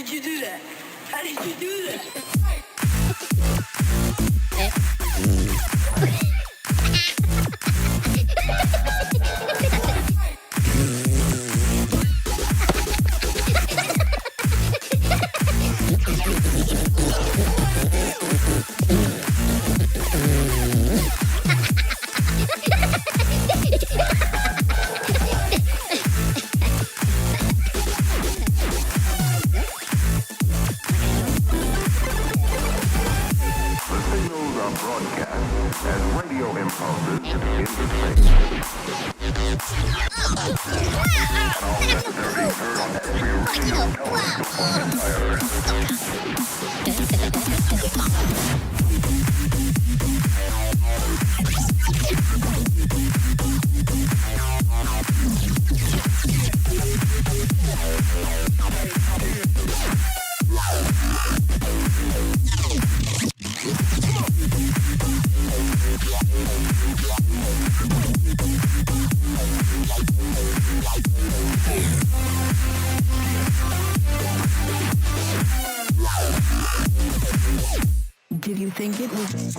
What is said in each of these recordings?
did you do that? How did you do that? Did you think it was?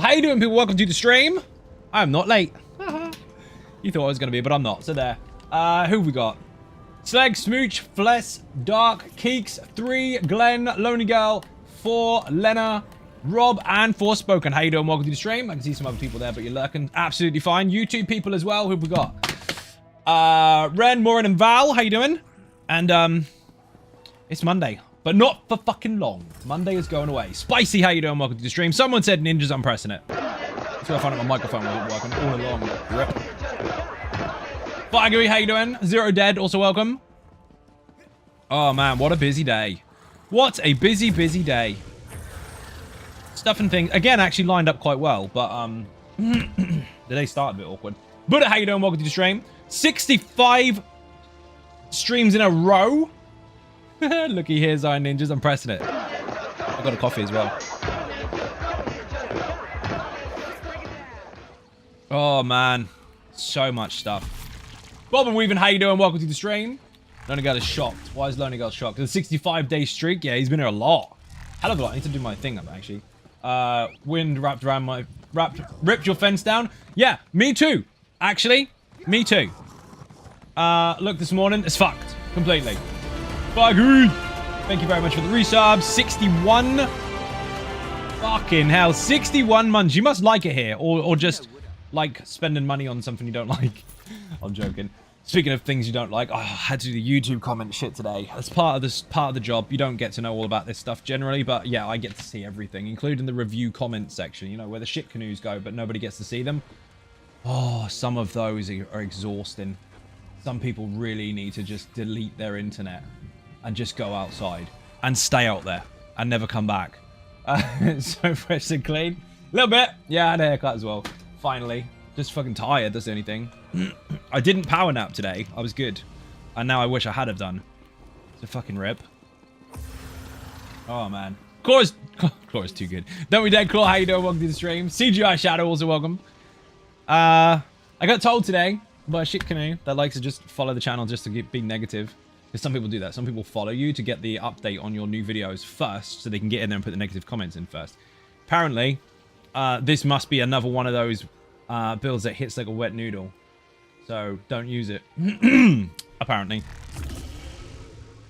How you doing, people? Welcome to the stream. I'm not late. You thought I was going to be, but I'm not. So there. Who have we got? Slag, Smooch, Fless, Dark, Keeks, 3, Glenn, Lonely Girl, 4, Lena, Rob, and Forspoken. How you doing? Welcome to the stream. I can see some other people there, but you're lurking. Absolutely fine. YouTube people as well. Who have we got? Ren, Morin, and Val. How you doing? And, it's Monday. But not for fucking long. Monday is going away. Spicy, how you doing? Welcome to the stream. Someone said Ninjas, I'm pressing it. That's where I found out my microphone wasn't working all along. Rip. Fagui, how you doing? Zero Dead, also welcome. Oh man, what a busy day. What a busy, busy day. Stuff and things, again, actually lined up quite well, but, the day started a bit awkward. Buddha, how you doing? Welcome to the stream. 65 streams in a row. Looky here, Zion Ninjas. I'm pressing it. I've got a coffee as well. Oh, man. So much stuff. Bob and Weaving, how you doing? Welcome to the stream. Lonely Girl is shocked. Why is Lonely Girl shocked? The 65-day streak? Yeah, he's been here a lot. Hell of a lot. I need to do my thing up, actually. Wind wrapped around my... Ripped your fence down? Yeah, me too. Actually, me too. Look, this morning, it's fucked. Completely. Baggy! Thank you very much for the resubs. 61. Fucking hell. 61 months. You must like it here. Or just like spending money on something you don't like. I'm joking. Speaking of things you don't like, I had to do the YouTube comment shit today. As part of the job, you don't get to know all about this stuff generally, but yeah, I get to see everything, including the review comment section, you know, where the shit canoes go, but nobody gets to see them. Oh, some of those are exhausting. Some people really need to just delete their internet and just go outside and stay out there and never come back. So fresh and clean. A little bit. Yeah, I had a haircut as well. Finally. Just fucking tired, that's the only thing. I didn't power nap today. I was good. And now I wish I had have done. It's a fucking rip. Oh, man. Claw's too good. Don't be dead, Claw. How you doing? Welcome to the stream. CGI Shadow, also welcome. I got told today by a shit canoe that likes to just follow the channel just to be negative. Because some people do that. Some people follow you to get the update on your new videos first, so they can get in there and put the negative comments in first. Apparently, this must be another one of those builds that hits like a wet noodle. So don't use it. Apparently.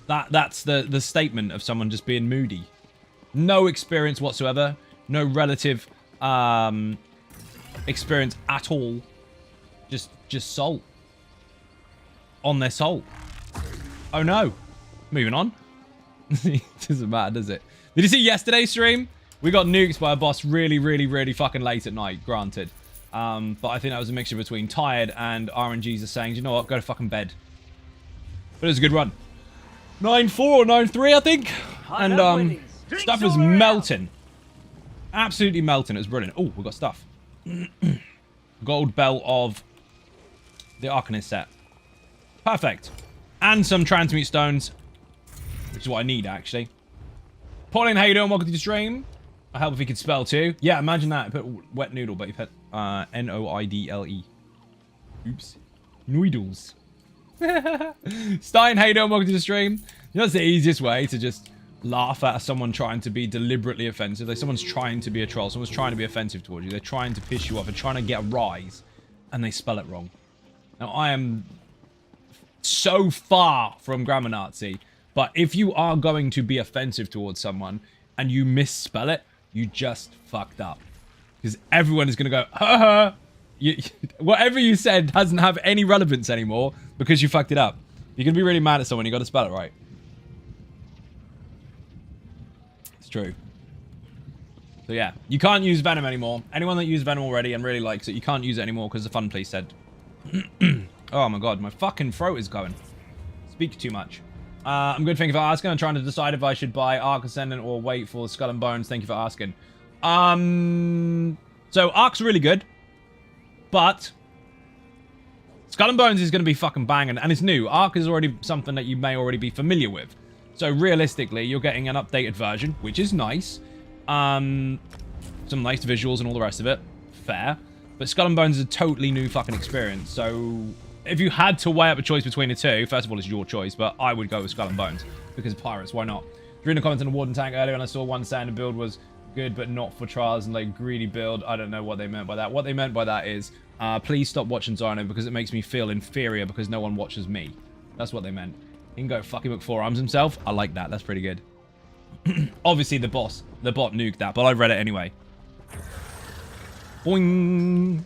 That's the statement of someone just being moody. No experience whatsoever. No relative experience at all. Just salt. On their salt. Oh no. Moving on. Doesn't matter, does it? Did you see yesterday's stream? We got nuked by a boss really fucking late at night, granted. But I think that was a mixture between tired and RNGs are saying, you know what, go to fucking bed. But it was a good run. 9-4 or 9-3, I think. And stuff was melting. Absolutely melting. It was brilliant. Oh, we got stuff. Gold belt of the Arcanist set. Perfect. And some transmute stones, which is what I need, actually. Pauline, how you doing? Welcome to the stream. I help if you could spell too. Yeah, imagine that. I put wet noodle, but you put N-O-I-D-L-E. Oops. Noodles. Stein, how you doing? Welcome to the stream. You know, it's the easiest way to just laugh at someone trying to be deliberately offensive. Like someone's trying to be a troll. Someone's trying to be offensive towards you. They're trying to piss you off. They're trying to get a rise. And they spell it wrong. Now, I am so far from grammar Nazi. But if you are going to be offensive towards someone and you misspell it, you just fucked up. Because everyone is going to go, ha ha. Whatever you said doesn't have any relevance anymore because you fucked it up. You're going to be really mad at someone. You got to spell it right. It's true. So yeah, you can't use Venom anymore. Anyone that used Venom already and really likes it, you can't use it anymore because the fun police said. Oh my god, my fucking throat is going. Speak too much. I'm good, thank you for asking. I'm trying to decide if I should buy Arc Ascendant or wait for Skull and Bones. Thank you for asking. So Arc's really good, but Skull and Bones is going to be fucking banging, and it's new. Arc is already something that you may already be familiar with. So realistically, you're getting an updated version, which is nice. Some nice visuals and all the rest of it. Fair. But Skull and Bones is a totally new fucking experience. So if you had to weigh up a choice between the two, first of all, it's your choice, but I would go with Skull and Bones. Because pirates, why not? Reading the comments on the Warden tank earlier, and I saw one saying the build was good, but not for trials and like greedy build. I don't know what they meant by that. What they meant by that is, please stop watching Xynode because it makes me feel inferior because no one watches me. That's what they meant. He can go fucking book forearms himself. I like that. That's pretty good. Obviously, the bot nuked that, but I read it anyway. Boing.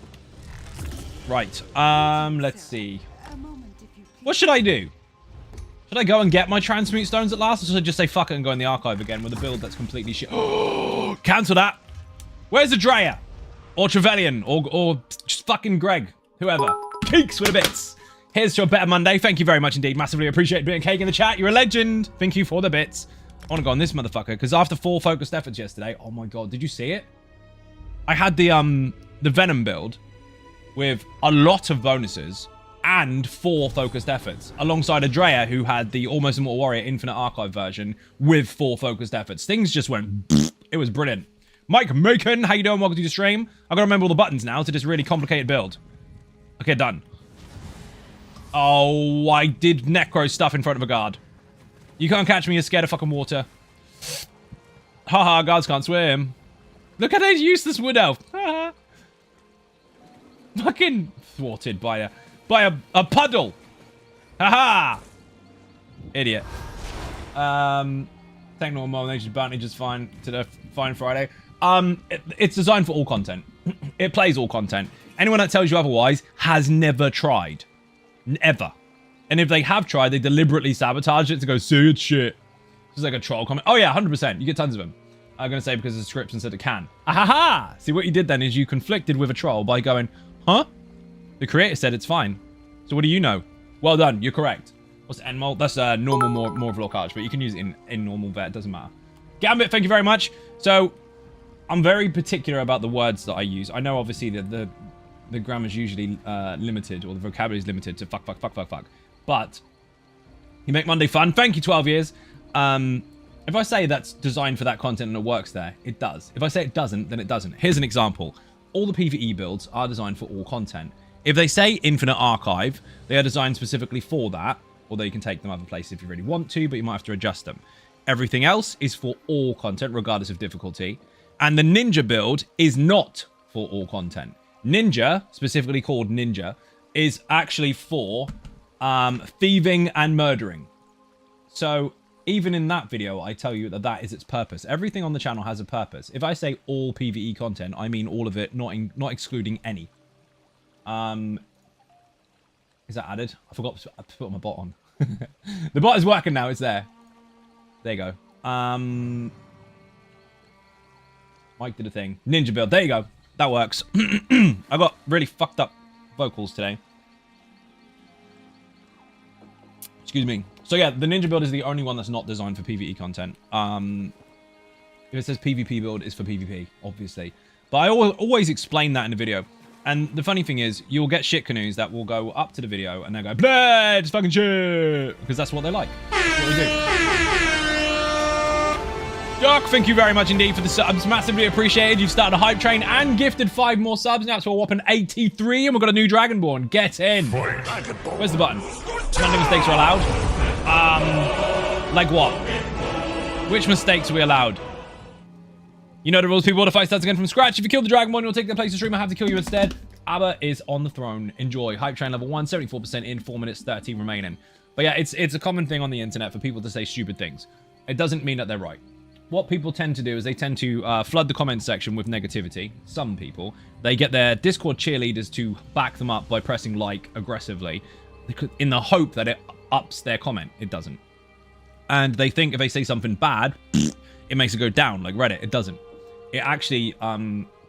Right. Let's see. What should I do? Should I go and get my transmute stones at last, or should I just say fuck it and go in the archive again with a build that's completely shit? Cancel that. Where's Adrea? Or Trevelyan? Or just fucking Greg? Whoever. Keeks with the bits. Here's to a better Monday. Thank you very much indeed. Massively appreciate being cake in the chat. You're a legend. Thank you for the bits. I want to go on this motherfucker, because after 4 focused efforts yesterday, oh my god, did you see it? I had the Venom build with a lot of bonuses and 4 focused efforts, alongside Adrea, who had the Almost Immortal Warrior Infinite Archive version with 4 focused efforts. Things just went, it was brilliant. Mike Macon, how you doing? Welcome to the stream. I've got to remember all the buttons now to this really complicated build. Okay, done. Oh, I did Necro stuff in front of a guard. You can't catch me, you're scared of fucking water. Haha, guards can't swim. Look at that useless wood elf. Fucking thwarted by a puddle. Haha. Idiot. Technical Mole Nature's bounty just fine to the fine Friday. It's designed for all content. It plays all content. Anyone that tells you otherwise has never tried. Ever. And if they have tried, they deliberately sabotage it to go, see, it's shit. This is like a troll comment. Oh yeah, 100%. You get tons of them. I'm going to say because the description said it can. Ahaha! See, what you did then is you conflicted with a troll by going, huh? The creator said it's fine. So what do you know? Well done. You're correct. What's Enmol? That's normal Morvlok Arch, but you can use it in normal vet. It doesn't matter. Gambit, thank you very much. So, I'm very particular about the words that I use. I know, obviously, that the grammar's usually limited, or the vocabulary is limited to fuck. But, you make Monday fun. Thank you, 12 years. If I say that's designed for that content and it works there, it does. If I say it doesn't, then it doesn't. Here's an example. All the PvE builds are designed for all content. If they say Infinite Archive, they are designed specifically for that, although you can take them other places if you really want to, but you might have to adjust them. Everything else is for all content, regardless of difficulty. And the Ninja build is not for all content. Ninja, specifically called Ninja, is actually for thieving and murdering. So even in that video, I tell you that that is its purpose. Everything on the channel has a purpose. If I say all PvE content, I mean all of it, not excluding any. Is that added? I forgot to put my bot on. The bot is working now. It's there. There you go. Mike did a thing. Ninja build. There you go. That works. I got really fucked up vocals today. Excuse me. So yeah, the Ninja build is the only one that's not designed for PvE content. If it says PvP build, it's for PvP, obviously. But I always explain that in the video. And the funny thing is, you'll get shit canoes that will go up to the video and they'll go, blah, it's fucking shit. Because that's what they like. That's what they do. Doc, thank you very much indeed for the subs. Massively appreciated. You've started a hype train and gifted 5 more subs. Now it's a whopping 83 and we've got a new Dragonborn. Get in. Where's the button? None mistakes are allowed. Like what? Which mistakes are we allowed? You know the rules, people. The fight starts again from scratch. If you kill the Dragonborn, you'll take their place to stream. I have to kill you instead. Abba is on the throne. Enjoy. Hype train level 1, 74% in, 4 minutes, 13 remaining. But yeah, it's a common thing on the internet for people to say stupid things. It doesn't mean that they're right. What people tend to do is they tend to flood the comment section with negativity. Some people. They get their Discord cheerleaders to back them up by pressing like aggressively in the hope that it ups their comment. It doesn't. And they think if they say something bad, it makes it go down like Reddit. It doesn't. It actually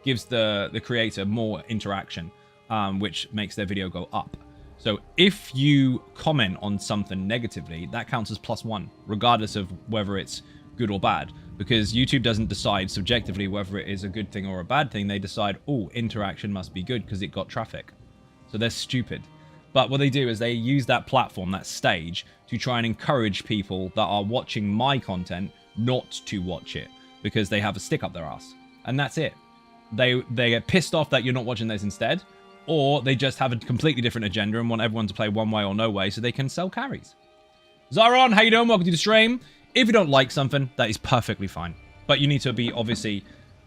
gives the creator more interaction, which makes their video go up. So if you comment on something negatively, that counts as +1, regardless of whether it's good or bad. Because YouTube doesn't decide subjectively whether it is a good thing or a bad thing. They decide, oh, interaction must be good because it got traffic. So they're stupid. But what they do is they use that platform, that stage, to try and encourage people that are watching my content not to watch it. Because they have a stick up their ass. And that's it. They get pissed off that you're not watching this instead. Or they just have a completely different agenda and want everyone to play one way or no way so they can sell carries. Zaron, how you doing? Welcome to the stream. If you don't like something, that is perfectly fine. But you need to be, obviously,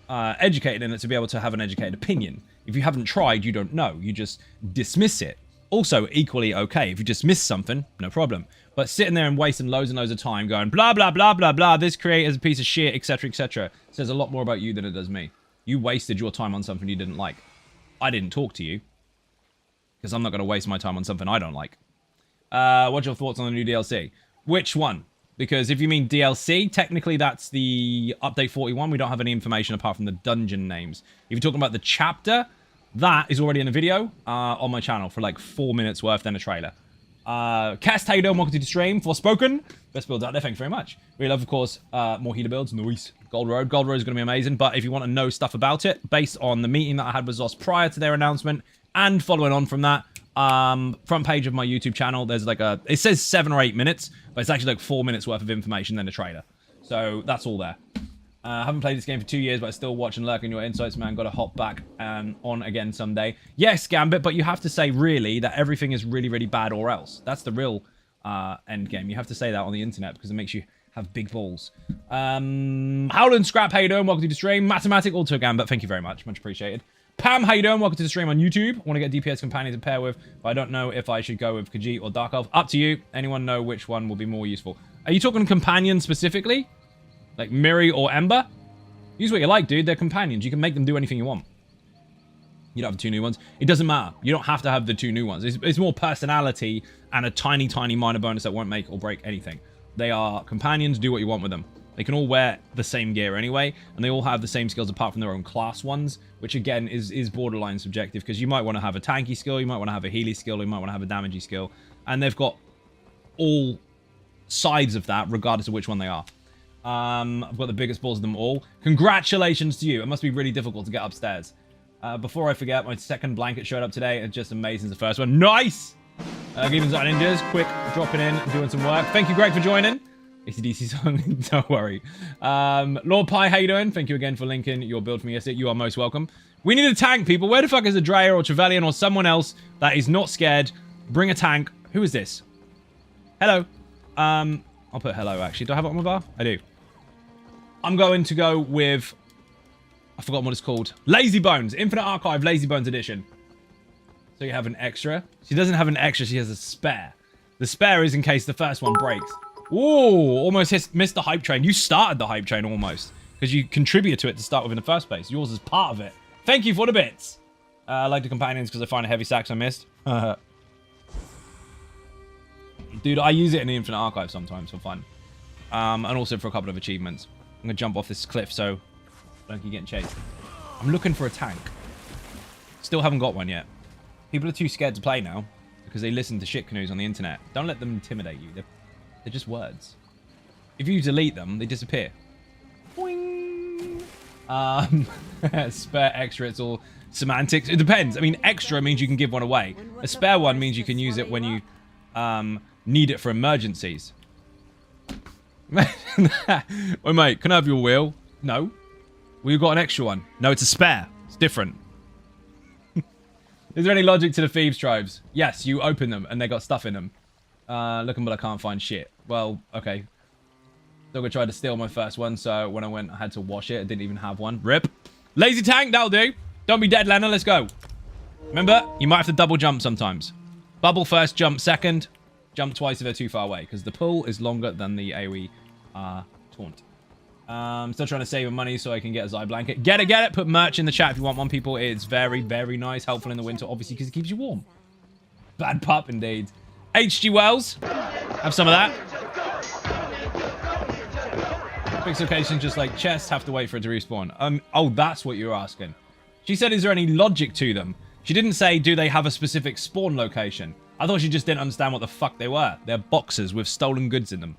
educated in it to be able to have an educated opinion. If you haven't tried, you don't know. You just dismiss it. Also, equally okay. If you dismiss something, no problem. But sitting there and wasting loads and loads of time going, blah, blah, blah, blah, blah, this creator's a piece of shit, etc., says a lot more about you than it does me. You wasted your time on something you didn't like. I didn't talk to you. Because I'm not going to waste my time on something I don't like. What's your thoughts on the new DLC? Which one? Because if you mean DLC, technically that's the update 41. We don't have any information apart from the dungeon names. If you're talking about the chapter, that is already in a video on my channel for like 4 minutes worth, then a trailer. Cast, how you doing? Welcome to the stream. Forspoken. Best builds out there. Thank you very much. We love, of course, more healer builds. Nice. Gold Road. Gold Road is going to be amazing. But if you want to know stuff about it, based on the meeting that I had with Zos prior to their announcement, and following on from that, front page of my YouTube channel, there's like it says 7 or 8 minutes, but it's actually like 4 minutes worth of information, then a trailer. So that's all there. I haven't played this game for 2 years, but I still watch and lurk in your insights, man. Got to hop back on again someday. Yes, Gambit, but you have to say, really, that everything is really, really bad or else. That's the real end game. You have to say that on the internet because it makes you have big balls. Howland Scrap, how you doing? Welcome to the stream. Mathematic Auto Gambit, thank you very much. Much appreciated. Pam, how you doing? Welcome to the stream on YouTube. I want to get a DPS companion to pair with, but I don't know if I should go with Khajiit or Dark Elf. Up to you. Anyone know which one will be more useful? Are you talking companion specifically? Like Miri or Ember? Use what you like, dude. They're companions. You can make them do anything you want. You don't have 2 new ones. It doesn't matter. You don't have to have the 2 new ones. It's more personality and a tiny, tiny minor bonus that won't make or break anything. They are companions. Do what you want with them. They can all wear the same gear anyway, and they all have the same skills apart from their own class ones, which again is borderline subjective, because you might want to have a tanky skill, you might want to have a healy skill, you might want to have a damagey skill, and they've got all sides of that, regardless of which one they are. I've got the biggest balls of them all. Congratulations to you. It must be really difficult to get upstairs. Before I forget, my second blanket showed up today. It's just amazing as the first one. Nice! Given Zone Indias, quick dropping in, doing some work. Thank you, Greg, for joining. AC/DC song, don't worry. Lord Pie, how you doing? Thank you again for linking your build for me yesterday. You are most welcome. We need a tank, people. Where the fuck is a Dreyer or Trevelyan or someone else that is not scared? Bring a tank. Who is this? Hello. I'll put hello, actually. Do I have it on my bar? I do. I'm going to go with... I forgot what it's called. Lazy Bones. Infinite Archive Lazy Bones Edition. So you have an extra. She doesn't have an extra. She has a spare. The spare is in case the first one breaks. Ooh, almost missed the hype train. You started the hype train almost, because you contributed to it to start with in the first place. Yours is part of it. Thank you for the bits. I like the companions because I find a heavy sacks I missed. Dude, I use it in the Infinite Archive sometimes for fun. And also for a couple of achievements. I'm going to jump off this cliff so I don't keep getting chased. I'm looking for a tank. Still haven't got one yet. People are too scared to play now because they listen to shit canoes on the internet. Don't let them intimidate you. They're just words. If you delete them, they disappear. Boing. Spare extra, it's all semantics. It depends. I mean, extra means you can give one away. A spare one means you can use it when you need it for emergencies. Oh, mate, can I have your wheel? No. Well, you've got an extra one. No, it's a spare. It's different. Is there any logic to the thieves' tribes? Yes, you open them and they got stuff in them. Looking, but I can't find shit. Well, okay. Still gonna try to steal my first one, so when I went, I had to wash it. I didn't even have one. Rip. Lazy tank, that'll do. Don't be dead, Lana. Let's go. Remember, you might have to double jump sometimes. Bubble first, jump second. Jump twice if they're too far away, because the pull is longer than the AoE taunt. Still trying to save money so I can get a Zai blanket. Get it. Put merch in the chat if you want one, people. It's very, very nice. Helpful in the winter, obviously, because it keeps you warm. Bad pup, indeed. HG Wells. Have some of that. Fixed location, just like chests, have to wait for it to respawn. Oh, that's what you're asking. She said, is there any logic to them? She didn't say, do they have a specific spawn location? I thought she just didn't understand what the fuck they were. They're boxes with stolen goods in them.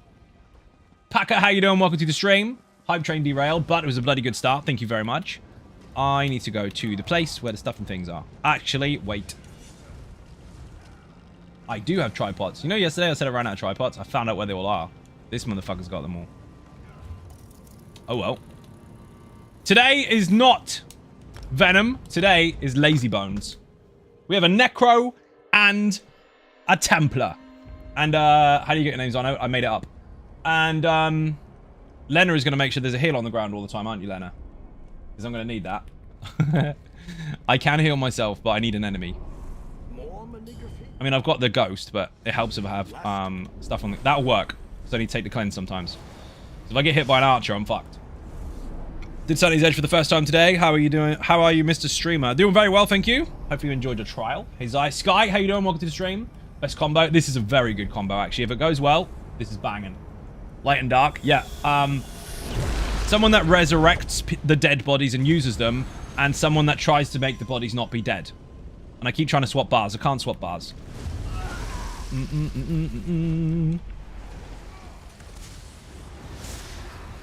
Packer, how you doing? Welcome to the stream. Hype train derailed, but it was a bloody good start. Thank you very much. I need to go to the place where the stuff and things are. Actually, wait. I do have tripods. You know, yesterday I said I ran out of tripods. I found out where they all are. This motherfucker's got them all. Oh, well. Today is not Venom. Today is Lazy Bones. We have a Necro and a Templar. And, how do you get your names on? I made it up. And, Lena is going to make sure there's a heal on the ground all the time, aren't you, Lena? Because I'm going to need that. I can heal myself, but I need an enemy. I mean, I've got the ghost, but it helps if I have stuff on the... That'll work. So I need to take the cleanse sometimes. So if I get hit by an archer, I'm fucked. Did Sunny's Edge for the first time today. How are you doing? How are you, Mr. Streamer? Doing very well, thank you. Hope you enjoyed your trial. Hey, Zai. Sky, how you doing? Welcome to the stream. Best combo. This is a very good combo, actually. If it goes well, this is banging. Light and dark. Yeah. Someone that resurrects the dead bodies and uses them, and someone that tries to make the bodies not be dead. And I keep trying to swap bars. I can't swap bars.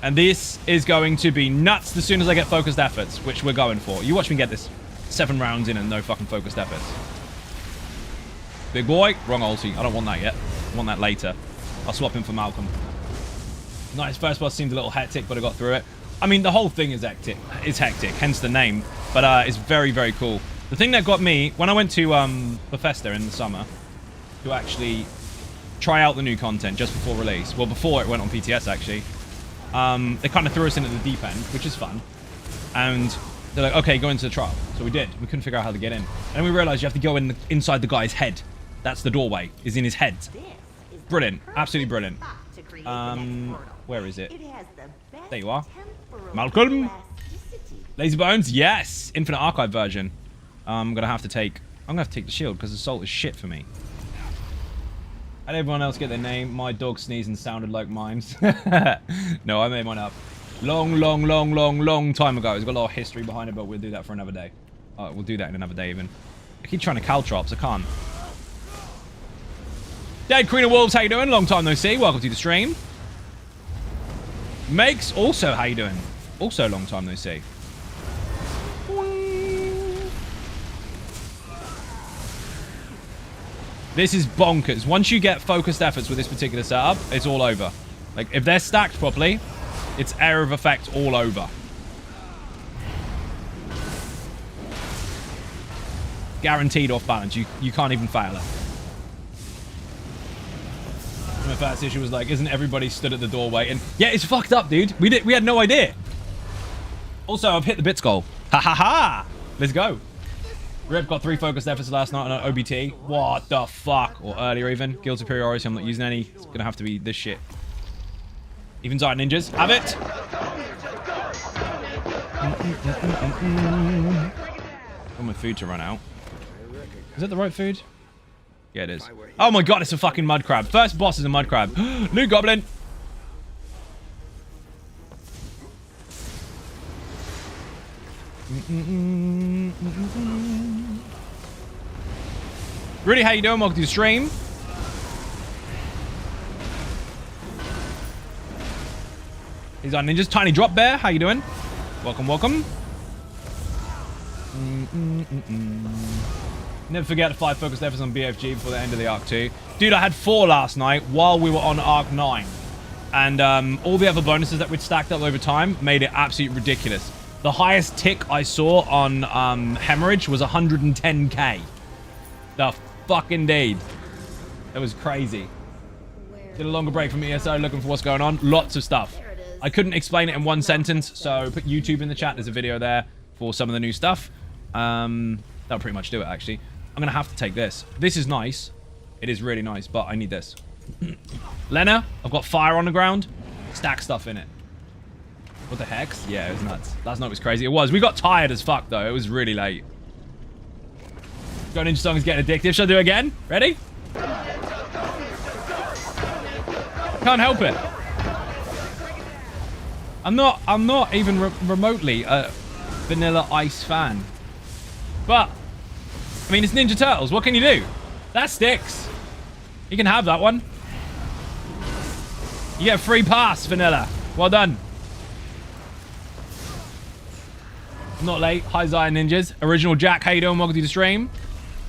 And this is going to be nuts as soon as I get focused efforts, which we're going for. You watch me get this 7 rounds in and no fucking focused efforts. Big boy. Wrong ulti. I don't want that yet. I want that later. I'll swap him for Malcolm. Nice. First boss seemed a little hectic, but I got through it. I mean, the whole thing is hectic. It's hectic, hence the name. But it's very, very cool. The thing that got me, when I went to Bethesda in the summer to actually try out the new content just before release, well, before it went on PTS, actually, they kind of threw us into the deep end, which is fun. And they're like, okay, go into the trial. So we did. We couldn't figure out how to get in. And we realized you have to go in inside the guy's head. That's the doorway, is in his head. Brilliant. Absolutely brilliant. Where is it? There you are. Malcolm. Laser Bones, yes. Infinite Archive version. I'm gonna have to take the shield because assault is shit for me. How did everyone else get their name? My dog sneezed and sounded like mimes. No, I made mine up. Long time ago. It's got a lot of history behind it, but we'll do that for another day. We'll do that in another day even. I keep trying to caltrops, I can't. Dead Queen of Wolves, how you doing? Long time no see. Welcome to the stream. Makes also, how you doing? Also long time no see. This is bonkers. Once you get focused efforts with this particular setup, it's all over. Like, if they're stacked properly, it's area of effect all over. Guaranteed off balance. You can't even fail it. My first issue was like, isn't everybody stood at the door waiting? Yeah, it's fucked up, dude. We had no idea. Also, I've hit the bits goal. Ha ha ha! Let's go. Rip got 3 focused efforts last night on an OBT. What the fuck? Or earlier even. Guild Superiority, I'm not using any. It's gonna have to be this shit. Even Zite Ninjas. Have it! I want my food to run out. Is that the right food? Yeah, it is. Oh my god, it's a fucking mud crab. First boss is a mud crab. Loot Goblin! Rudy, how you doing? Welcome to the stream. He's on Ninjas. Tiny Drop Bear, how you doing? Welcome, welcome. Never forget 5 focused efforts on BFG before the end of the Arc 2. Dude, I had 4 last night while we were on Arc 9. And all the other bonuses that we'd stacked up over time made it absolutely ridiculous. The highest tick I saw on Hemorrhage was 110k. The fucking deed. That was crazy. Did a longer break from ESO looking for what's going on. Lots of stuff. I couldn't explain it in one sentence, so put YouTube in the chat. There's a video there for some of the new stuff. That'll pretty much do it, actually. I'm going to have to take this. This is nice. It is really nice, but I need this. Lena, I've got fire on the ground. Stack stuff in it. What the heck? Yeah, it was nuts. Last night was crazy. It was. We got tired as fuck, though. It was really late. Go Ninja Song is getting addictive. Shall I do it again? Ready? Can't help it. I'm not even remotely a Vanilla Ice fan. But, I mean, it's Ninja Turtles. What can you do? That sticks. You can have that one. You get a free pass, Vanilla. Well done. Not late. Hi, Zion Ninjas. Original Jack, how you doing? Welcome to the stream.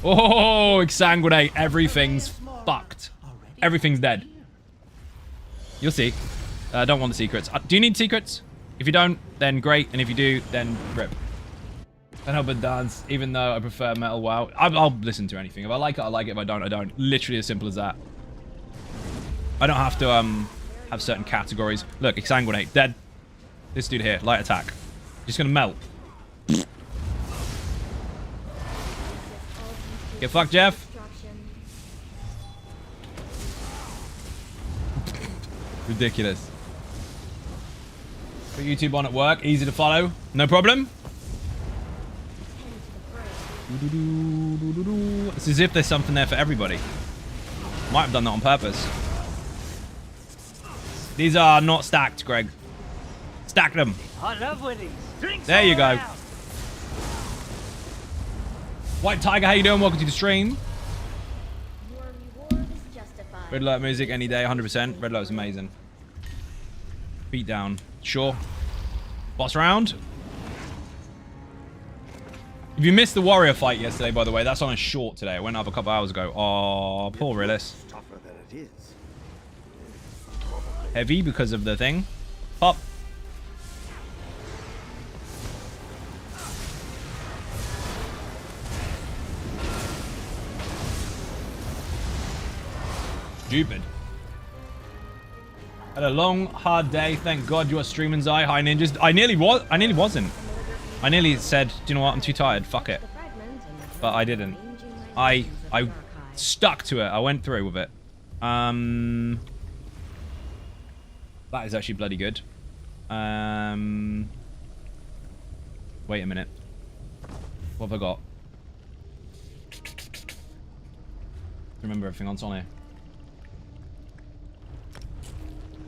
Oh, Exsanguinate. Everything's fucked. Everything's dead. You'll see. I don't want the secrets. Do you need secrets? If you don't, then great. And if you do, then rip. Can't help but dance, even though I prefer Metal WoW. I'll listen to anything. If I like it, I like it. If I don't, I don't. Literally as simple as that. I don't have to have certain categories. Look, Exsanguinate. Dead. This dude here. Light attack. Just gonna melt. Get fucked, Jeff. Ridiculous. Put YouTube on at work. Easy to follow. No problem. It's as if there's something there for everybody. Might have done that on purpose. These are not stacked, Greg. Stack them. There you go. White Tiger, how you doing? Welcome to the stream. Red Alert music any day, 100%. Red Alert's amazing. Beat down. Sure. Boss round. If you missed the warrior fight yesterday, by the way, that's on a short today. It went up a couple hours ago. Oh, poor Rillis. Heavy because of the thing. Pop. Stupid. Had a long, hard day. Thank God you are streaming, Zai. Hi, Ninjas. I nearly wasn't. I nearly said, do you know what? I'm too tired. Fuck it. But I didn't. I stuck to it. I went through with it. That is actually bloody good. Wait a minute. What have I got? Remember everything on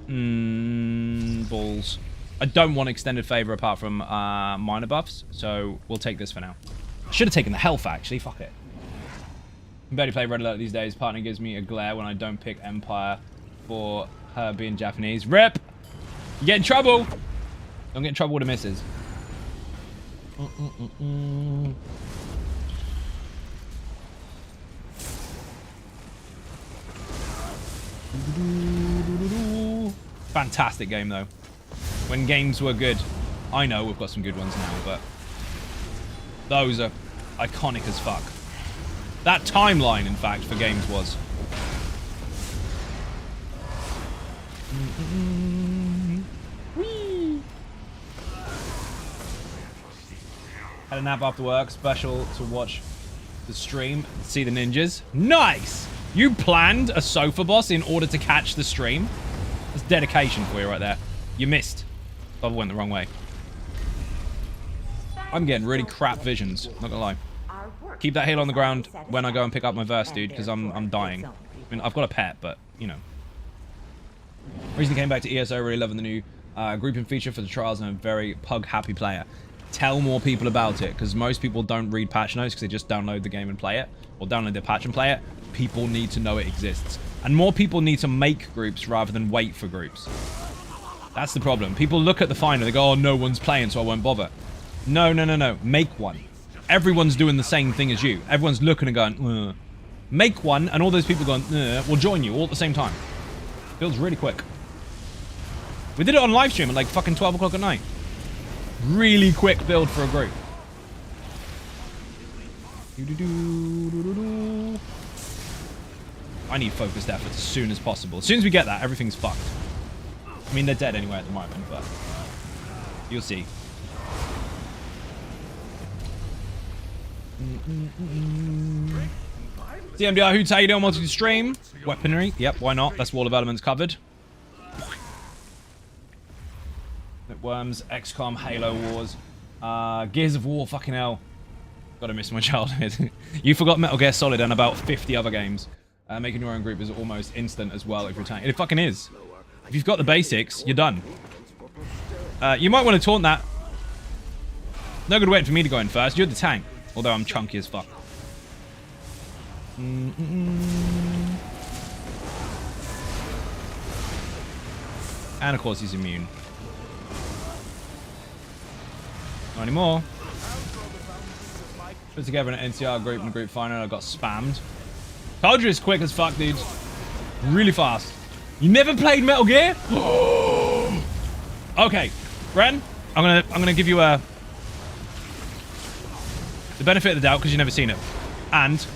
here. Balls. I don't want extended favor apart from minor buffs, so we'll take this for now. I should have taken the health, actually. Fuck it. I barely play Red Alert these days. Partner gives me a glare when I don't pick Empire for her being Japanese. Rip! You get in trouble! Don't get in trouble with the misses. Fantastic game, though. When games were good. I know we've got some good ones now, but those are iconic as fuck. That timeline, in fact, for games was. Whee! Had a nap after work. Special to watch the stream. See the ninjas. Nice! You planned a sofa boss in order to catch the stream? That's dedication for you right there. You missed. I went the wrong way. I'm getting really crap visions. Not gonna lie. Keep that heel on the ground when I go and pick up my verse, dude, because I'm dying. I mean, I've got a pet, but, you know. Recently came back to ESO, really loving the new grouping feature for the trials, and I'm a very pug-happy player. Tell more people about it, because most people don't read patch notes because they just download the game and play it, or download the patch and play it. People need to know it exists. And more people need to make groups rather than wait for groups. That's the problem. People look at the finder, they go, oh, no one's playing, so I won't bother. No, no, no, no. Make one. Everyone's doing the same thing as you. Everyone's looking and going, ugh. Make one, and all those people going, ugh, will join you all at the same time. Builds really quick. We did it on live stream at like fucking 12 o'clock at night. Really quick build for a group. I need focused effort as soon as possible. As soon as we get that, everything's fucked. I mean, they're dead anyway at the moment, but you'll see. DMDR, who's how you doing? Wanted to stream? Weaponry? Yep, why not? That's Wall of Elements covered. Worms, XCOM, Halo Wars, Gears of War, fucking hell. Gotta miss my childhood. You forgot Metal Gear Solid and about 50 other games. Making your own group is almost instant as well if you're tank. It fucking is. If you've got the basics, you're done. You might want to taunt that. No good waiting for me to go in first. You're the tank. Although I'm chunky as fuck. And of course he's immune. Not anymore. Put together an NCR group in a group final. I got spammed. Told you it's quick as fuck, dudes. Really fast. You never played Metal Gear? Okay, Ren, I'm gonna give you the benefit of the doubt because you've never seen it, and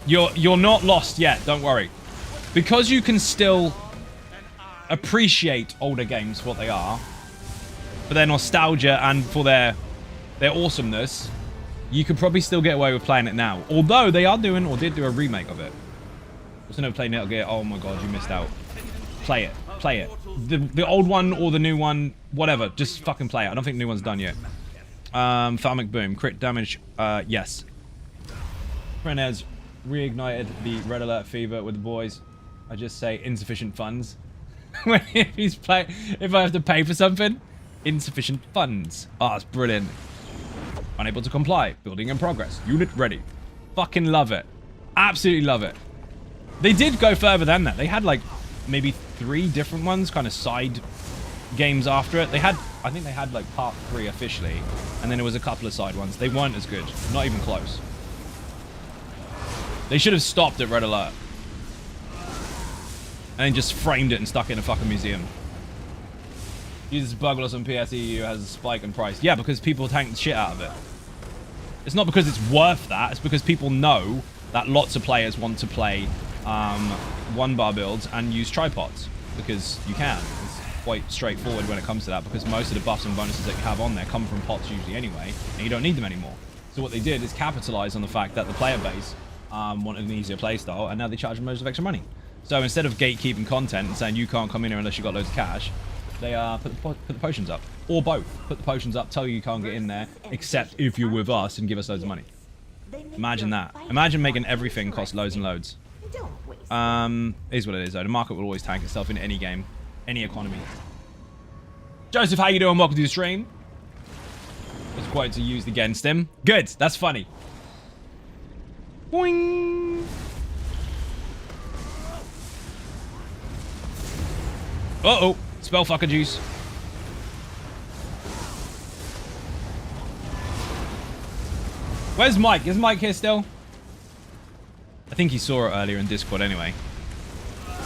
you're not lost yet. Don't worry, because you can still appreciate older games for what they are, for their nostalgia and for their awesomeness. You could probably still get away with playing it now, although they are doing or did do a remake of it. Also never played Metal Gear. Oh my god, you missed out. Play it. Play it. The old one or the new one, whatever. Just fucking play it. I don't think the new one's done yet. Thalamic Boom. Crit damage. Yes. Friend has reignited the Red Alert fever with the boys. I just say insufficient funds. if I have to pay for something, insufficient funds. Oh, it's brilliant. Unable to comply. Building in progress. Unit ready. Fucking love it. Absolutely love it. They did go further than that. They had like maybe 3 different ones, kind of side games after it. They had, I think they had like part 3 officially, and then there was a couple of side ones. They weren't as good. Not even close. They should have stopped at Red Alert. And then just framed it and stuck it in a fucking museum. Uses Bugloss on PSEU has a spike in price. Yeah, because people tank the shit out of it. It's not because it's worth that. It's because people know that lots of players want to play one-bar builds and use tripods. Because you can. It's quite straightforward when it comes to that, because most of the buffs and bonuses that you have on there come from pots usually anyway, and you don't need them anymore. So what they did is capitalize on the fact that the player base wanted an easier playstyle, and now they charge them loads of extra money. So instead of gatekeeping content and saying you can't come in here unless you got loads of cash, They put the potions up. Or both. Put the potions up, tell you can't get in there, except if you're with us and give us loads of money. Imagine that. Imagine making everything cost loads and loads. Is what it is though. The market will always tank itself in any game, any economy. Joseph, how you doing? Welcome to the stream. It's quite to used against him. Good. That's funny. Boing. Uh-oh. Spellfucker juice. Where's Mike? Is Mike here still? I think he saw it earlier in Discord anyway.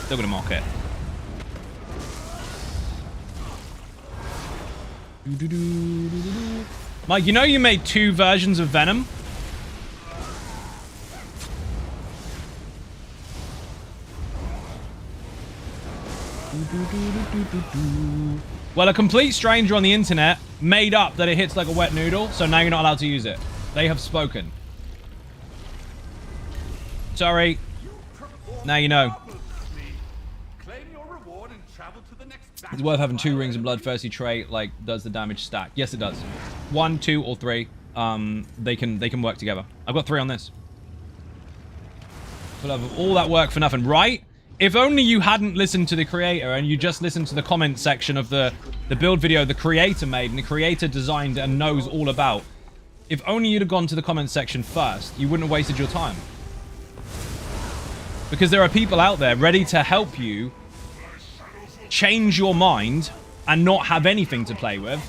Still gonna mock it. Mike, you know you made 2 versions of Venom? Well, a complete stranger on the internet made up that it hits like a wet noodle, so now you're not allowed to use it. They have spoken. Sorry. Now you know. It's worth having 2 rings of bloodthirsty trait. Like, does the damage stack? Yes, it does. 1, 2, or 3. They can work together. I've got 3 on this. We'll have all that work for nothing, right? If only you hadn't listened to the creator and you just listened to the comment section of the build video the creator made and the creator designed and knows all about. If only you'd have gone to the comment section first, you wouldn't have wasted your time. Because there are people out there ready to help you change your mind and not have anything to play with.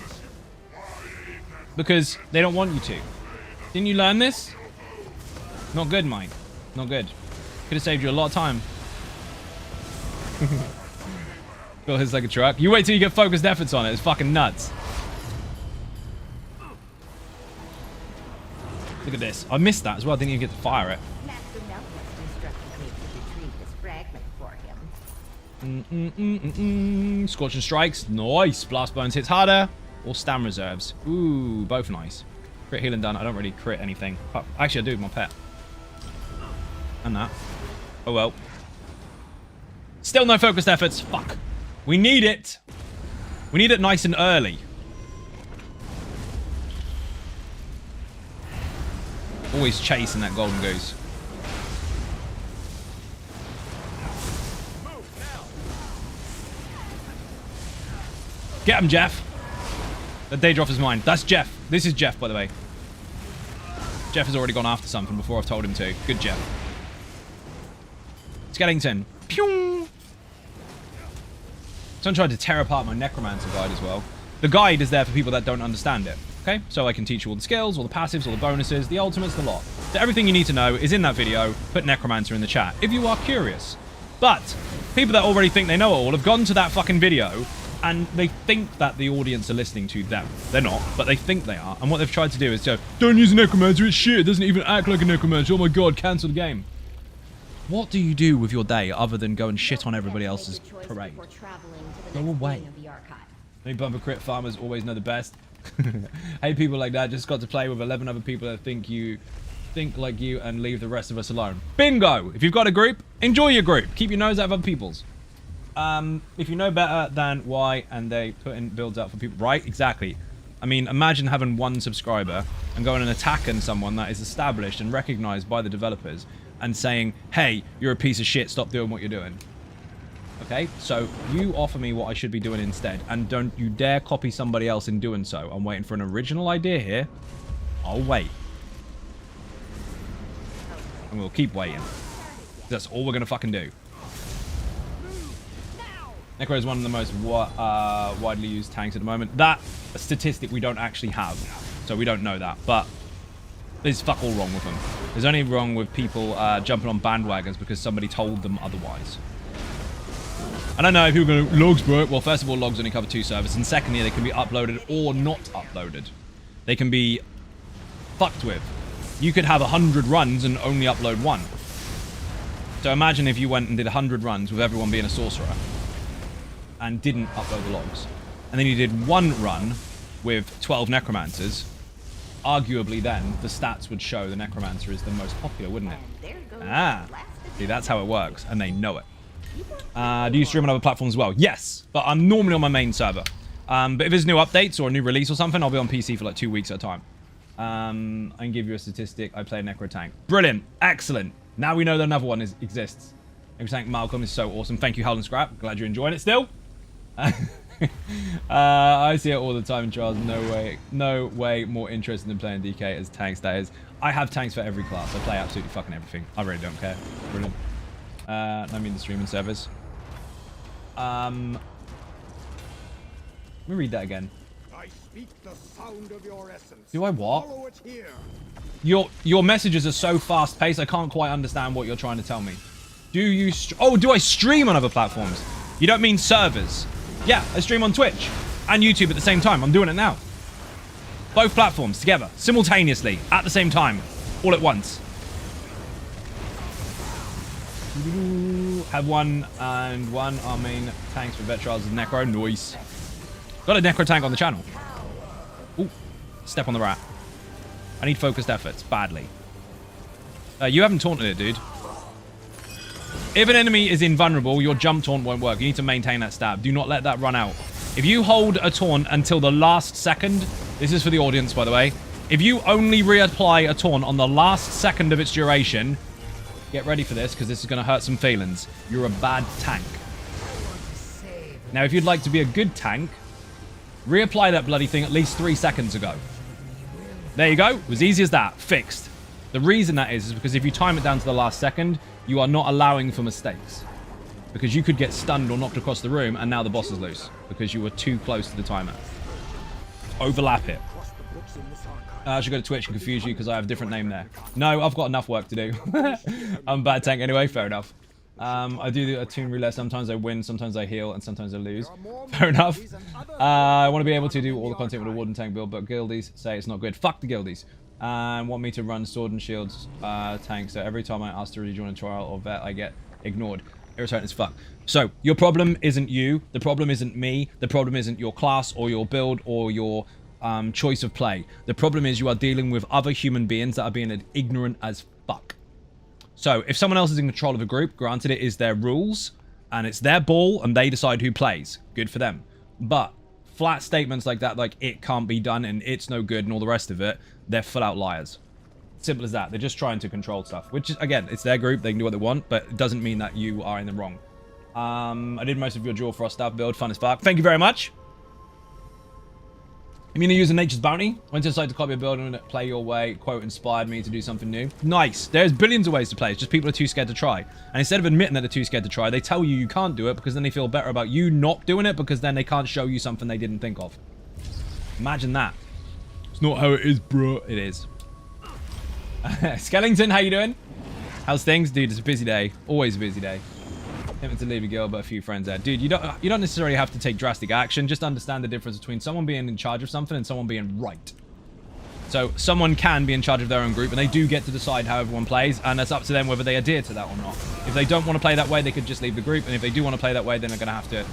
Because they don't want you to. Didn't you learn this? Not good, mate. Not good. Could have saved you a lot of time. Bill hits like a truck. You wait till you get focused efforts on it. It's fucking nuts. Look at this. I missed that as well. I didn't even get to fire it. Scorching strikes. Nice. Blast bones hits harder. Or stam reserves. Ooh, both nice. Crit healing done. I don't really crit anything. Actually, I do with my pet. And that. Oh well. Still no focused efforts. Fuck. We need it. We need it nice and early. Always chasing that golden goose. Get him, Jeff. The Daedroth is mine. That's Jeff. This is Jeff, by the way. Jeff has already gone after something before I've told him to. Good, Jeff. Skellington. Pew! Someone tried to tear apart my Necromancer guide as well. The guide is there for people that don't understand it. Okay? So I can teach you all the skills, all the passives, all the bonuses, the ultimates, the lot. So everything you need to know is in that video. Put Necromancer in the chat if you are curious. But people that already think they know it all have gone to that fucking video and they think that the audience are listening to them. They're not, but they think they are. And what they've tried to do is go, don't use a Necromancer, it's shit. It doesn't even act like a Necromancer. Oh my god, cancel the game. What do you do with your day other than go and shit on everybody else's parade? Go away. Maybe bumper crit farmers always know the best. Hey, people like that just got to play with 11 other people that think like you and leave the rest of us alone. Bingo! If you've got a group, enjoy your group. Keep your nose out of other people's. If you know better than why and they put in builds out for people. Right, exactly. I mean, imagine having 1 subscriber and going and attacking someone that is established and recognized by the developers and saying, hey, you're a piece of shit, stop doing what you're doing. Okay, so you offer me what I should be doing instead, and don't you dare copy somebody else in doing so. I'm waiting for an original idea here. I'll wait. And we'll keep waiting. That's all we're going to fucking do. Necro is one of the most widely used tanks at the moment. That a statistic we don't actually have, so we don't know that. But there's fuck all wrong with them. There's only wrong with people jumping on bandwagons because somebody told them otherwise. I don't know if people are going to logs, bro. Well, first of all, logs only cover 2 servers, and secondly, they can be uploaded or not uploaded. They can be fucked with. You could have 100 runs and only upload 1. So imagine if you went and did 100 runs with everyone being a sorcerer and didn't upload the logs. And then you did 1 run with 12 Necromancers. Arguably then, the stats would show the Necromancer is the most popular, wouldn't it? Ah, see, that's how it works, and they know it. Do you stream on other platforms as well? Yes, but I'm normally on my main server. But if there's new updates or a new release or something, I'll be on PC for like 2 weeks at a time. I can give you a statistic. I play Necro Tank. Brilliant. Excellent. Now we know that another one exists. Necro Tank Malcolm is so awesome. Thank you, Howland Scrap. Glad you're enjoying it still. I see it all the time, Charles. No way more interested in playing DK as tanks, that is. I have tanks for every class. I play absolutely fucking everything. I really don't care. Brilliant. I mean the streaming servers. Let me read that again. I speak the sound of your essence. Do I what? Follow it here. Your messages are so fast paced. I can't quite understand what you're trying to tell me. Do you? Do I stream on other platforms? You don't mean servers? Yeah, I stream on Twitch and YouTube at the same time. I'm doing it now. Both platforms together, simultaneously, at the same time, all at once. Have one and one. Our main tanks for Vetrals is Necro. Nice. Got a Necro tank on the channel. Ooh, step on the rat. I need focused efforts badly. You haven't taunted it, dude. If an enemy is invulnerable, your jump taunt won't work. You need to maintain that stab. Do not let that run out. If you hold a taunt until the last second, this is for the audience, by the way. If you only reapply a taunt on the last second of its duration, get ready for this, because this is going to hurt some feelings. You're a bad tank. Now, if you'd like to be a good tank, reapply that bloody thing at least 3 seconds ago. There you go. It was easy as that. Fixed. The reason that is because if you time it down to the last second, you are not allowing for mistakes. Because you could get stunned or knocked across the room, and now the boss is loose. Because you were too close to the timer. Overlap it. I should go to Twitch and confuse you because I have a different name there. No, I've got enough work to do. I'm a bad tank anyway. Fair enough. I do a toon roulette. Sometimes I win, sometimes I heal, and sometimes I lose. Fair enough. I want to be able to do all the content with a warden tank build, but guildies say it's not good. Fuck the guildies. And want me to run sword and shields tank, so every time I ask to rejoin a trial or vet, I get ignored. Irritating as fuck. So, your problem isn't you. The problem isn't me. The problem isn't your class or your build or your choice of play. The problem is you are dealing with other human beings that are being ignorant as fuck. So, if someone else is in control of a group, granted it is their rules, and it's their ball, and they decide who plays. Good for them. But flat statements like that, like it can't be done, and it's no good, and all the rest of it, they're full-out liars. Simple as that. They're just trying to control stuff. Which is, again, it's their group. They can do what they want, but it doesn't mean that you are in the wrong. I did most of your Jewel Frost staff build. Fun as fuck. Thank you very much. I'm going to use a Nature's Bounty. Went to decide to copy a build and play your way. Quote, inspired me to do something new. Nice. There's billions of ways to play. It's just people are too scared to try. And instead of admitting that they're too scared to try, they tell you you can't do it because then they feel better about you not doing it because then they can't show you something they didn't think of. Imagine that. It's not how it is, bro. It is. Skellington, how you doing? How's things? Dude, it's a busy day. Always a busy day. Tempted to leave a girl, but a few friends there. Dude, you don't necessarily have to take drastic action. Just understand the difference between someone being in charge of something and someone being right. So, someone can be in charge of their own group, and they do get to decide how everyone plays, and it's up to them whether they adhere to that or not. If they don't want to play that way, they could just leave the group, and if they do want to play that way, then they're going to have to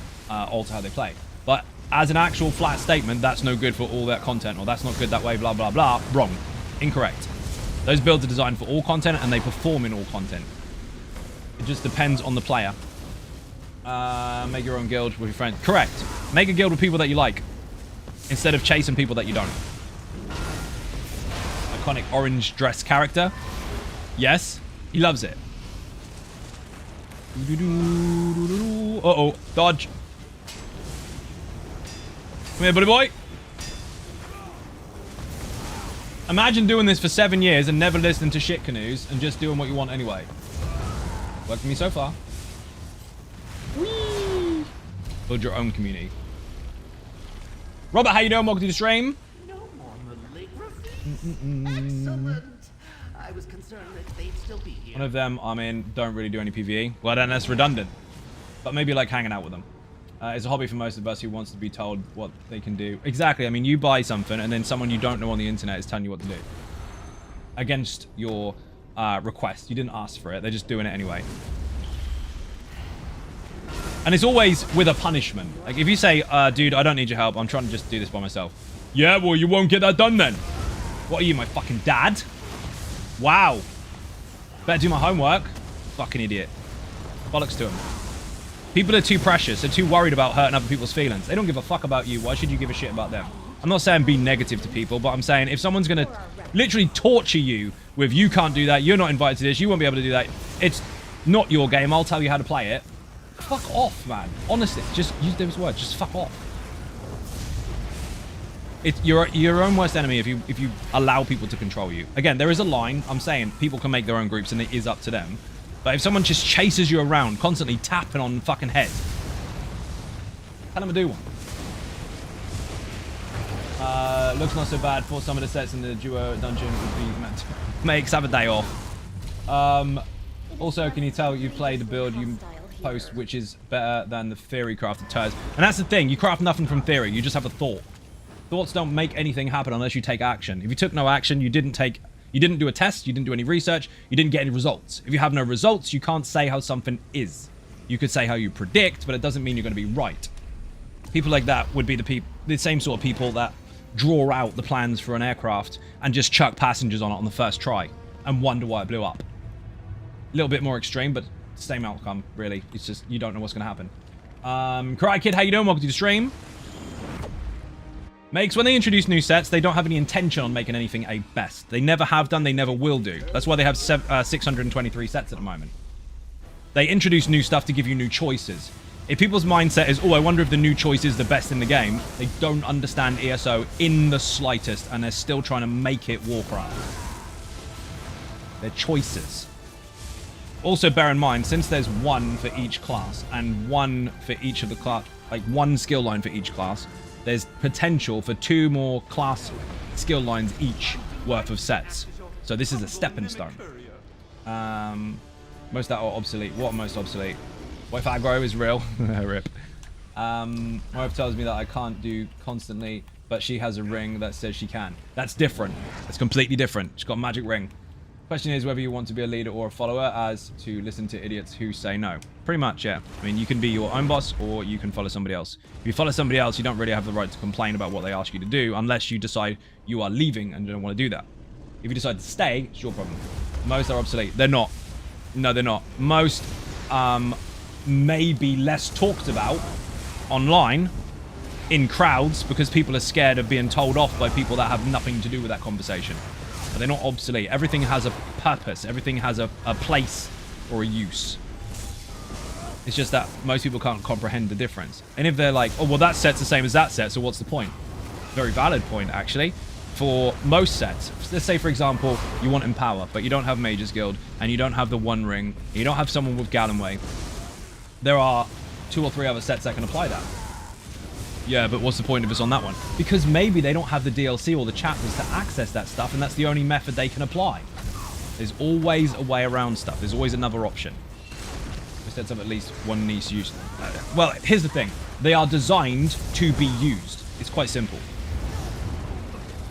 alter how they play. But as an actual flat statement, that's no good for all that content, or that's not good that way, blah, blah, blah. Wrong. Incorrect. Those builds are designed for all content, and they perform in all content. It just depends on the player. Make your own guild with your friends. Correct. Make a guild with people that you like, instead of chasing people that you don't. Iconic orange dress character. Yes, he loves it. Uh-oh. Dodge. Come here, buddy boy. Imagine doing this for 7 years and never listening to shit canoes and just doing what you want anyway. Worked for me so far. Whee! Build your own community. Robert, how you doing? Welcome to the stream. No more calligraphy. Excellent. I was concerned that they'd still be here. One of them, I mean, don't really do any PvE. Well, then that's redundant. But maybe like hanging out with them. It's a hobby for most of us who wants to be told what they can do. Exactly. I mean, you buy something and then someone you don't know on the internet is telling you what to do. Against your request. You didn't ask for it. They're just doing it anyway. And it's always with a punishment. Like if you say, dude, I don't need your help. I'm trying to just do this by myself. Yeah, well, you won't get that done then. What are you, my fucking dad? Wow. Better do my homework. Fucking idiot. Bollocks to him. People are too precious. They're too worried about hurting other people's feelings. They don't give a fuck about you. Why should you give a shit about them? I'm not saying be negative to people, but I'm saying if someone's going to literally torture you with you can't do that, you're not invited to this, you won't be able to do that, it's not your game, I'll tell you how to play it. Fuck off, man. Honestly, just use those words. Just fuck off. You're your own worst enemy if you allow people to control you. Again, there is a line. I'm saying people can make their own groups and it is up to them. But if someone just chases you around, constantly tapping on fucking head, tell them to do one. Looks not so bad for some of the sets in the duo dungeon would be meant to make. Have a day off. Also, can you tell you play the build you post, which is better than the theory crafted turds? And that's the thing. You craft nothing from theory. You just have a thought. Thoughts don't make anything happen unless you take action. If you took no action, you didn't do a test, you didn't do any research, you didn't get any results. If you have no results, you can't say how something is. You could say how you predict, but it doesn't mean you're going to be right. People like that would be the same sort of people that draw out the plans for an aircraft and just chuck passengers on it on the first try and wonder why it blew up. A little bit more extreme, but same outcome, really. It's just, you don't know what's going to happen. Karate Kid, how you doing? Welcome to the stream. Makes, when they introduce new sets, they don't have any intention on making anything a best. They never have done, they never will do. That's why they have 623 sets at the moment. They introduce new stuff to give you new choices. If people's mindset is, oh, I wonder if the new choice is the best in the game, they don't understand ESO in the slightest, and they're still trying to make it Warcraft. They're choices. Also, bear in mind, since there's one for each class, and one for each of the class, like one skill line for each class, there's potential for 2 more class skill lines each worth of sets. So this is a stepping stone. Most that are obsolete. What most obsolete? What if aggro is real? Rip. My wife tells me that I can't do constantly, but she has a ring that says she can. That's different. That's completely different. She's got a magic ring. Question is whether you want to be a leader or a follower, as to listen to idiots who say no. Pretty much, yeah. I mean, you can be your own boss or you can follow somebody else. If you follow somebody else, you don't really have the right to complain about what they ask you to do unless you decide you are leaving and don't want to do that. If you decide to stay, it's your problem. Most are obsolete. They're not. No, they're not. Most may be less talked about online in crowds because people are scared of being told off by people that have nothing to do with that conversation. But they're not obsolete. Everything has a purpose. Everything has a place or a use. It's just that most people can't comprehend the difference. And if they're like, oh, well, that set's the same as that set, so what's the point? Very valid point, actually. For most sets, let's say, for example, you want Empower, but you don't have Mage's Guild, and you don't have the One Ring, you don't have someone with Gallonway. There are 2 or 3 other sets that can apply that. Yeah, but what's the point of us on that one? Because maybe they don't have the DLC or the chapters to access that stuff, and that's the only method they can apply. There's always a way around stuff. There's always another option. We sets up at least one niche use. Well, here's the thing. They are designed to be used. It's quite simple.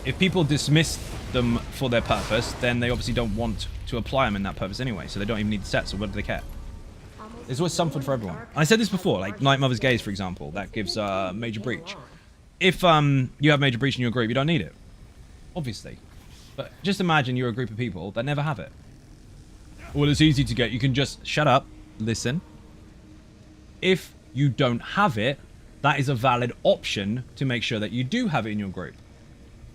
If people dismiss them for their purpose, then they obviously don't want to apply them in that purpose anyway, so they don't even need the sets, so what do they care? There's always something for everyone. I said this before, like Night Mother's Gaze, for example, that gives Major Breach. If you have Major Breach in your group, you don't need it. Obviously. But just imagine you're a group of people that never have it. Well, it's easy to get. You can just shut up, listen. If you don't have it, that is a valid option to make sure that you do have it in your group.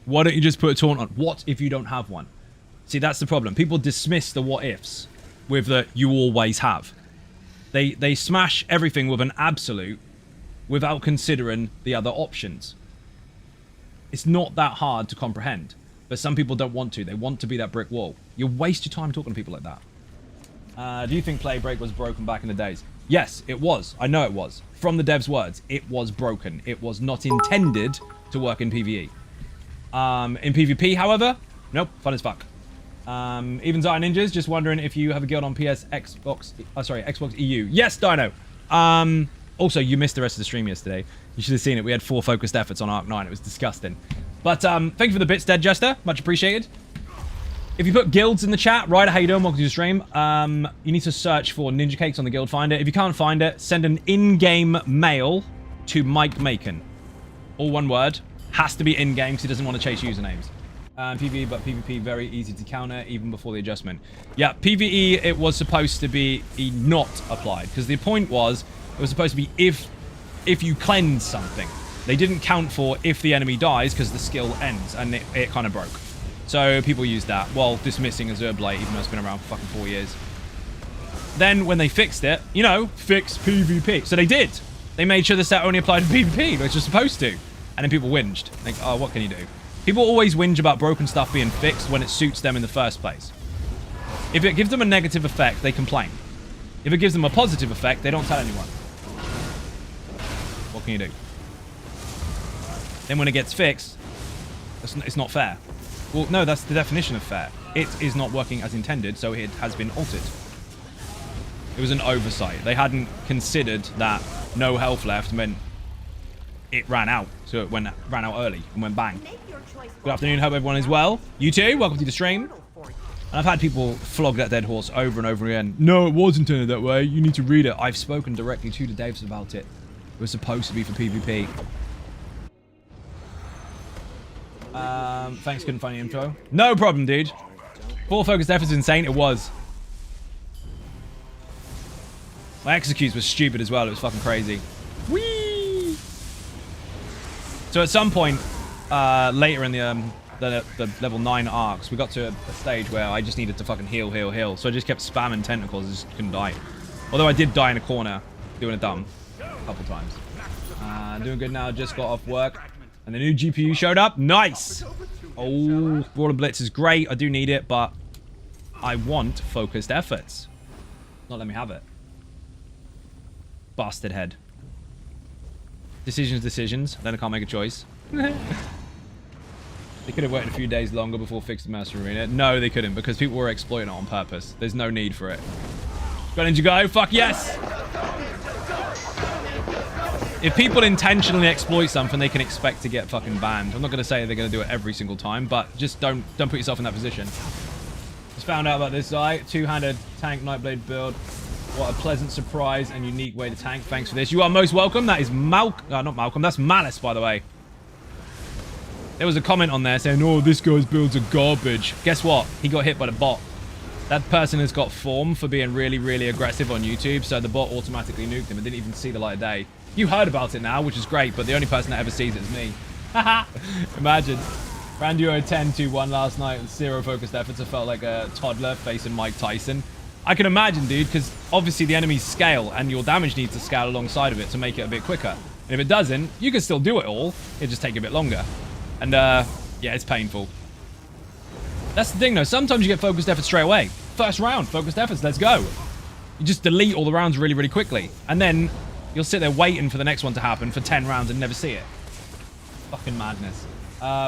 Why don't you just put a taunt on? What if you don't have one? See, that's the problem. People dismiss the what ifs with the you always have. They smash everything with an absolute without considering the other options. It's not that hard to comprehend, but some people don't want to. They want to be that brick wall. You waste your time talking to people like that. Do you think Play Break was broken back in the days? Yes, it was. I know it was. From the devs' words, it was broken. It was not intended to work in PvE. In PvP, however, nope, fun as fuck. Even Zion Ninjas, just wondering if you have a guild on Xbox EU. Yes, Dino. Also, you missed the rest of the stream yesterday. You should have seen it. We had 4 focused efforts on Arc 9. It was disgusting. But thank you for the bits, Dead Jester. Much appreciated. If you put guilds in the chat, Ryder, how you doing? Welcome to the stream. You need to search for Ninja Cakes on the guild finder. If you can't find it, send an in-game mail to Mike Macon. All one word. Has to be in-game because he doesn't want to chase usernames. PvE, but PvP very easy to counter even before the adjustment. Yeah, PvE, it was supposed to be not applied because the point was It was supposed to be if you cleanse something. They didn't count for if the enemy dies because the skill ends, and it kind of broke. So people used that while dismissing Azure Blight, even though it's been around for fucking 4 years. Then when they fixed it, you know, fix PvP. So they did. They made sure the set only applied to PvP, which was supposed to. And then people whinged. Like, oh, what can you do? People always whinge about broken stuff being fixed when it suits them in the first place. If it gives them a negative effect, they complain. If it gives them a positive effect, they don't tell anyone. What can you do? Then when it gets fixed, it's not fair. Well, no, that's the definition of fair. It is not working as intended, so it has been altered. It was an oversight. They hadn't considered that no health left meant it ran out. So it ran out early and went bang. Good afternoon, hope everyone is well. You too, welcome to the stream. And I've had people flog that dead horse over and over again. No, it wasn't intended that way. You need to read it. I've spoken directly to the devs about it. It was supposed to be for PvP. Thanks, couldn't find the info. No problem, dude. 4 focused efforts is insane. It was. My executes was stupid as well. It was fucking crazy. Whee! So at some point, later in the level 9 arcs, we got to a stage where I just needed to fucking heal. So I just kept spamming tentacles. I just couldn't die. Although I did die in a corner doing a dumb a couple times. Doing good now. Just got off work. And the new GPU showed up. Nice! Oh, Brawler Blitz is great. I do need it, but I want focused efforts. Not let me have it. Bastard head. Decisions. Then I can't make a choice. They could have waited a few days longer before fixing Master Arena. No, they couldn't, because people were exploiting it on purpose. There's no need for it. Ready to go? Fuck yes! If people intentionally exploit something, they can expect to get fucking banned. I'm not going to say they're going to do it every single time, but just don't put yourself in that position. Just found out about this guy. Two-handed tank Nightblade build. What a pleasant surprise and unique way to tank. Thanks for this. You are most welcome. That is not Malcolm. That's Malice, by the way. There was a comment on there saying, oh, this guy's builds are garbage. Guess what? He got hit by the bot. That person has got form for being really, really aggressive on YouTube, so the bot automatically nuked him and didn't even see the light of day. You heard about it now, which is great, but the only person that ever sees it is me. Haha. Imagine. Ran Duo 10-2-1 last night with 0 focused efforts. I felt like a toddler facing Mike Tyson. I can imagine, dude, because obviously the enemies scale and your damage needs to scale alongside of it to make it a bit quicker. And if it doesn't, you can still do it all. It'll just take a bit longer. And, yeah, it's painful. That's the thing, though. Sometimes you get focused efforts straight away. First round, focused efforts, let's go. You just delete all the rounds really, really quickly. And then you'll sit there waiting for the next one to happen for 10 rounds and never see it. Fucking madness.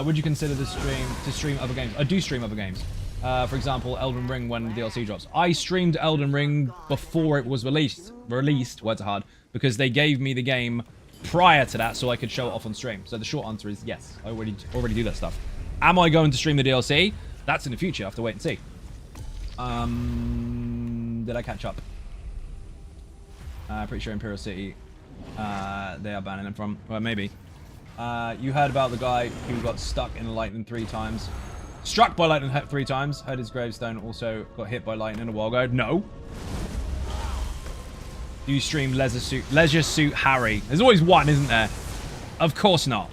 Would you consider the stream to stream other games? I do stream other games. For example, Elden Ring when the DLC drops. I streamed Elden Ring before it was released. Words are hard. Because they gave me the game prior to that so I could show it off on stream. So the short answer is yes. I already do that stuff. Am I going to stream the DLC? That's in the future. I have to wait and see. Did I catch up? Pretty sure Imperial City, they are banning him from. Well, maybe. You heard about the guy who got stuck in the lightning 3 times. Struck by lightning 3 times. Heard his gravestone also got hit by lightning a while ago. No. Do you stream Leisure Suit Harry? There's always one, isn't there? Of course not.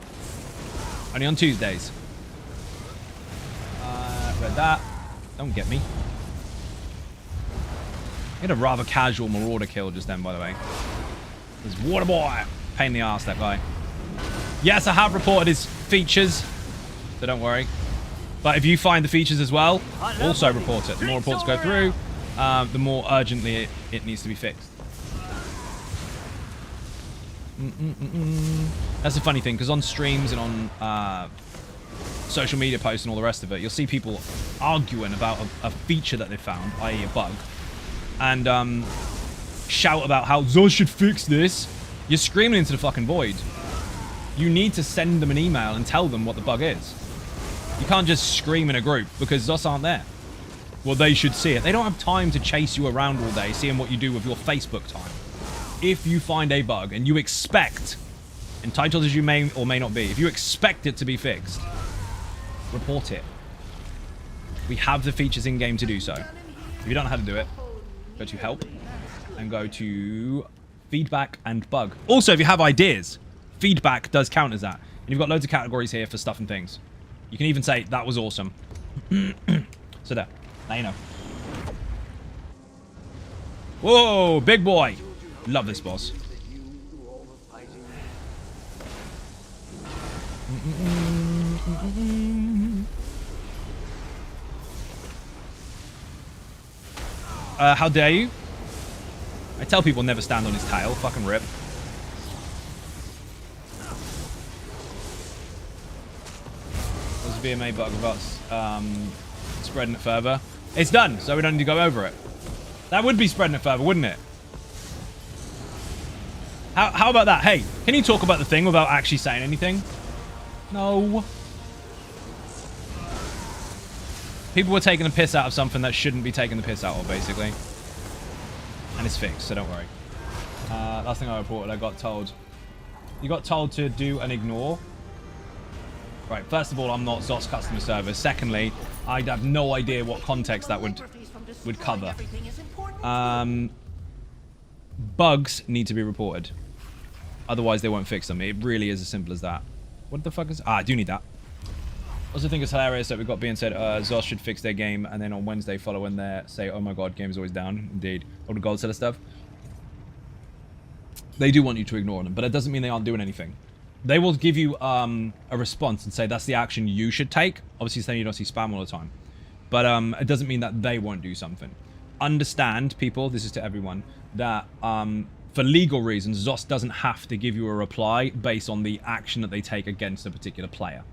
Only on Tuesdays. Read that. Don't get me. He had a rather casual Marauder kill just then, by the way. There's Water Boy. Pain in the ass, that guy. Yes, I have reported his features, so don't worry. But if you find the features as well, also report it. The more reports go through, the more urgently it needs to be fixed. That's the funny thing, because on streams and on social media posts and all the rest of it, you'll see people arguing about a feature that they found, i.e. a bug, and shout about how Zos should fix this. You're screaming into the fucking void. You need to send them an email and tell them what the bug is. You can't just scream in a group because Zos aren't there. Well, they should see it. They don't have time to chase you around all day seeing what you do with your Facebook time. If you find a bug and you expect, entitled as you may or may not be, if you expect it to be fixed, report it. We have the features in game to do so. If you don't know how to do it, go to help and go to feedback, and bug. Also, if you have ideas, feedback does count as that. And you've got loads of categories here for stuff and things. You can even say, that was awesome. So there. Now you know. Whoa, big boy. Love this boss. How dare you? I tell people never stand on his tail. Fucking rip. There's a BMA bug of us spreading it further. It's done, so we don't need to go over it. That would be spreading it further, wouldn't it? How about that? Hey, can you talk about the thing without actually saying anything? No. People were taking the piss out of something that shouldn't be taking the piss out of, basically. And it's fixed, so don't worry. Last thing I reported, I got told. You got told to do an ignore. Right, first of all, I'm not ZOS customer service. Secondly, I'd have no idea what context that would cover. Bugs need to be reported. Otherwise, they won't fix them. It really is as simple as that. What the fuck is... Ah, I do need that. Also think it's hilarious that we've got being said ZOS should fix their game and then on Wednesday follow in there say, oh my god, game is always down. Indeed. All the gold seller stuff. They do want you to ignore them, but it doesn't mean they aren't doing anything. They will give you a response and say that's the action you should take. Obviously, saying you don't see spam all the time. But it doesn't mean that they won't do something. Understand, people, this is to everyone, that for legal reasons, ZOS doesn't have to give you a reply based on the action that they take against a particular player.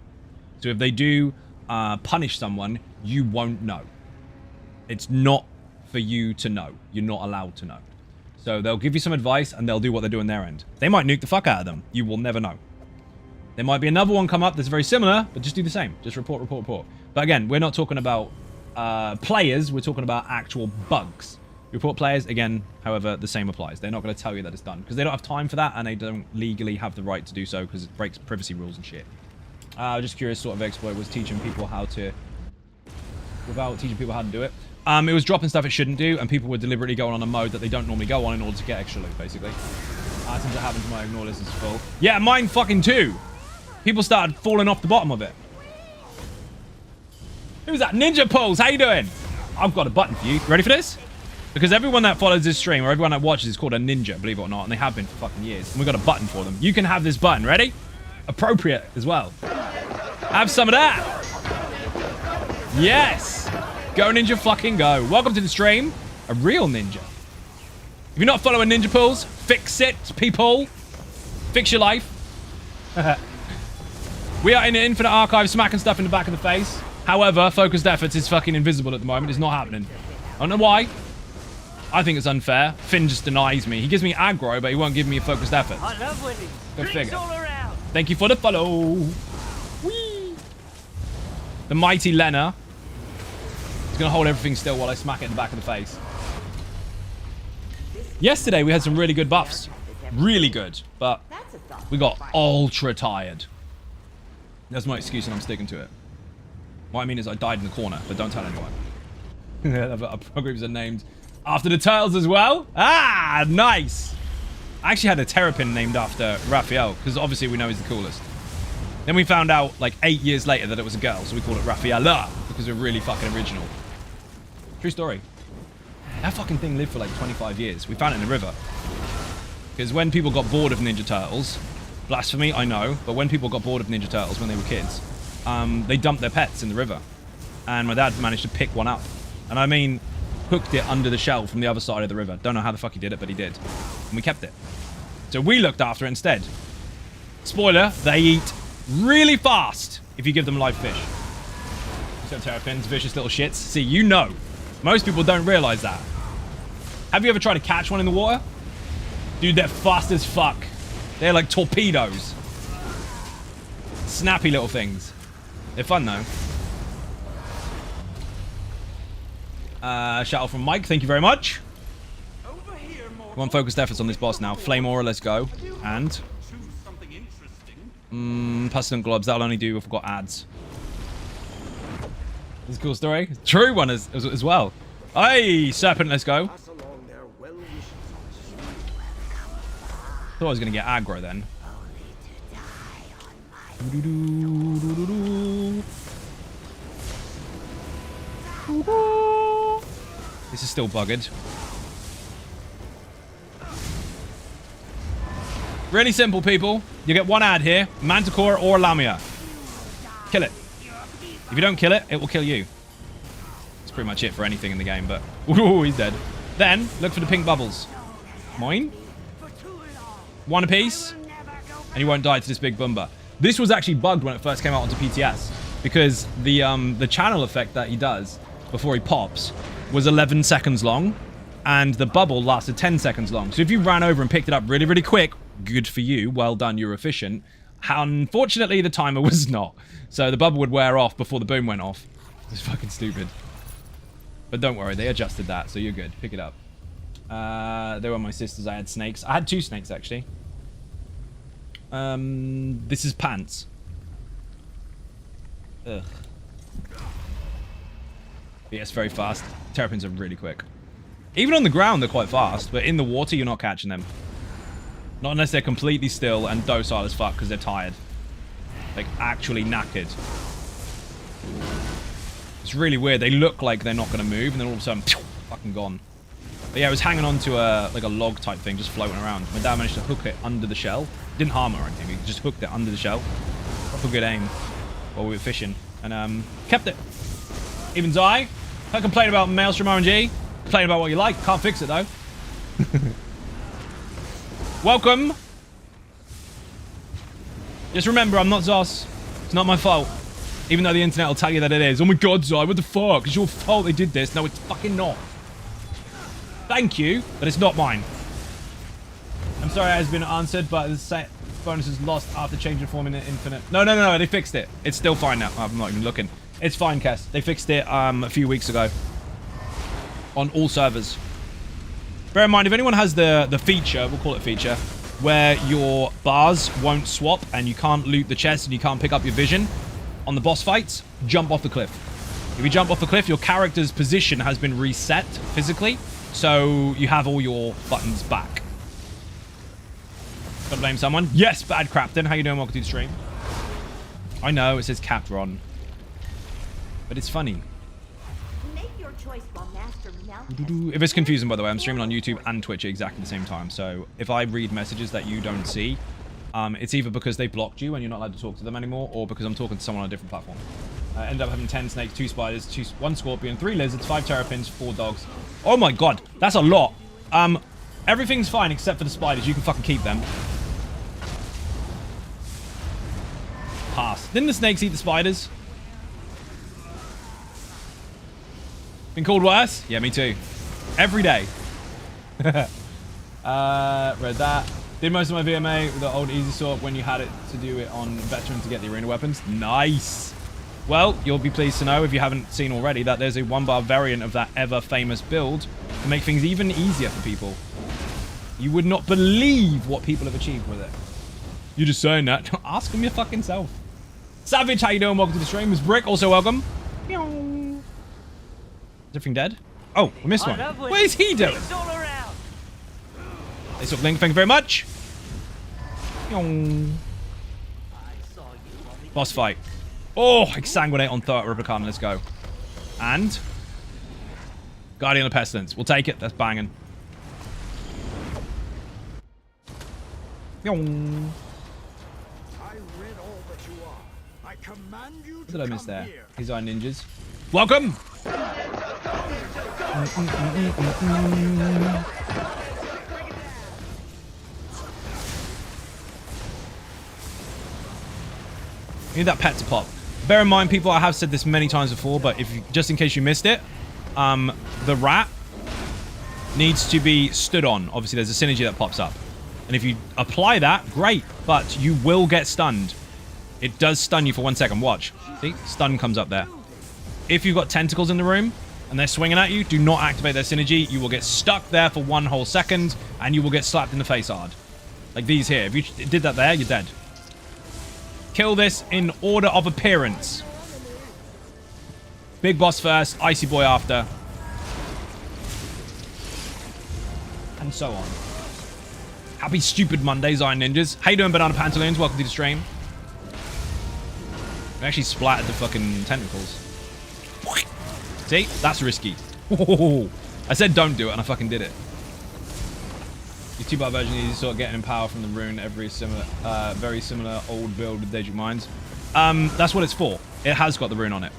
So if they do punish someone, you won't know. It's not for you to know. You're not allowed to know. So they'll give you some advice and they'll do what they do on their end. They might nuke the fuck out of them. You will never know. There might be another one come up that's very similar, but just do the same. Just report, report, report. But again, we're not talking about players. We're talking about actual bugs. Report players, again, however, the same applies. They're not going to tell you that it's done because they don't have time for that and they don't legally have the right to do so because it breaks privacy rules and shit. Just curious sort of exploit was teaching people how to... Without teaching people how to do it. It was dropping stuff it shouldn't do, and people were deliberately going on a mode that they don't normally go on in order to get extra loot, basically. Since it happens, my ignore list is full. Yeah, mine fucking too. People started falling off the bottom of it. Who's that? Ninja Pulse, how you doing? I've got a button for you. Ready for this? Because everyone that follows this stream, or everyone that watches, is called a ninja, believe it or not, and they have been for fucking years. And we've got a button for them. You can have this button. Ready? Appropriate as well. Have some of that. Yes. Go ninja fucking go. Welcome to the stream. A real ninja. If you're not following Ninja Pulls, fix it, people. Fix your life. We are in the Infinite Archive smacking stuff in the back of the face. However, focused efforts is fucking invisible at the moment. It's not happening. I don't know why. I think it's unfair. Finn just denies me. He gives me aggro, but he won't give me a focused effort. I love winning. Go figure. All around. Thank you for the follow. Whee! The mighty Lena is going to hold everything still while I smack it in the back of the face. Yesterday, we had some really good buffs. Really good. But we got ultra tired. That's my excuse and I'm sticking to it. What I mean is I died in the corner, but don't tell anyone. Our pro groups are named after the turtles as well. Ah, nice. I actually had a Terrapin named after Raphael, because obviously we know he's the coolest. Then we found out, like, 8 years later that it was a girl, so we called it Raphaela, because we're really fucking original. True story. That fucking thing lived for, like, 25 years. We found it in the river. Because when people got bored of Ninja Turtles, blasphemy, I know, but when people got bored of Ninja Turtles when they were kids, they dumped their pets in the river. And my dad managed to pick one up. And I mean, hooked it under the shell from the other side of the river. Don't know how the fuck he did it, but he did. And we kept it. So we looked after it instead. Spoiler, they eat really fast if you give them live fish. Except terrapins, vicious little shits. See, you know. Most people don't realize that. Have you ever tried to catch one in the water? Dude, they're fast as fuck. They're like torpedoes. Snappy little things. They're fun though. Shout out from Mike, thank you very much. One focused efforts on this boss now. Flame Aura, let's go. And Pestilent Globs, that'll only do if we've got ads. This is a cool story. True one as well. Hey, Serpent, let's go. Thought I was going to get aggro then. This is still buggered. Really simple, people. You get one ad here. Manticore or Lamia. Kill it. If you don't kill it, it will kill you. That's pretty much it for anything in the game, but... Ooh, he's dead. Then, look for the pink bubbles. Mine? One apiece. And you won't die to this big bumba. This was actually bugged when it first came out onto PTS. Because the channel effect that he does before he pops was 11 seconds long. And the bubble lasted 10 seconds long. So if you ran over and picked it up really, really quick, good for you. Well done, you're efficient. Unfortunately, the timer was not. So the bubble would wear off before the boom went off. It's fucking stupid. But don't worry, they adjusted that, so you're good. Pick it up. They were my sisters. I had snakes. I had 2 snakes, actually. This is pants. Ugh. Yes, very fast. Terrapins are really quick. Even on the ground, they're quite fast, but in the water, you're not catching them. Not unless they're completely still and docile as fuck because they're tired. Like, actually knackered. It's really weird. They look like they're not going to move, and then all of a sudden, fucking gone. But yeah, it was hanging on to like a log type thing, just floating around. My dad managed to hook it under the shell. Didn't harm it or anything. He just hooked it under the shell. Proper good aim while we were fishing. And kept it. Even I. Can't complain about Maelstrom RNG. Complain about what you like. Can't fix it, though. Welcome. Just remember, I'm not Zos. It's not my fault. Even though the internet will tell you that it is. Oh my god, Zai, what the fuck? It's your fault they did this. No, it's fucking not. Thank you, but it's not mine. I'm sorry it has been answered, but the bonus is lost after changing form in the infinite. No, they fixed it. It's still fine now. I'm not even looking. It's fine, Kess. They fixed it a few weeks ago. On all servers. Bear in mind, if anyone has the feature, we'll call it feature, where your bars won't swap and you can't loot the chest and you can't pick up your vision on the boss fights, jump off the cliff. If you jump off the cliff, your character's position has been reset physically, so you have all your buttons back. Gotta blame someone. Yes, Bad Crapton. How you doing? Welcome to the stream. I know, it says Captron. But it's funny. Make your choice while Master If it's confusing, by the way, I'm streaming on YouTube and Twitch at exactly the same time. So if I read messages that you don't see, it's either because they blocked you and you're not allowed to talk to them anymore, or because I'm talking to someone on a different platform. I ended up having 10 snakes, 2 spiders, 1 scorpion, 3 lizards, 5 terrapins, 4 dogs. Oh my god, that's a lot. Everything's fine except for the spiders. You can fucking keep them. Pass. Didn't the snakes eat the spiders? Been called worse? Yeah, me too. Every day. Read that. Did most of my VMA with the old easy sort when you had it to do it on veteran to get the arena weapons. Nice. Well, you'll be pleased to know, if you haven't seen already, that there's a 1-bar variant of that ever-famous build to make things even easier for people. You would not believe what people have achieved with it. You're just saying that. Ask them your fucking self. Savage, how you doing? Welcome to the stream. It's Brick, also welcome. Is everything dead? Oh, we missed one. What is he doing? Ace of Link, thank you very much. Boss fight. Oh, Exsanguinate on Third Replican. Let's go. And Guardian of Pestilence. We'll take it. That's banging. I read all that you are. I command you to What did I miss there? here. His Iron Ninjas. Welcome! You need that pet to pop. Bear in mind, people, I have said this many times before, but if you, just in case you missed it, the rat needs to be stood on. Obviously, there's a synergy that pops up. And if you apply that, great, but you will get stunned. It does stun you for 1 second. Watch. See? Stun comes up there. If you've got tentacles in the room and they're swinging at you, do not activate their synergy. You will get stuck there for 1 whole second and you will get slapped in the face hard. Like these here. If you did that there, you're dead. Kill this in order of appearance. Big boss first, Icy Boy after. And so on. Happy stupid Monday, Zion Ninjas. How you doing, Banana Pantaloons? Welcome to the stream. I actually splattered the fucking tentacles. See? That's risky. I said don't do it, and I fucking did it. Your 2-bar version is sort of getting in power from the rune. Very similar old build with Daedric Mines. That's what it's for. It has got the rune on it.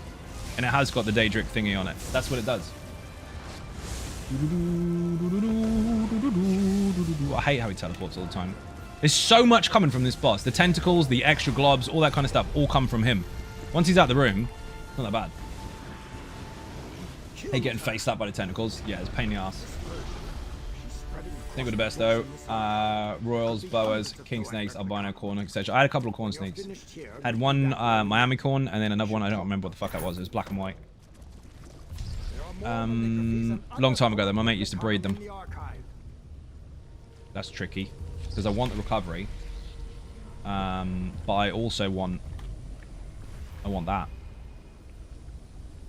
And it has got the Daedric thingy on it. That's what it does. I hate how he teleports all the time. There's so much coming from this boss. The tentacles, the extra globs, all that kind of stuff, all come from him. Once he's out the room, it's not that bad. Hey, getting faced up by the tentacles. Yeah, it's a pain in the ass. I think we're the best though. Royals, boas, king snakes, albino corn, etc. I had a couple of corn snakes. Had one Miami corn and then another one. I don't remember what the fuck that was. It was black and white. Long time ago though, my mate used to breed them. That's tricky because I want the recovery, but I also want that.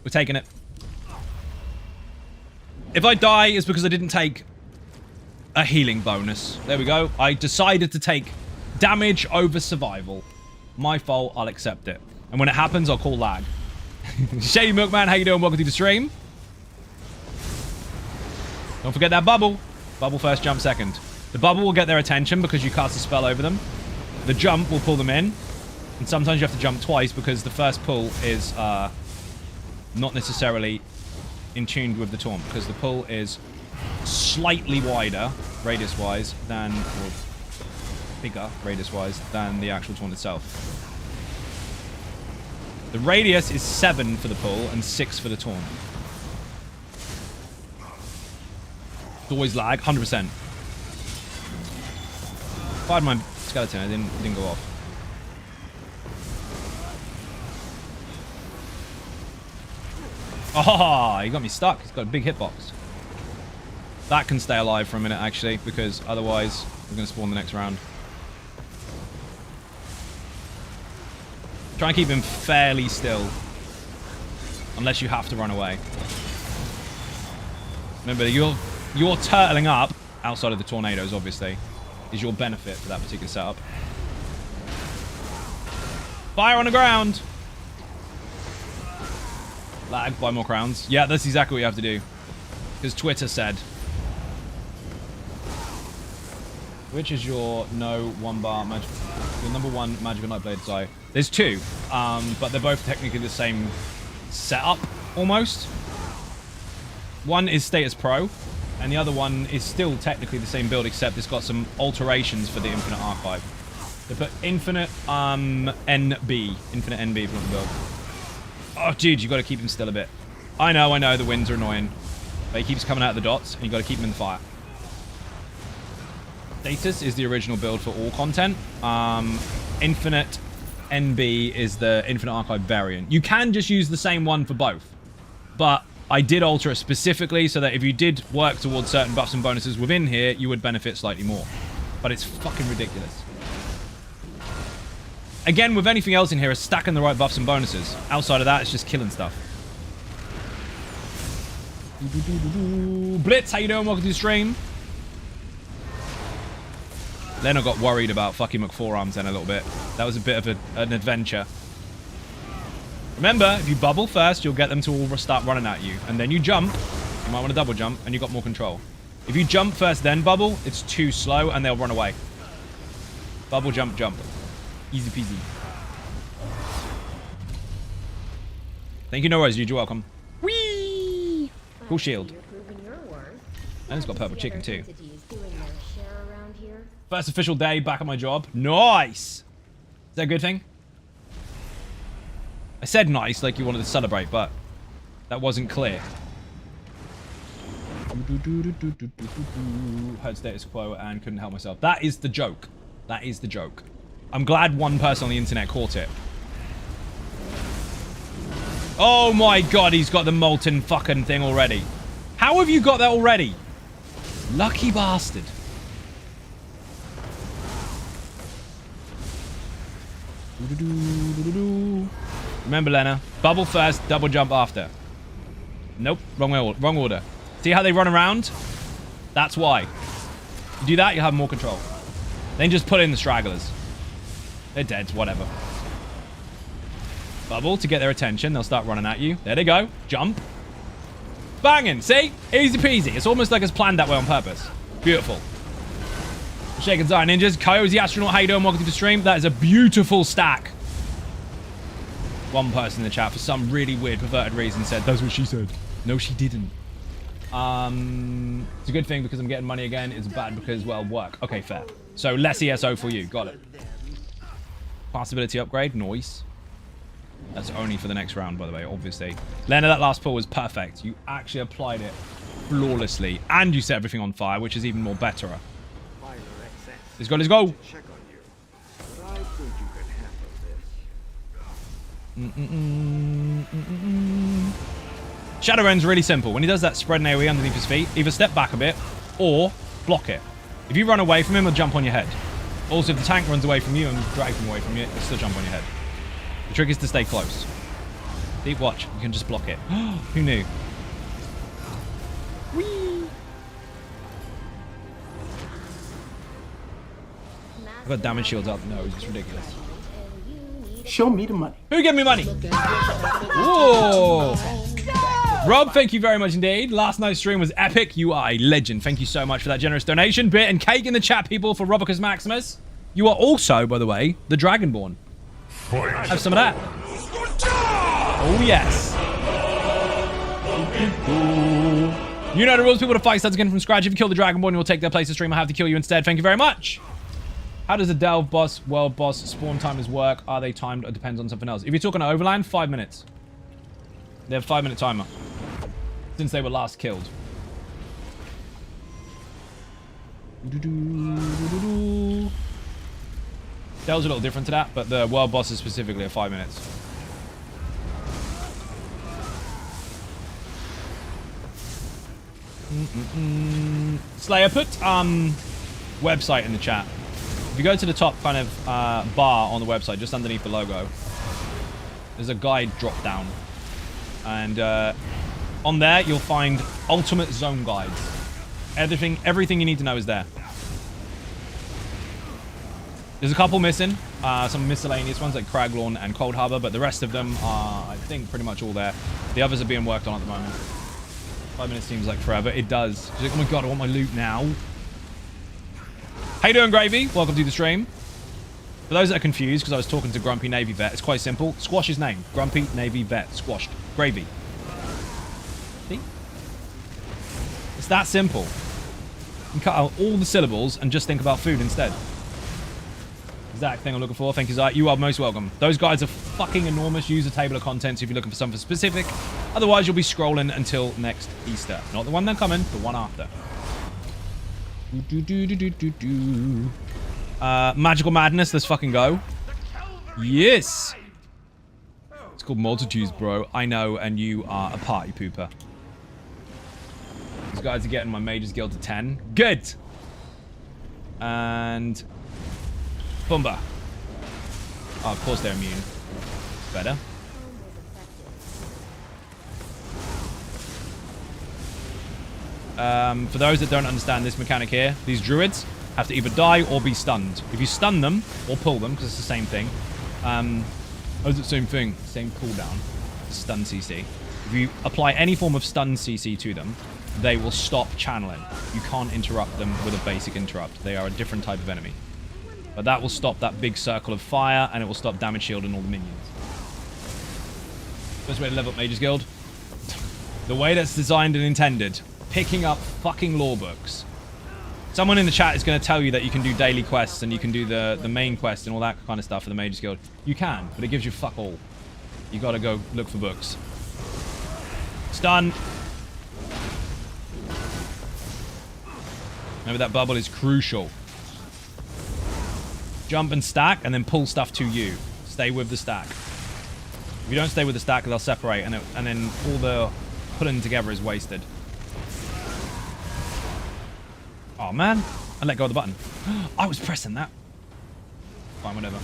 We're taking it. If I die, it's because I didn't take a healing bonus. There we go. I decided to take damage over survival. My fault. I'll accept it. And when it happens, I'll call lag. Shady Milkman, how you doing? Welcome to the stream. Don't forget that bubble. Bubble first, jump second. The bubble will get their attention because you cast a spell over them. The jump will pull them in. And sometimes you have to jump twice because the first pull is not necessarily in tune with the taunt. Because the pull is slightly wider, radius-wise, than... or bigger, radius-wise, than the actual taunt itself. The radius is 7 for the pull and 6 for the taunt. It's always lag, 100%. Fired my skeleton, it didn't go off. Oh, he got me stuck. He's got a big hitbox. That can stay alive for a minute, actually, because otherwise we're going to spawn the next round. Try and keep him fairly still. Unless you have to run away. Remember, you're turtling up, outside of the tornadoes, obviously, is your benefit for that particular setup. Fire on the ground! Lag, buy more crowns. Yeah, that's exactly what you have to do. Because Twitter said. Which is your no 1-bar magic... Your number 1 magical nightblade desire? There's 2, but they're both technically the same setup, almost. One is Status Pro, and the other one is still technically the same build, except it's got some alterations for the Infinite Archive. They put Infinite NB. Infinite NB for the build. Oh, dude, you got to keep him still a bit. I know, the winds are annoying. But he keeps coming out of the dots, and you got to keep him in the fire. Status is the original build for all content. Infinite NB is the Infinite Archive variant. You can just use the same one for both. But I did alter it specifically so that if you did work towards certain buffs and bonuses within here, you would benefit slightly more. But it's fucking ridiculous. Again, with anything else in here, is stacking the right buffs and bonuses. Outside of that, it's just killing stuff. Blitz, how you doing? Welcome to the stream. Then I got worried about fucking McForearms then a little bit. That was a bit of an adventure. Remember, if you bubble first, you'll get them to all start running at you. And then you jump. You might want to double jump, and you've got more control. If you jump first, then bubble, it's too slow, and they'll run away. Bubble, jump, jump. Easy peasy. Thank you, no worries, you're welcome. Whee! Cool shield. And it's got purple chicken too. First official day back at my job. Nice! Is that a good thing? I said nice like you wanted to celebrate, but that wasn't clear. Heard status quo and couldn't help myself. That is the joke. That is the joke. I'm glad one person on the internet caught it. Oh my god, he's got the molten fucking thing already. How have you got that already? Lucky bastard. Remember, Lena, bubble first, double jump after. Nope, wrong order. See how they run around? That's why. You do that, you'll have more control. Then just put in the stragglers. They're dead, whatever. Bubble to get their attention. They'll start running at you. There they go. Jump. Banging. See? Easy peasy. It's almost like it's planned that way on purpose. Beautiful. Shaken Zion Ninjas. Kyo is the astronaut. How you doing? Welcome to the stream. That is a beautiful stack. One person in the chat, for some really weird, perverted reason, said, that's what she said. No, she didn't. It's a good thing because I'm getting money again. It's bad because, well, work. Okay, fair. So less ESO for you. Got it. Possibility upgrade. Noise. That's only for the next round, by the way, obviously. Lena, that last pull was perfect. You actually applied it flawlessly. And you set everything on fire, which is even more better. Let's go, let's go. Check on you. But I think you can handle this. Shadow End's really simple. When he does that spread an AoE underneath his feet, either step back a bit or block it. If you run away from him, he'll jump on your head. Also, if the tank runs away from you and drags him away from you, it'll still jump on your head. The trick is to stay close. Deep watch. You can just block it. Who knew? Whee! I've got damage shields out the nose. It's ridiculous. Show me the money. Who gave me money? Whoa! Rob, thank you very much indeed. Last night's stream was epic. You are a legend. Thank you so much for that generous donation. Bit and cake in the chat, people, for Robicus Maximus. You are also, by the way, the Dragonborn. Have some of that. Oh, yes. You know the rules. People to fight starts again from scratch. If you kill the Dragonborn, you will take their place to stream. I have to kill you instead. Thank you very much. How does a Delve boss, world boss, spawn timers work? Are they timed or depends on something else? If you're talking Overland, 5 minutes. They have a 5-minute timer. Since they were last killed. Delve's a little different to that, but the world boss is specifically at 5 minutes. Slayer, put website in the chat. If you go to the top kind of bar on the website, just underneath the logo, there's a guide drop down. And on there, you'll find ultimate zone guides. Everything you need to know is there. There's a couple missing. Some miscellaneous ones like Craglawn and Cold Harbor, but the rest of them are, I think, pretty much all there. The others are being worked on at the moment. 5 minutes seems like forever. It does. She's like, oh my god, I want my loot now. How you doing, Gravy? Welcome to the stream. For those that are confused, because I was talking to Grumpy Navy Vet, it's quite simple. Squash his name. Grumpy Navy Vet. Squashed. Gravy. See? It's that simple. You can cut out all the syllables and just think about food instead. Exact thing I'm looking for. Thank you, Zai. You are most welcome. Those guys are fucking enormous. Use a table of contents if you're looking for something specific. Otherwise, you'll be scrolling until next Easter. Not the one then coming, the one after. Magical Madness. Let's fucking go. Yes. It's called Multitudes, bro. I know, and you are a party pooper. These guys are getting my Mages Guild to 10. Good. And Bumba. Oh, of course they're immune. Better. For those that don't understand this mechanic here, these druids have to either die or be stunned. If you stun them or pull them, because it's the same thing. Oh, it's the same thing. Same cooldown. Stun CC. If you apply any form of stun CC to them, they will stop channeling. You can't interrupt them with a basic interrupt. They are a different type of enemy. But that will stop that big circle of fire, and it will stop damage shield and all the minions. Best way to level up Mages Guild? The way that's designed and intended. Picking up fucking lore books. Someone in the chat is going to tell you that you can do daily quests and you can do the main quest and all that kind of stuff for the Mages Guild. You can, but it gives you fuck all. You got to go look for books. Stun. Remember, that bubble is crucial. Jump and stack, and then pull stuff to you. Stay with the stack. If you don't stay with the stack, they'll separate, and then all the pulling together is wasted. Oh, man. I let go of the button. I was pressing that. Fine, whatever.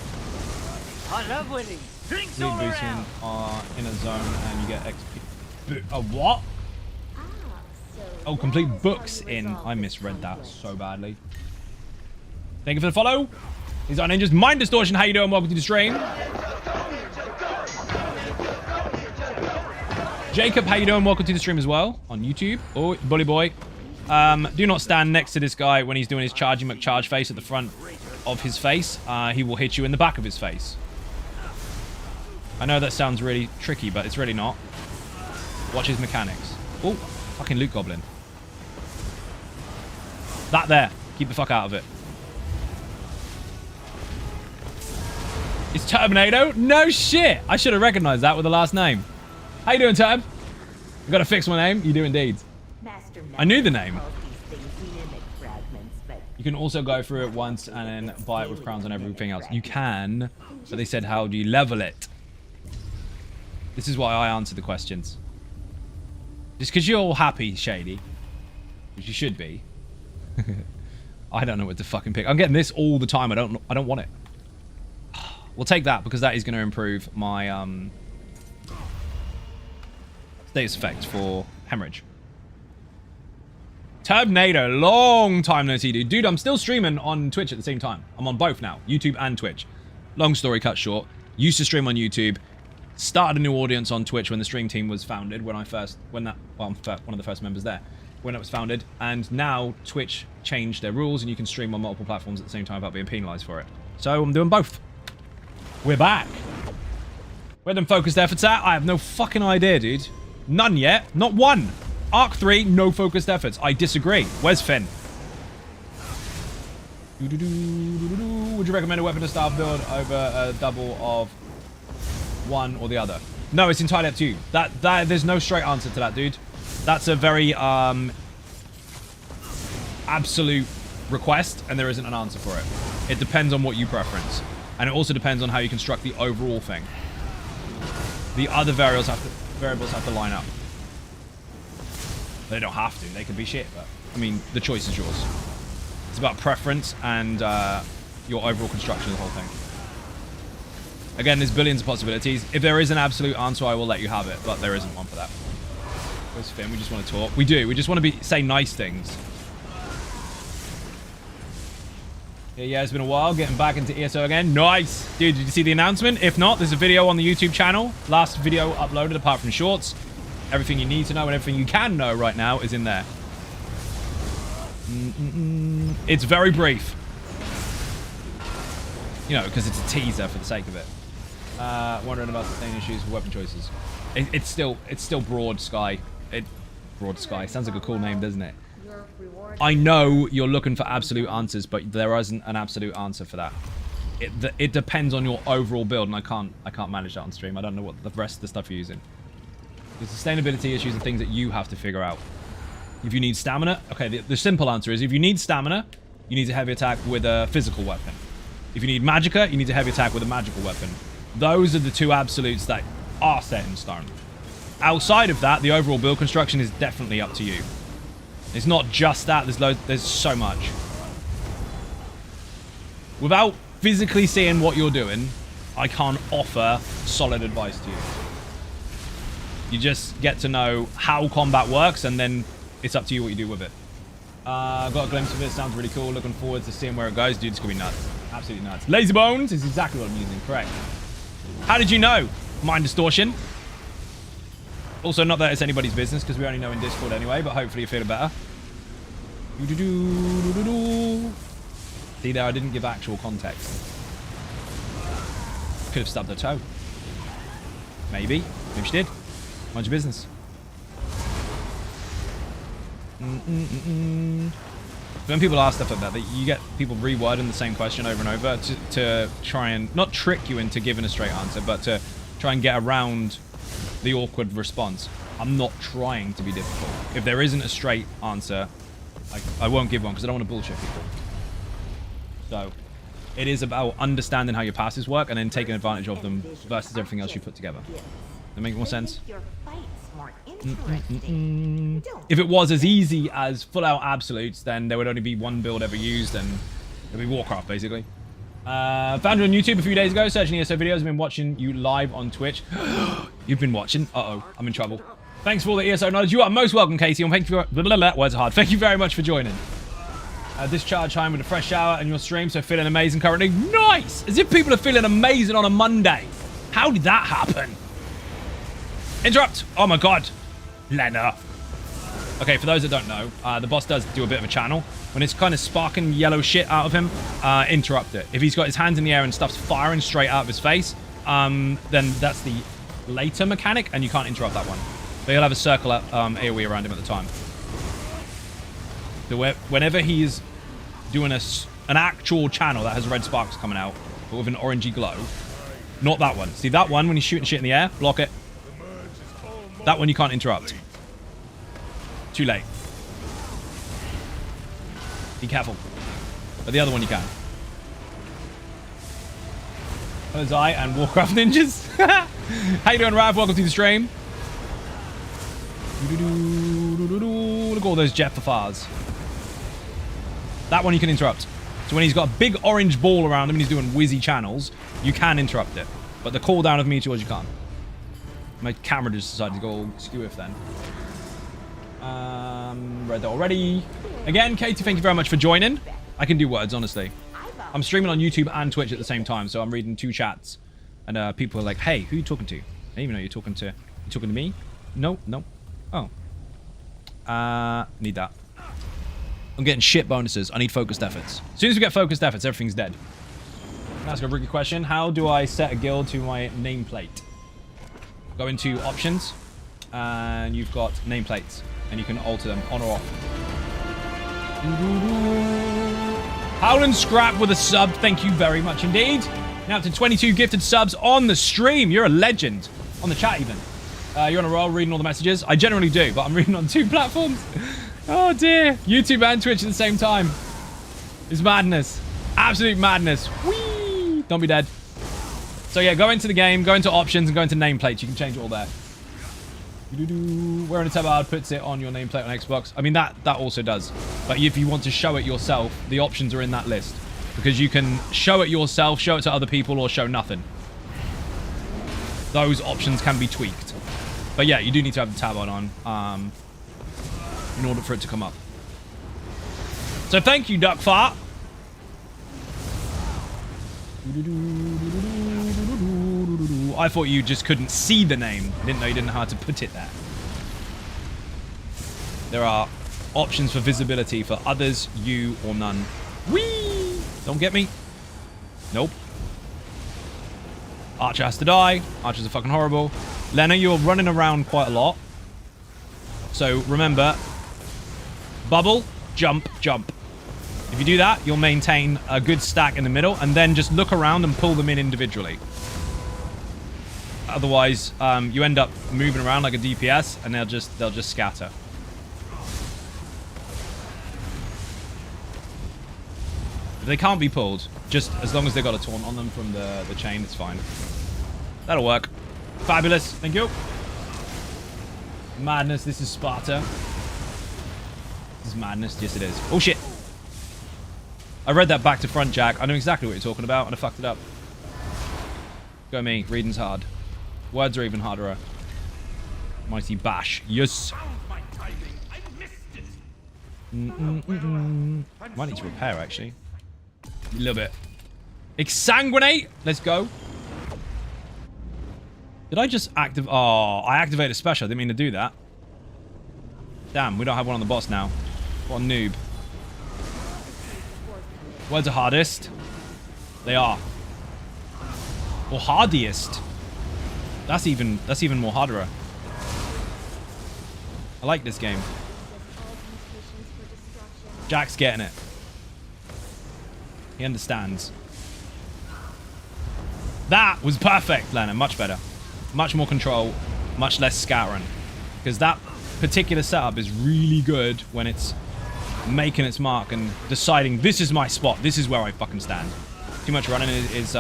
I love winning. Drinks Lead all boosting around. in a zone, and you get XP. A what? Oh, complete books in. I misread that so badly. Thank you for the follow. These are ninjas. Mind Distortion, how you doing? Welcome to the stream. Jacob, how you doing? Welcome to the stream as well on YouTube. Oh, bully boy. Do not stand next to this guy when he's doing his charging McCharge face at the front of his face. He will hit you in the back of his face. I know that sounds really tricky, but it's really not. Watch his mechanics. Oh, fucking loot goblin. That there. Keep the fuck out of it. It's Terminator? No shit. I should have recognized that with the last name. How you doing, Tab? You gotta fix my name? You do indeed. I knew the name. You can also go through it once and then buy it with crowns and everything else. You can, but they said, how do you level it? This is why I answer the questions. Just because you're all happy, Shady, which you should be. I don't know what to fucking pick. I'm getting this all the time. I don't want it. We'll take that because that is going to improve my status effect for hemorrhage. Terminator, long time no see, dude. Dude, I'm still streaming on Twitch at the same time. I'm on both now, YouTube and Twitch. Long story cut short. Used to stream on YouTube. Started a new audience on Twitch when the stream team was founded. I'm one of the first members there when it was founded. And now Twitch changed their rules and you can stream on multiple platforms at the same time without being penalized for it. So I'm doing both. We're back. Where them focused efforts at? I have no fucking idea, dude. None yet. Not one. Arc 3, no focused efforts. I disagree. Where's Finn? Would you recommend a weapon to staff build over a double of one or the other? No, it's entirely up to you. There's no straight answer to that, dude. That's a very absolute request, and there isn't an answer for it. It depends on what you preference. And it also depends on how you construct the overall thing. The other variables have to line up. They don't have to. They could be shit, but I mean, the choice is yours. It's about preference and your overall construction of the whole thing. Again, there's billions of possibilities. If there is an absolute answer, I will let you have it, but there isn't one for that. Where's Finn? We just want to talk. We do. We just want to say nice things. Yeah, it's been a while getting back into ESO again. Nice. Dude, did you see the announcement? If not, there's a video on the YouTube channel. Last video uploaded apart from shorts. Everything you need to know and everything you can know right now is in there. It's very brief. You know, because it's a teaser for the sake of it. Wondering about sustained issues with weapon choices. It's still broad sky. Broad sky. Sounds like a cool name, doesn't it? I know you're looking for absolute answers, but there isn't an absolute answer for that. It depends on your overall build, and I can't manage that on stream. I don't know what the rest of the stuff you're using. The sustainability issues are things that you have to figure out. If you need stamina, okay, the simple answer is if you need stamina, you need a heavy attack with a physical weapon. If you need magicka, you need a heavy attack with a magical weapon. Those are the two absolutes that are set in stone. Outside of that, the overall build construction is definitely up to you. It's not just that. There's so much. Without physically seeing what you're doing, I can't offer solid advice to you. You just get to know how combat works, and then it's up to you what you do with it. Got a glimpse of it. Sounds really cool. Looking forward to seeing where it goes. Dude, it's going to be nuts. Absolutely nuts. Lazy Bones is exactly what I'm using. Correct. How did you know? Mind Distortion. Also, not that it's anybody's business, because we only know in Discord anyway, but hopefully you're feeling better. See there, I didn't give actual context. Could have stubbed her toe. Maybe. Maybe she did. Mind your business. When people ask stuff like that, you get people rewording the same question over and over to try and not trick you into giving a straight answer, but to try and get around the awkward response. I'm not trying to be difficult. If there isn't a straight answer, I won't give one because I don't want to bullshit people. So it is about understanding how your passes work and then taking advantage of them versus everything else you put together. Does that make more sense? If it was as easy as full out absolutes, then there would only be one build ever used, and it'd be Warcraft basically. Found you on YouTube a few days ago, searching ESO videos. I've been watching you live on Twitch. You've been watching? Uh-oh, I'm in trouble. Thanks for all the ESO knowledge. You are most welcome, Casey, and thank you for... Words are hard. Thank you very much for joining. Discharge time with a fresh shower and your stream, so feeling amazing currently. Nice! As if people are feeling amazing on a Monday. How did that happen? Interrupt! Oh my god. Lena. Okay, for those that don't know, the boss does do a bit of a channel. When it's kind of sparking yellow shit out of him, interrupt it. If he's got his hands in the air and stuff's firing straight out of his face, then that's the later mechanic, and you can't interrupt that one. But he'll have a circle AoE around him at the time. So whenever he's doing an actual channel that has red sparks coming out, but with an orangey glow, not that one. See that one, when he's shooting shit in the air, block it. That one you can't interrupt. Too late. Be careful. But the other one you can. Ozai and Warcraft ninjas. How you doing, Rav? Welcome to the stream. Look at all those Jeffafars. That one you can interrupt. So when he's got a big orange ball around him and he's doing whizzy channels, you can interrupt it. But the cooldown of meteors you can't. My camera just decided to go skew if then. Read that already. Again, Katie, thank you very much for joining. I can do words, honestly. I'm streaming on YouTube and Twitch at the same time, so I'm reading 2 chats. And people are like, hey, who are you talking to? I didn't even know you're talking to... You talking to me? No, no. Oh. Need that. I'm getting shit bonuses. I need focused efforts. As soon as we get focused efforts, everything's dead. Ask a rookie question. How do I set a guild to my nameplate? Go into options, and you've got nameplates, and you can alter them on or off. Howland Scrap with a sub. Thank you very much indeed. Now to 22 gifted subs on the stream. You're a legend. On the chat even. You're on a roll reading all the messages. I generally do, but I'm reading on 2 platforms. Oh dear. YouTube and Twitch at the same time. It's madness. Absolute madness. Whee! Don't be dead. So yeah, go into the game, go into options, and go into nameplates. You can change it all there. Where in the tab puts it on your nameplate on Xbox. I mean, that also does. But if you want to show it yourself, the options are in that list. Because you can show it yourself, show it to other people, or show nothing. Those options can be tweaked. But yeah, you do need to have the tab on in order for it to come up. So thank you, Duckfart. I thought you just couldn't see the name. I didn't know you didn't know how to put it there. There are options for visibility for others, you, or none. Whee! Don't get me. Nope. Archer has to die. Archers are fucking horrible. Lena, you're running around quite a lot. So remember, bubble, jump, jump. If you do that, you'll maintain a good stack in the middle, and then just look around and pull them in individually. Otherwise, you end up moving around like a DPS, and they'll just scatter. If they can't be pulled, just as long as they've got a taunt on them from the chain, it's fine. That'll work. Fabulous. Thank you. Madness. This is Sparta. This is madness. Yes, it is. Oh, shit. I read that back to front, Jack. I know exactly what you're talking about, and I fucked it up. Go me. Reading's hard. Words are even harder. Mighty bash. Yes. Might need to repair, actually. A little bit. Exsanguinate. Let's go. Did I just activate? Oh, I activated a special. I didn't mean to do that. Damn, we don't have one on the boss now. What a noob. Words are hardest. They are. Or hardiest. That's even more harder. I like this game. Jack's getting it. He understands. That was perfect, Lena. Much better. Much more control. Much less scattering. Because that particular setup is really good when it's making its mark and deciding this is my spot. This is where I fucking stand. Too much running is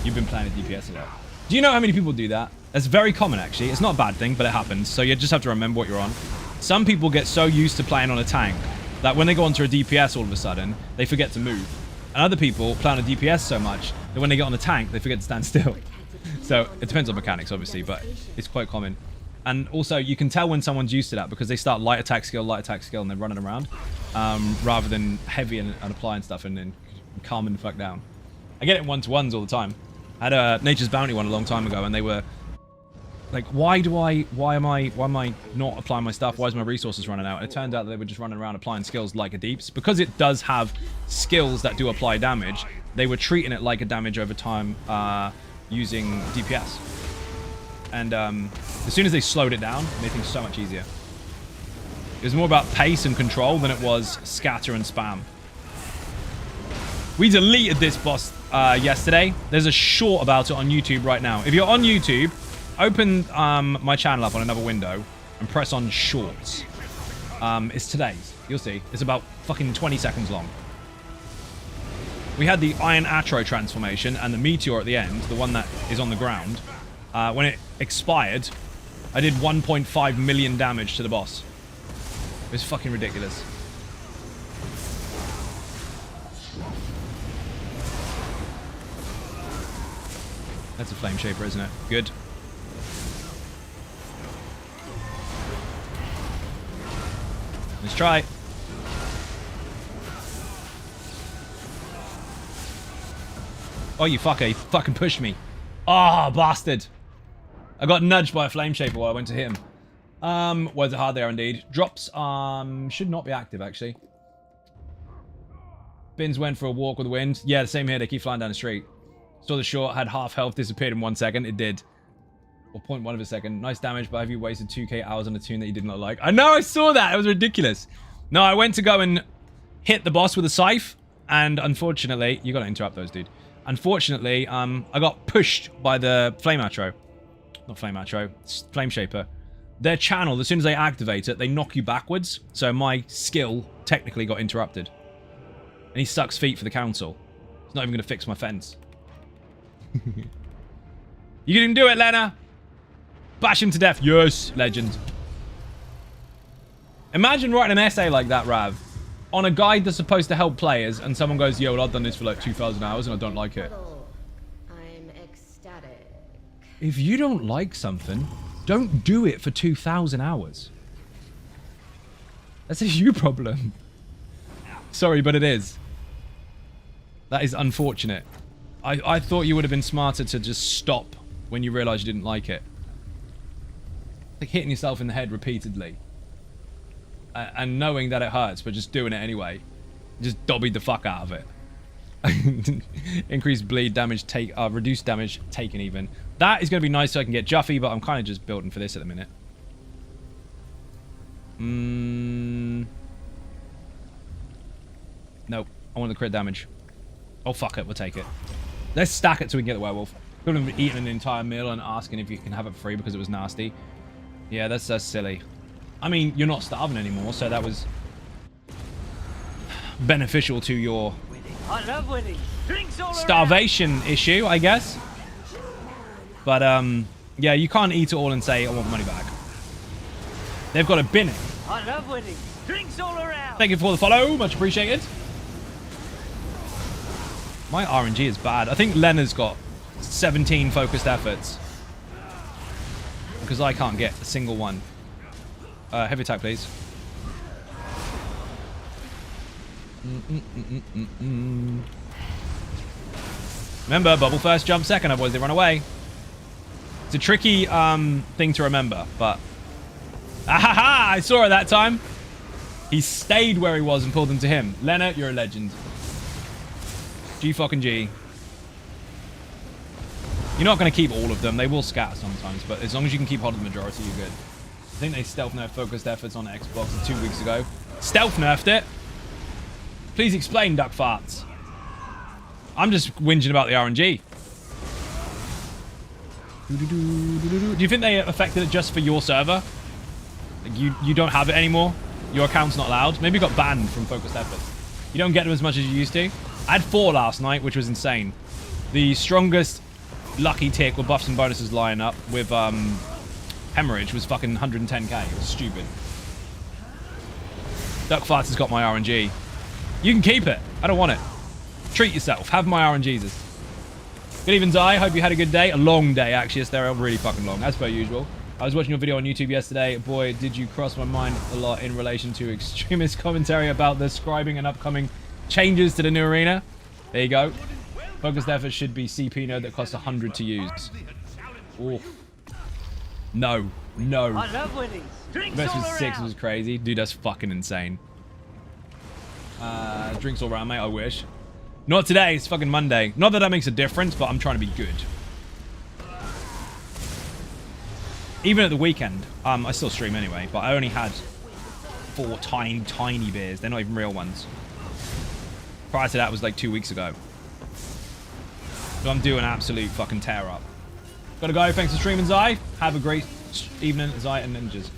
you've been playing a DPS a lot. Do you know how many people do that? That's very common, actually. It's not a bad thing, but it happens. So you just have to remember what you're on. Some people get so used to playing on a tank that when they go onto a DPS all of a sudden, they forget to move. And other people play on a DPS so much that when they get on a tank, they forget to stand still. So it depends on mechanics, obviously, but it's quite common. And also, you can tell when someone's used to that because they start light attack skill, and they're running around. Rather than heavy and applying stuff and then calming the fuck down. I get it in 1-to-1s all the time. I had a Nature's Bounty one a long time ago, and they were like, why am I not applying my stuff? Why is my resources running out? And it turned out that they were just running around applying skills like a deeps. Because it does have skills that do apply damage, they were treating it like a damage over time using DPS. And as soon as they slowed it down, it made things so much easier. It was more about pace and control than it was scatter and spam. We deleted this boss yesterday. There's a short about it on YouTube right now. If you're on YouTube, open my channel up on another window and press on shorts. It's today's. You'll see. It's about fucking 20 seconds long. We had the Iron Atro transformation and the Meteor at the end, the one that is on the ground. When it expired, I did 1.5 million damage to the boss. It was fucking ridiculous. That's a flame shaper, isn't it? Good. Let's try. Oh, you fucker. You fucking pushed me. Ah, oh, bastard. I got nudged by a flame shaper while I went to hit him. Words are hard there indeed. Drops should not be active, actually. Bins went for a walk with the wind. Yeah, the same here. They keep flying down the street. Saw the short, had half health, disappeared in 1 second. It did. Or 0.1 of a second. Nice damage, but have you wasted 2k hours on a tune that you did not like? I know, I saw that. It was ridiculous. No, I went to go and hit the boss with a scythe. And unfortunately, you got to interrupt those, dude. Unfortunately, I got pushed by the flame atro. Not flame atro, flame shaper. Their channel, as soon as they activate it, they knock you backwards. So my skill technically got interrupted. And he sucks feet for the council. He's not even going to fix my fence. You can do it, Lena. Bash him to death. Yes, legend. Imagine writing an essay like that, Rav, on a guide that's supposed to help players, and someone goes, yo, well, I've done this for like 2,000 hours and I don't like it. I'm ecstatic. If you don't like something, don't do it for 2,000 hours. That's a you problem. Sorry, but it is. That is unfortunate. I thought you would have been smarter to just stop when you realized you didn't like it. Like hitting yourself in the head repeatedly. And knowing that it hurts, but just doing it anyway. Just dobbied the fuck out of it. Increased bleed damage, reduced damage taken even. That is going to be nice so I can get Juffy, but I'm kind of just building for this at the minute. Nope. I want the crit damage. Oh, fuck it. We'll take it. Let's stack it so we can get the werewolf. Could have been eating an entire meal and asking if you can have it free because it was nasty. Yeah, that's silly. I mean, you're not starving anymore, so that was beneficial to your I love winning. Drinks all starvation issue, I guess. But, yeah, you can't eat it all and say, I want money back. They've got to bin it. I love winning. Drinks all around. Thank you for the follow. Much appreciated. My RNG is bad. I think Lena's got 17 focused efforts. Because I can't get a single one. Heavy attack, please. Remember, bubble first, jump second, otherwise they run away. It's a tricky thing to remember, but... Ahaha! I saw it that time. He stayed where he was and pulled them to him. Lena, you're a legend. G fucking G. You're not going to keep all of them. They will scatter sometimes, but as long as you can keep hold of the majority, you're good. I think they stealth nerfed focused efforts on Xbox 2 weeks ago. Stealth nerfed it? Please explain, duck farts. I'm just whinging about the RNG. Do you think they affected it just for your server? Like you don't have it anymore? Your account's not allowed? Maybe you got banned from focused efforts. You don't get them as much as you used to? I had 4 last night, which was insane. The strongest lucky tick with buffs and bonuses lining up with hemorrhage was fucking 110k. It was stupid. Duck Farts has got my RNG. You can keep it. I don't want it. Treat yourself. Have my RNGs. Good evening, Zai. Hope you had a good day. A long day, actually. They're really fucking long, as per usual. I was watching your video on YouTube yesterday. Boy, did you cross my mind a lot in relation to extremist commentary about the scribing and upcoming changes to the new arena. There you go. Focused effort should be CP node that costs 100 to use. Oof. No. No. I love winning. Drinks Best all was 6 around. was crazy. Dude, that's fucking insane. Drinks all around, mate. I wish. Not today. It's fucking Monday. Not that that makes a difference, but I'm trying to be good. Even at the weekend, I still stream anyway, but I only had 4 tiny beers. They're not even real ones. Prior to that was like 2 weeks ago. So I'm doing absolute fucking tear up. Gotta go. Thanks for streaming, Zai. Have a great evening, Zai and Ninjas.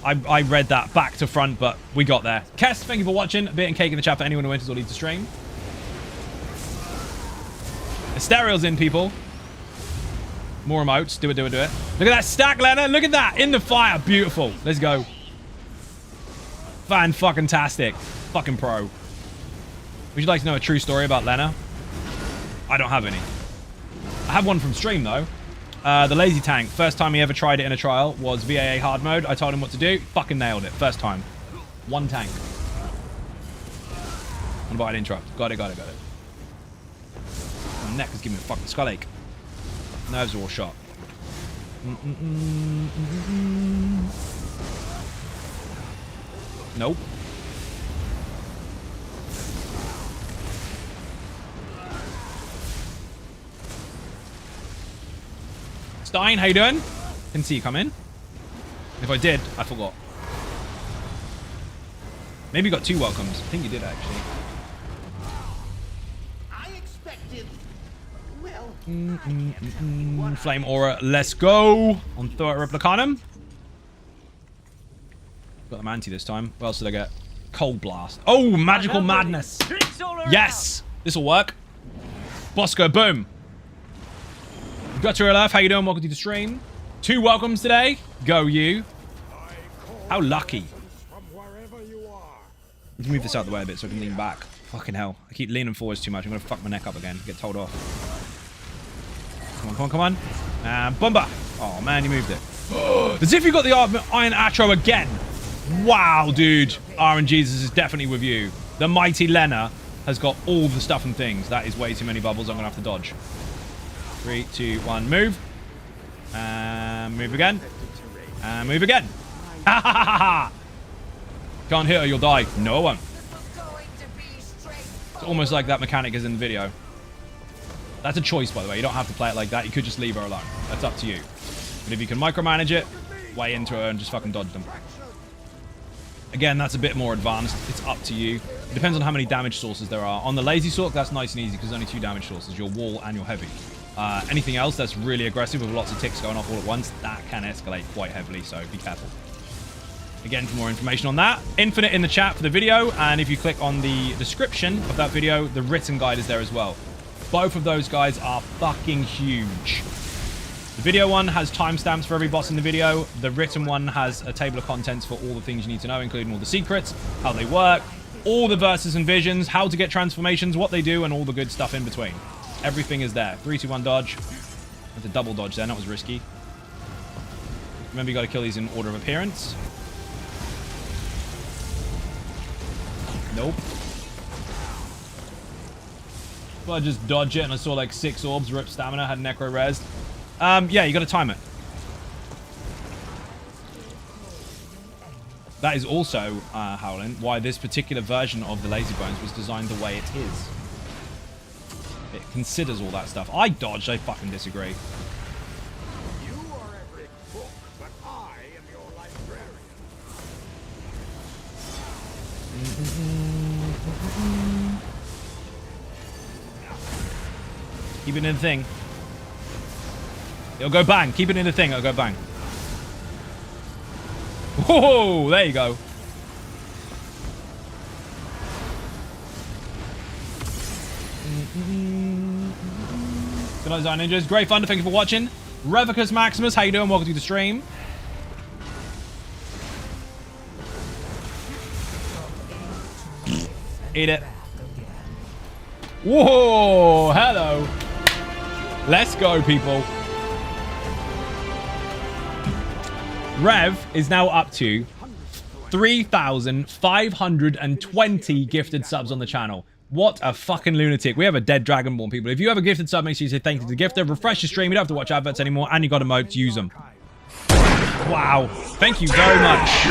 I read that back to front, but we got there. Kess, thank you for watching. A bit and cake in the chat for anyone who enters or leaves the stream. Asterial's in, people. More emotes. Do it, do it, do it. Look at that stack, Lena. Look at that. In the fire. Beautiful. Let's go. Fan-fucking-tastic. Fucking pro. Would you like to know a true story about Lena? I don't have any. I have one from stream, though. The lazy tank. First time he ever tried it in a trial was VAA hard mode. I told him what to do. Fucking nailed it. First time. One tank. Uninvited interrupt. Got it, got it, got it. My neck is giving me a fucking skull ache. Nerves are all shot. Nope. Stein, how you doing? Didn't see you come in. If I did, I forgot. Maybe you got 2 welcomes. I think you did, actually. I expected. Well, Flame Aura, let's go. On Thor Replicanum. Got the Manti this time. What else did I get? Cold Blast. Oh, Magical Madness. Drinks all around. Yes. This will work. Bosco, boom. Got to real life. How you doing? Welcome to the stream. 2 welcomes today. Go you. How lucky. Let's move this out of the way a bit so I can lean back. Fucking hell. I keep leaning forwards too much. I'm going to fuck my neck up again. Get told off. Come on, come on, come on. And Bomba. Oh, man, you moved it. As if you got the Iron Atro again. Wow, dude. RNGesus is definitely with you. The mighty Lena has got all the stuff and things. That is way too many bubbles. I'm going to have to dodge. 3, 2, 1, move. And move again. And move again. Ha ha ha ha! Can't hit her, you'll die. No, I won't. It's almost like that mechanic is in the video. That's a choice, by the way. You don't have to play it like that. You could just leave her alone. That's up to you. But if you can micromanage it, way into her and just fucking dodge them. Again, that's a bit more advanced. It's up to you. It depends on how many damage sources there are. On the Lazy Sork, that's nice and easy because there's only 2 damage sources. Your wall and your heavy. Anything else that's really aggressive with lots of ticks going off all at once, that can escalate quite heavily, so be careful. Again, for more information on that, infinite in the chat for the video, and if you click on the description of that video, the written guide is there as well. Both of those guides are fucking huge. The video one has timestamps for every boss in the video. The written one has a table of contents for all the things you need to know, including all the secrets, how they work, all the verses and visions, how to get transformations, what they do, and all the good stuff in between. Everything is there. 3, 2, 1, dodge. That's a double dodge there. That was risky. Remember, you got to kill these in order of appearance. Nope. Well, I just dodge it and I saw like 6 orbs, rip stamina, had necro res. Yeah, you got to time it. That is also, Howlin, why this particular version of the Lazy Bones was designed the way it is. It considers all that stuff. I dodged, I fucking disagree. You are a big book, but I am your librarian. Keep it in the thing. It'll go bang. Keep it in the thing, it'll go bang. Whoa, there you go. Good night, Zion Ninjas. Great fun. Thank you for watching. Revicus Maximus, how you doing? Welcome to the stream. Eat it. Whoa, hello. Let's go, people. Rev is now up to 3,520 gifted subs on the channel. What a fucking lunatic. We have a dead Dragonborn, people. If you have a gifted sub, make sure you say thank you to the gifter. Refresh your stream. You don't have to watch adverts anymore. And you got emotes. Use them. Wow. Thank you very much.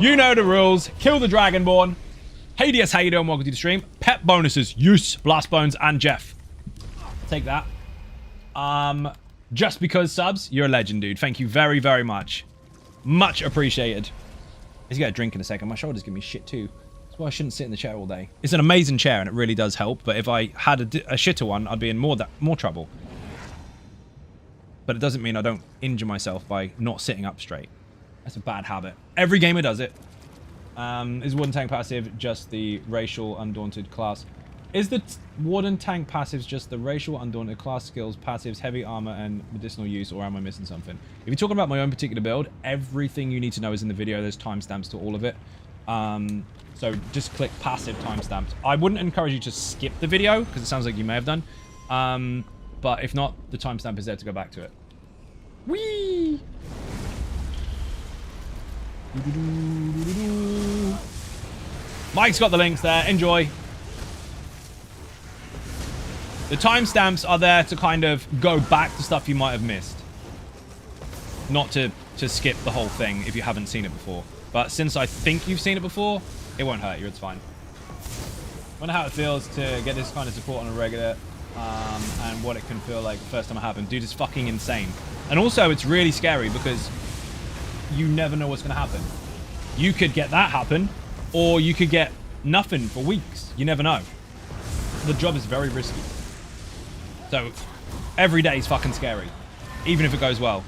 You know the rules. Kill the Dragonborn. Hades, how you doing? Welcome to the stream. Pet bonuses. Use Blast Bones and Jeff. Take that. Just because subs, you're a legend, dude. Thank you very, very much. Much appreciated. Let's get a drink in a second. My shoulders give me shit too. That's why I shouldn't sit in the chair all day. It's an amazing chair and it really does help. But if I had a shitter one, I'd be in more trouble. But it doesn't mean I don't injure myself by not sitting up straight. That's a bad habit. Every gamer does it. Is Warden Tank passive just the racial undaunted class? Is the Warden Tank passives just the racial undaunted class skills, passives, heavy armor, and medicinal use, or am I missing something? If you're talking about my own particular build, everything you need to know is in the video. There's timestamps to all of it. So just click passive timestamps. I wouldn't encourage you to skip the video, because it sounds like you may have done. But if not, the timestamp is there to go back to it. Whee! Mike's got the links there. Enjoy. The timestamps are there to kind of go back to stuff you might have missed. Not to skip the whole thing if you haven't seen it before. But since I think you've seen it before, it won't hurt you. It's fine. I wonder how it feels to get this kind of support on a regular and what it can feel like the first time it happened. Dude, it's fucking insane. And also, it's really scary because you never know what's going to happen. You could get that happen, or you could get nothing for weeks. You never know. The job is very risky. So, every day is fucking scary. Even if it goes well.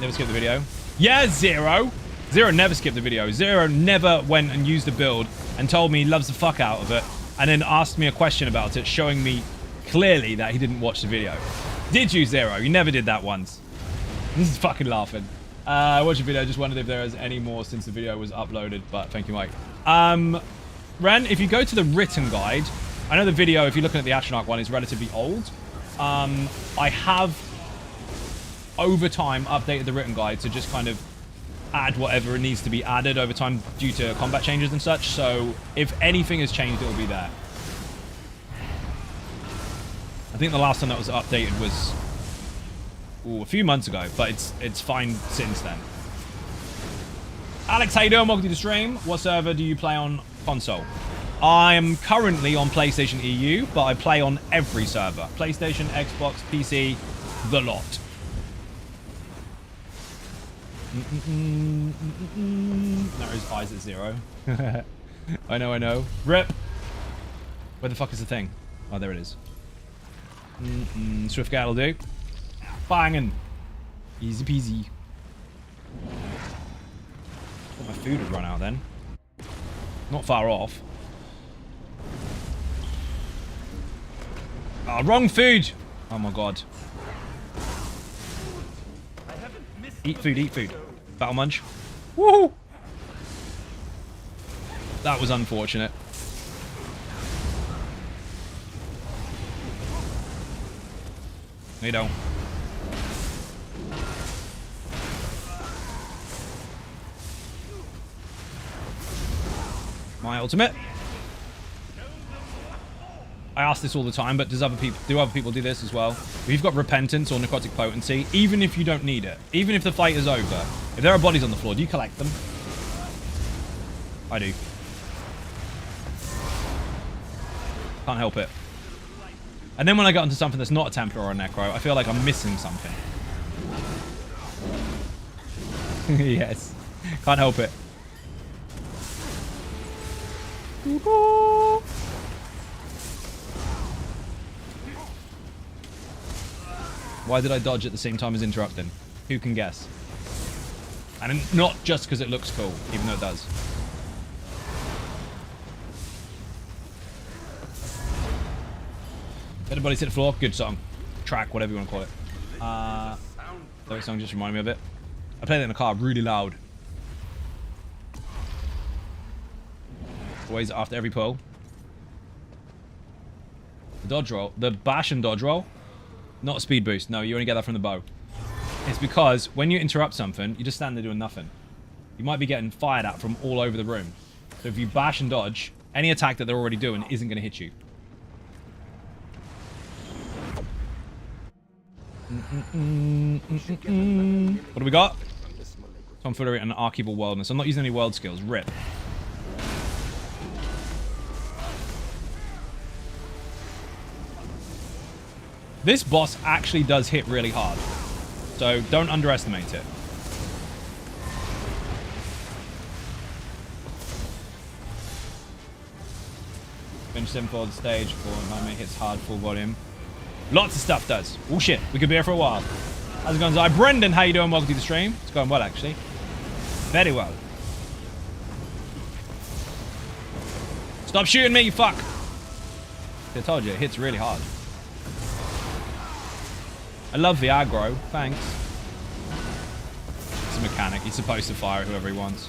Never skip the video. Yeah, Zero. Zero never skipped the video. Zero never went and used the build and told me he loves the fuck out of it. And then asked me a question about it, showing me clearly that he didn't watch the video. Did you, Zero? You never did that once. This is fucking laughing. I watched the video. Just wondered if there was any more since the video was uploaded. But thank you, Mike. Ren, if you go to the written guide, I know the video, if you're looking at the Astronaut one, is relatively old. I have, over time, updated the written guide to just kind of add whatever it needs to be added over time due to combat changes and such. So if anything has changed, it'll be there. I think the last time that was updated was a few months ago, but it's fine since then. Alex, how you doing? Welcome to the stream. What server do you play on console? I am currently on PlayStation EU, but I play on every server. PlayStation, Xbox, PC, the lot. No, his eyes at 0. I know. Rip. Where the fuck is the thing? Oh, there it is. Swift Gale will do. Banging. Easy peasy. Thought my food had run out then. Not far off. Oh, wrong food! Oh my god. Eat food. Battle munch. Woohoo! That was unfortunate. No, you don't. My ultimate. I ask this all the time, but do other people do this as well? If you've got repentance or necrotic potency, even if you don't need it, even if the fight is over, if there are bodies on the floor, do you collect them? I do. Can't help it. And then when I get onto something that's not a Templar or a Necro, I feel like I'm missing something. Yes. Can't help it. Why did I dodge at the same time as interrupting? Who can guess? And not just because it looks cool, even though it does. Everybody's hit the floor. Good song. Track, whatever you want to call it. That song just reminded me of it. I played it in the car really loud. Always after every pull. The dodge roll. The bash and dodge roll. Not a speed boost. No, you only get that from the bow. It's because when you interrupt something, you just stand there doing nothing. You might be getting fired at from all over the room. So if you bash and dodge, any attack that they're already doing isn't going to hit you. What do we got? Tomfoolery and Archival Wildness. I'm not using any world skills. Rip. This boss actually does hit really hard. So don't underestimate it. Finish 7 forward stage for my mate hits hard full volume. Lots of stuff does. Oh shit, we could be here for a while. How's it going, Zai? Brendan, how you doing? Welcome to the stream. It's going well, actually. Very well. Stop shooting me, you fuck. I told you, it hits really hard. I love the aggro. Thanks. It's a mechanic. He's supposed to fire at whoever he wants.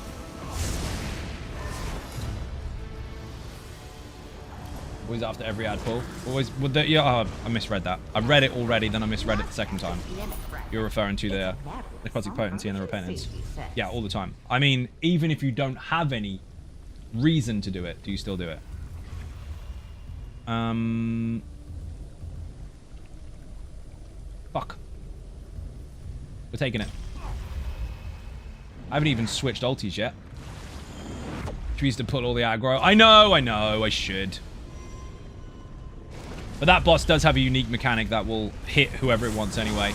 Always after every ad pull. Always. Would the, yeah, oh, I misread that. I read it already, then I misread it the second time. You're referring to the necrotic potency and the repentance. Yeah, all the time. I mean, even if you don't have any reason to do it, do you still do it? Fuck. We're taking it. I haven't even switched ultis yet. Should we used to put all the aggro? I know, I should. But that boss does have a unique mechanic that will hit whoever it wants anyway.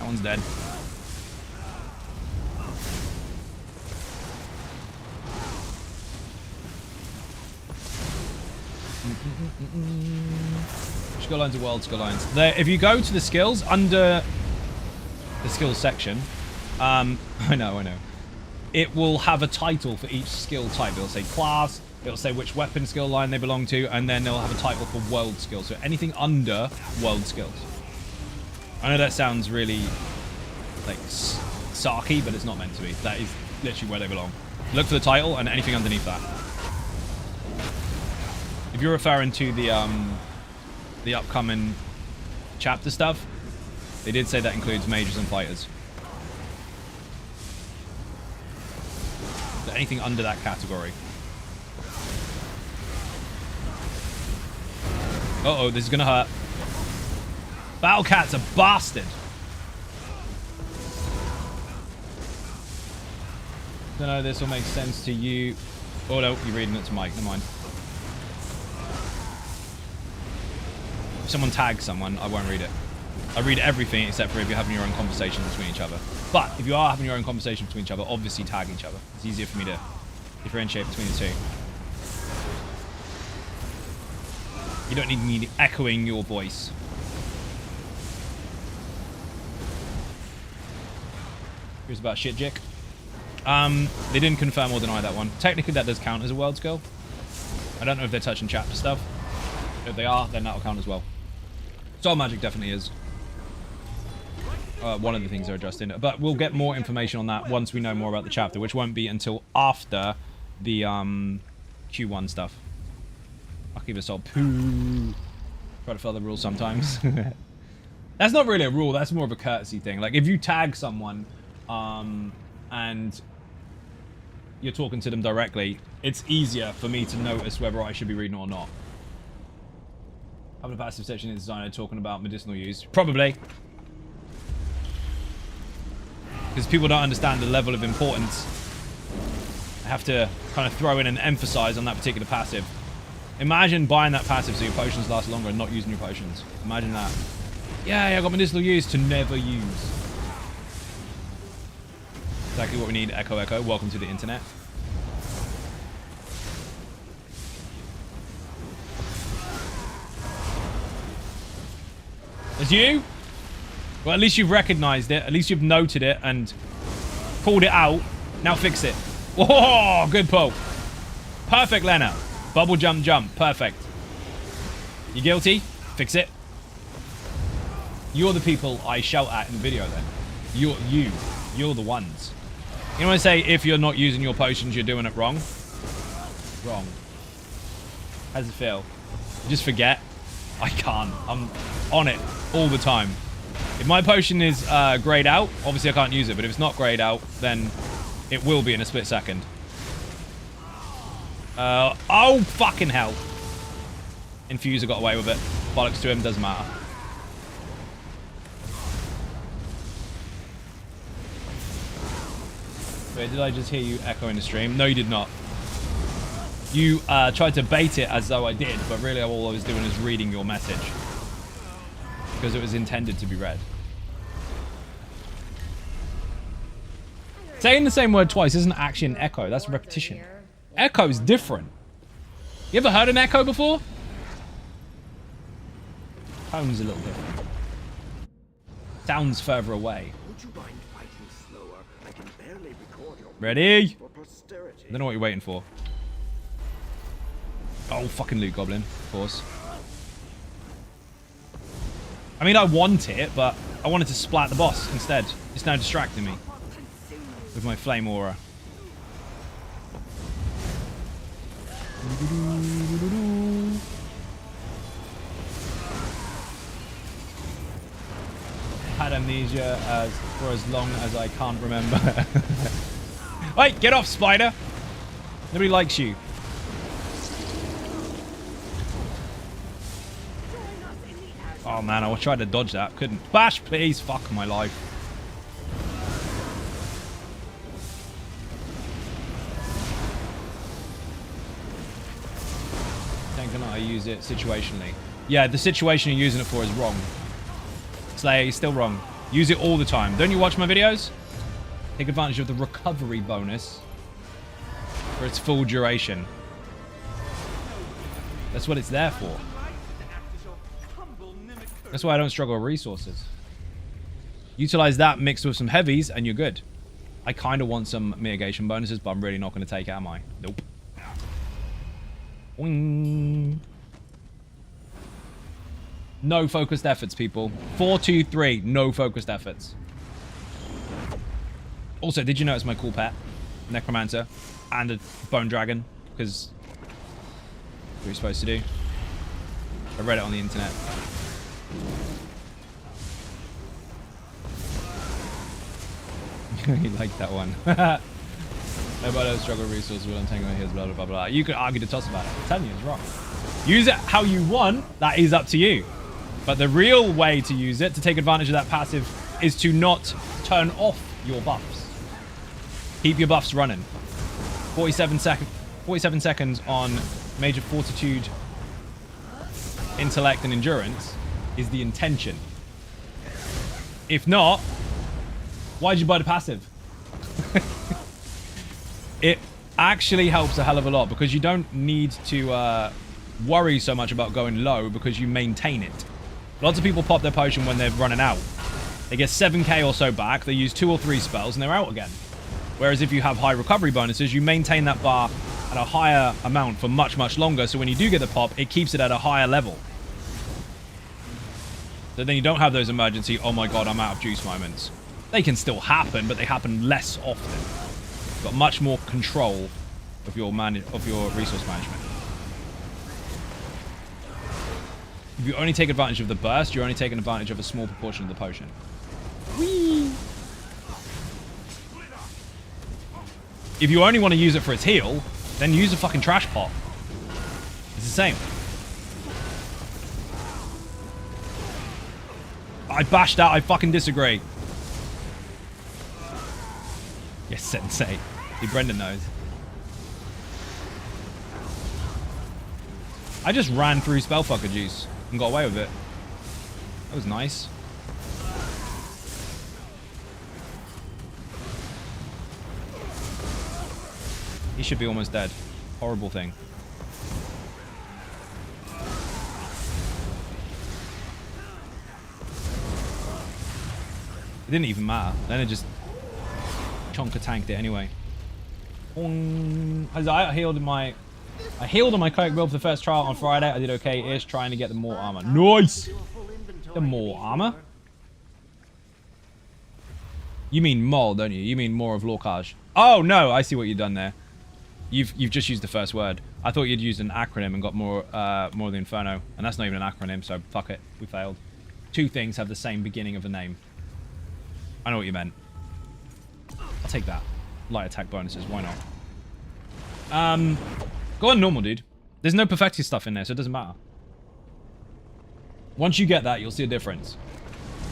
That one's dead. Skill lines are world skill lines. There, if you go to the skills under the skills section, I know. It will have a title for each skill type. It'll say class, it'll say which weapon skill line they belong to, and then they'll have a title for world skills. So anything under world skills. I know that sounds really like sarky, but it's not meant to be. That is literally where they belong. Look for the title and anything underneath that. If you're referring to the upcoming chapter stuff, they did say that includes mages and fighters. So anything under that category. Uh-oh, this is gonna hurt. Battle Cat's a bastard. Don't know, this will make sense to you. Oh no, you're reading it to Mike, never mind. If someone tags someone, I won't read it. I read everything except for if you're having your own conversation between each other. But if you are having your own conversation between each other, obviously tag each other. It's easier for me to differentiate between the two. You don't need me echoing your voice. Here's about shit, Jick. They didn't confirm or deny that one. Technically, that does count as a world skill. I don't know if they're touching chapter stuff. If they are, then that'll count as well. Soul Magic definitely is. One of the things they're adjusting. But we'll get more information on that once we know more about the chapter, which won't be until after the Q1 stuff. I'll keep us all poo. Try to follow the rules sometimes. That's not really a rule. That's more of a courtesy thing. Like, if you tag someone and you're talking to them directly, it's easier for me to notice whether I should be reading it or not. Having a passive section in designer talking about medicinal use. Probably. Because people don't understand the level of importance. I have to kind of throw in and emphasize on that particular passive. Imagine buying that passive so your potions last longer and not using your potions. Imagine that. Yeah, I got medicinal use to never use. Exactly what we need. Echo, echo. Welcome to the internet. It's you? Well, at least you've recognized it. At least you've noted it and called it out. Now fix it. Whoa, good pull. Perfect, Lena. Bubble jump, jump. Perfect. You guilty? Fix it. You're the people I shout at in the video then. You're the ones. You know when I say if you're not using your potions, you're doing it wrong? Wrong. How does it feel? You just forget? I can't. I'm on it all the time. If my potion is grayed out, obviously I can't use it. But if it's not grayed out, then it will be in a split second. Oh, fucking hell. Infuser got away with it. Bollocks to him, doesn't matter. Wait, did I just hear you echo in the stream? No, you did not. You tried to bait it as though I did, but really all I was doing is reading your message. Because it was intended to be read. Saying the same word twice isn't actually an echo, that's repetition. Echo's different. You ever heard an echo before? Tone's a little different. Sounds further away. Would you mind fighting slower? I can barely record your Ready? for posterity. I don't know what you're waiting for. Oh, fucking loot goblin, of course. I mean, I want it, but I wanted to splat the boss instead. It's now distracting me with my flame aura. Had amnesia for as long as I can't remember. Wait, get off, spider! Nobody likes you. Oh man, I tried to dodge that. Couldn't. Bash, please. Fuck my life. Can I use it situationally? Yeah, the situation you're using it for is wrong. Slayer, you're still wrong. Use it all the time. Don't you watch my videos? Take advantage of the recovery bonus for its full duration. That's what it's there for. That's why I don't struggle with resources. Utilize that mixed with some heavies and you're good. I kind of want some mitigation bonuses, but I'm really not going to take it, am I? Nope. Boing. No focused efforts, people. 4, 2, 3. No focused efforts. Also, did you notice my cool pet? Necromancer. And a bone dragon. Because... what are you supposed to do? I read it on the internet. You like that one. Nobody else struggle resources will untangle my heels, blah, blah, blah, blah. You could argue the toss about it. I'm telling you, it's wrong. Use it how you want. That is up to you. But the real way to use it, to take advantage of that passive, is to not turn off your buffs. Keep your buffs running. 47 seconds on Major Fortitude, Intellect, and Endurance is the intention. If not, why'd you buy the passive? It actually helps a hell of a lot because you don't need to worry so much about going low because you maintain it. Lots of people pop their potion when they're running out. They get 7k or so back, they use 2 or 3 spells, and they're out again. Whereas if you have high recovery bonuses, you maintain that bar at a higher amount for much, much longer, so when you do get the pop, it keeps it at a higher level. So then you don't have those emergency, oh my god, I'm out of juice moments. They can still happen, but they happen less often. You've got much more control of your resource management. If you only take advantage of the burst, you're only taking advantage of a small proportion of the potion. Whee! If you only want to use it for its heal, then use a fucking trash pot. It's the same. I bashed out. I fucking disagree. Yes, sensei. See, Brendan knows. I just ran through Spellfucker Juice and got away with it. That was nice. He should be almost dead. Horrible thing. It didn't even matter. Then it just chonka tanked it anyway. I healed on my cleric build for the first trial on Friday. I did okay-ish, trying to get the more armor. Nice! The more armor? You mean Mol, don't you? You mean more of Lorcage. Oh, no, I see what you've done there. You've just used the first word. I thought you'd used an acronym and got more of the Inferno. And that's not even an acronym, so fuck it. We failed. Two things have the same beginning of a name. I know what you meant. I'll take that. Light attack bonuses, why not? Go on normal, dude. There's no perfected stuff in there, so it doesn't matter. Once you get that, you'll see a difference.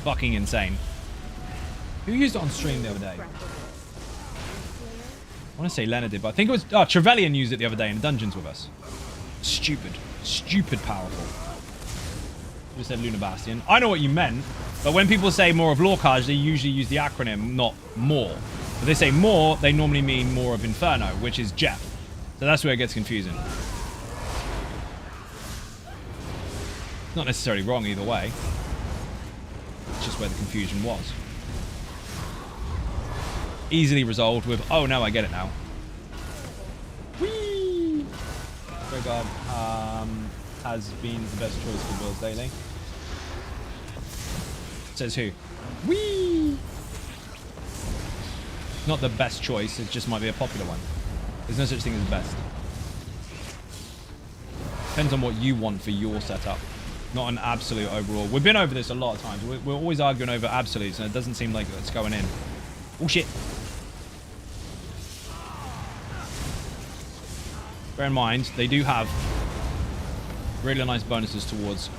Fucking insane. Who used it on stream the other day? I want to say Lena did, but I think it was... Oh, Trevelyan used it the other day in dungeons with us. Stupid. Stupid powerful. You just said Luna Bastion. I know what you meant, but when people say more of Lorcage, they usually use the acronym, not more. If they say more, they normally mean more of Inferno, which is Jeff. So that's where it gets confusing. Not necessarily wrong either way. It's just where the confusion was. Easily resolved with, oh no, I get it now. Whee! Regard has been the best choice for builds lately. Says who? Whee! Not the best choice, it just might be a popular one. There's no such thing as best. Depends on what you want for your setup. Not an absolute overall. We've been over this a lot of times. We're always arguing over absolutes, and it doesn't seem like it's going in. Oh, shit. Bear in mind, they do have really nice bonuses towards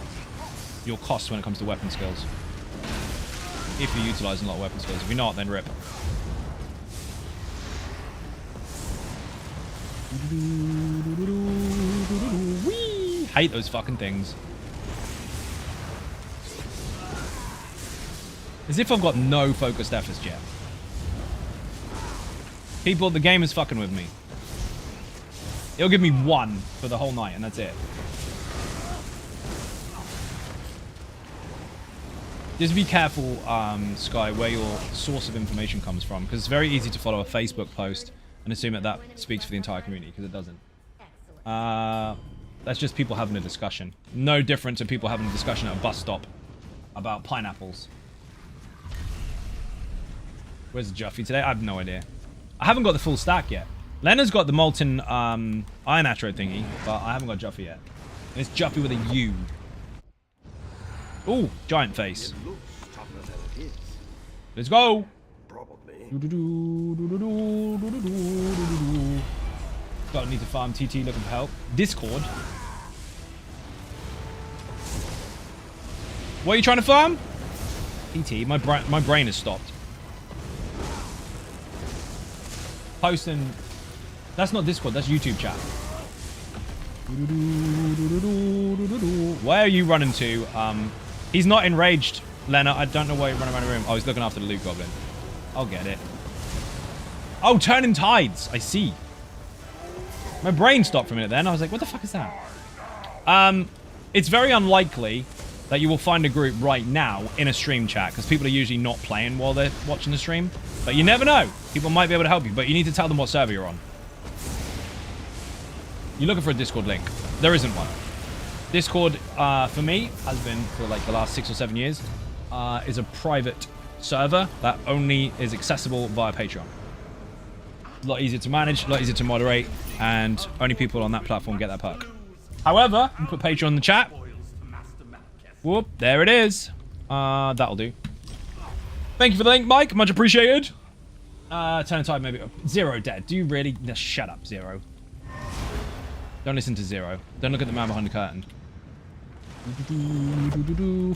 your costs when it comes to weapon skills. If you're utilizing a lot of weapon skills. If you're not, then rip. Whee! Hate those fucking things. As if I've got no focused efforts yet. People, the game is fucking with me. It'll give me one for the whole night, and that's it. Just be careful, Sky, where your source of information comes from, because it's very easy to follow a Facebook post and assume that that speaks for the entire community, because it doesn't. That's just people having a discussion. No different to people having a discussion at a bus stop about pineapples. Where's Juffy today? I have no idea. I haven't got the full stack yet. Lena's got the molten iron atro thingy, but I haven't got Juffy yet. And it's Juffy with a U. Ooh, giant face. Let's go. Don't need to farm. TT looking for help. Discord. What are you trying to farm? TT, my brain has stopped. Posting. That's not Discord, that's YouTube chat. Where are you running to? He's not enraged, Lena. I don't know why you're running around the room. Oh, he's looking after the loot goblin. I'll get it. Oh, turning tides. I see. My brain stopped for a minute then. I was like, what the fuck is that? It's very unlikely that you will find a group right now in a stream chat, because people are usually not playing while they're watching the stream. But you never know. People might be able to help you, but you need to tell them what server you're on. You're looking for a Discord link. There isn't one. Discord, for me, has been for like the last 6 or 7 years, is a private server that only is accessible via Patreon. A lot easier to manage, a lot easier to moderate, and only people on that platform get that perk. However, you put Patreon in the chat. Whoop, there it is. That'll do. Thank you for the link, Mike. Much appreciated. Turn tide maybe. Zero dead. Do you really? No, shut up, Zero. Don't listen to Zero. Don't look at the man behind the curtain.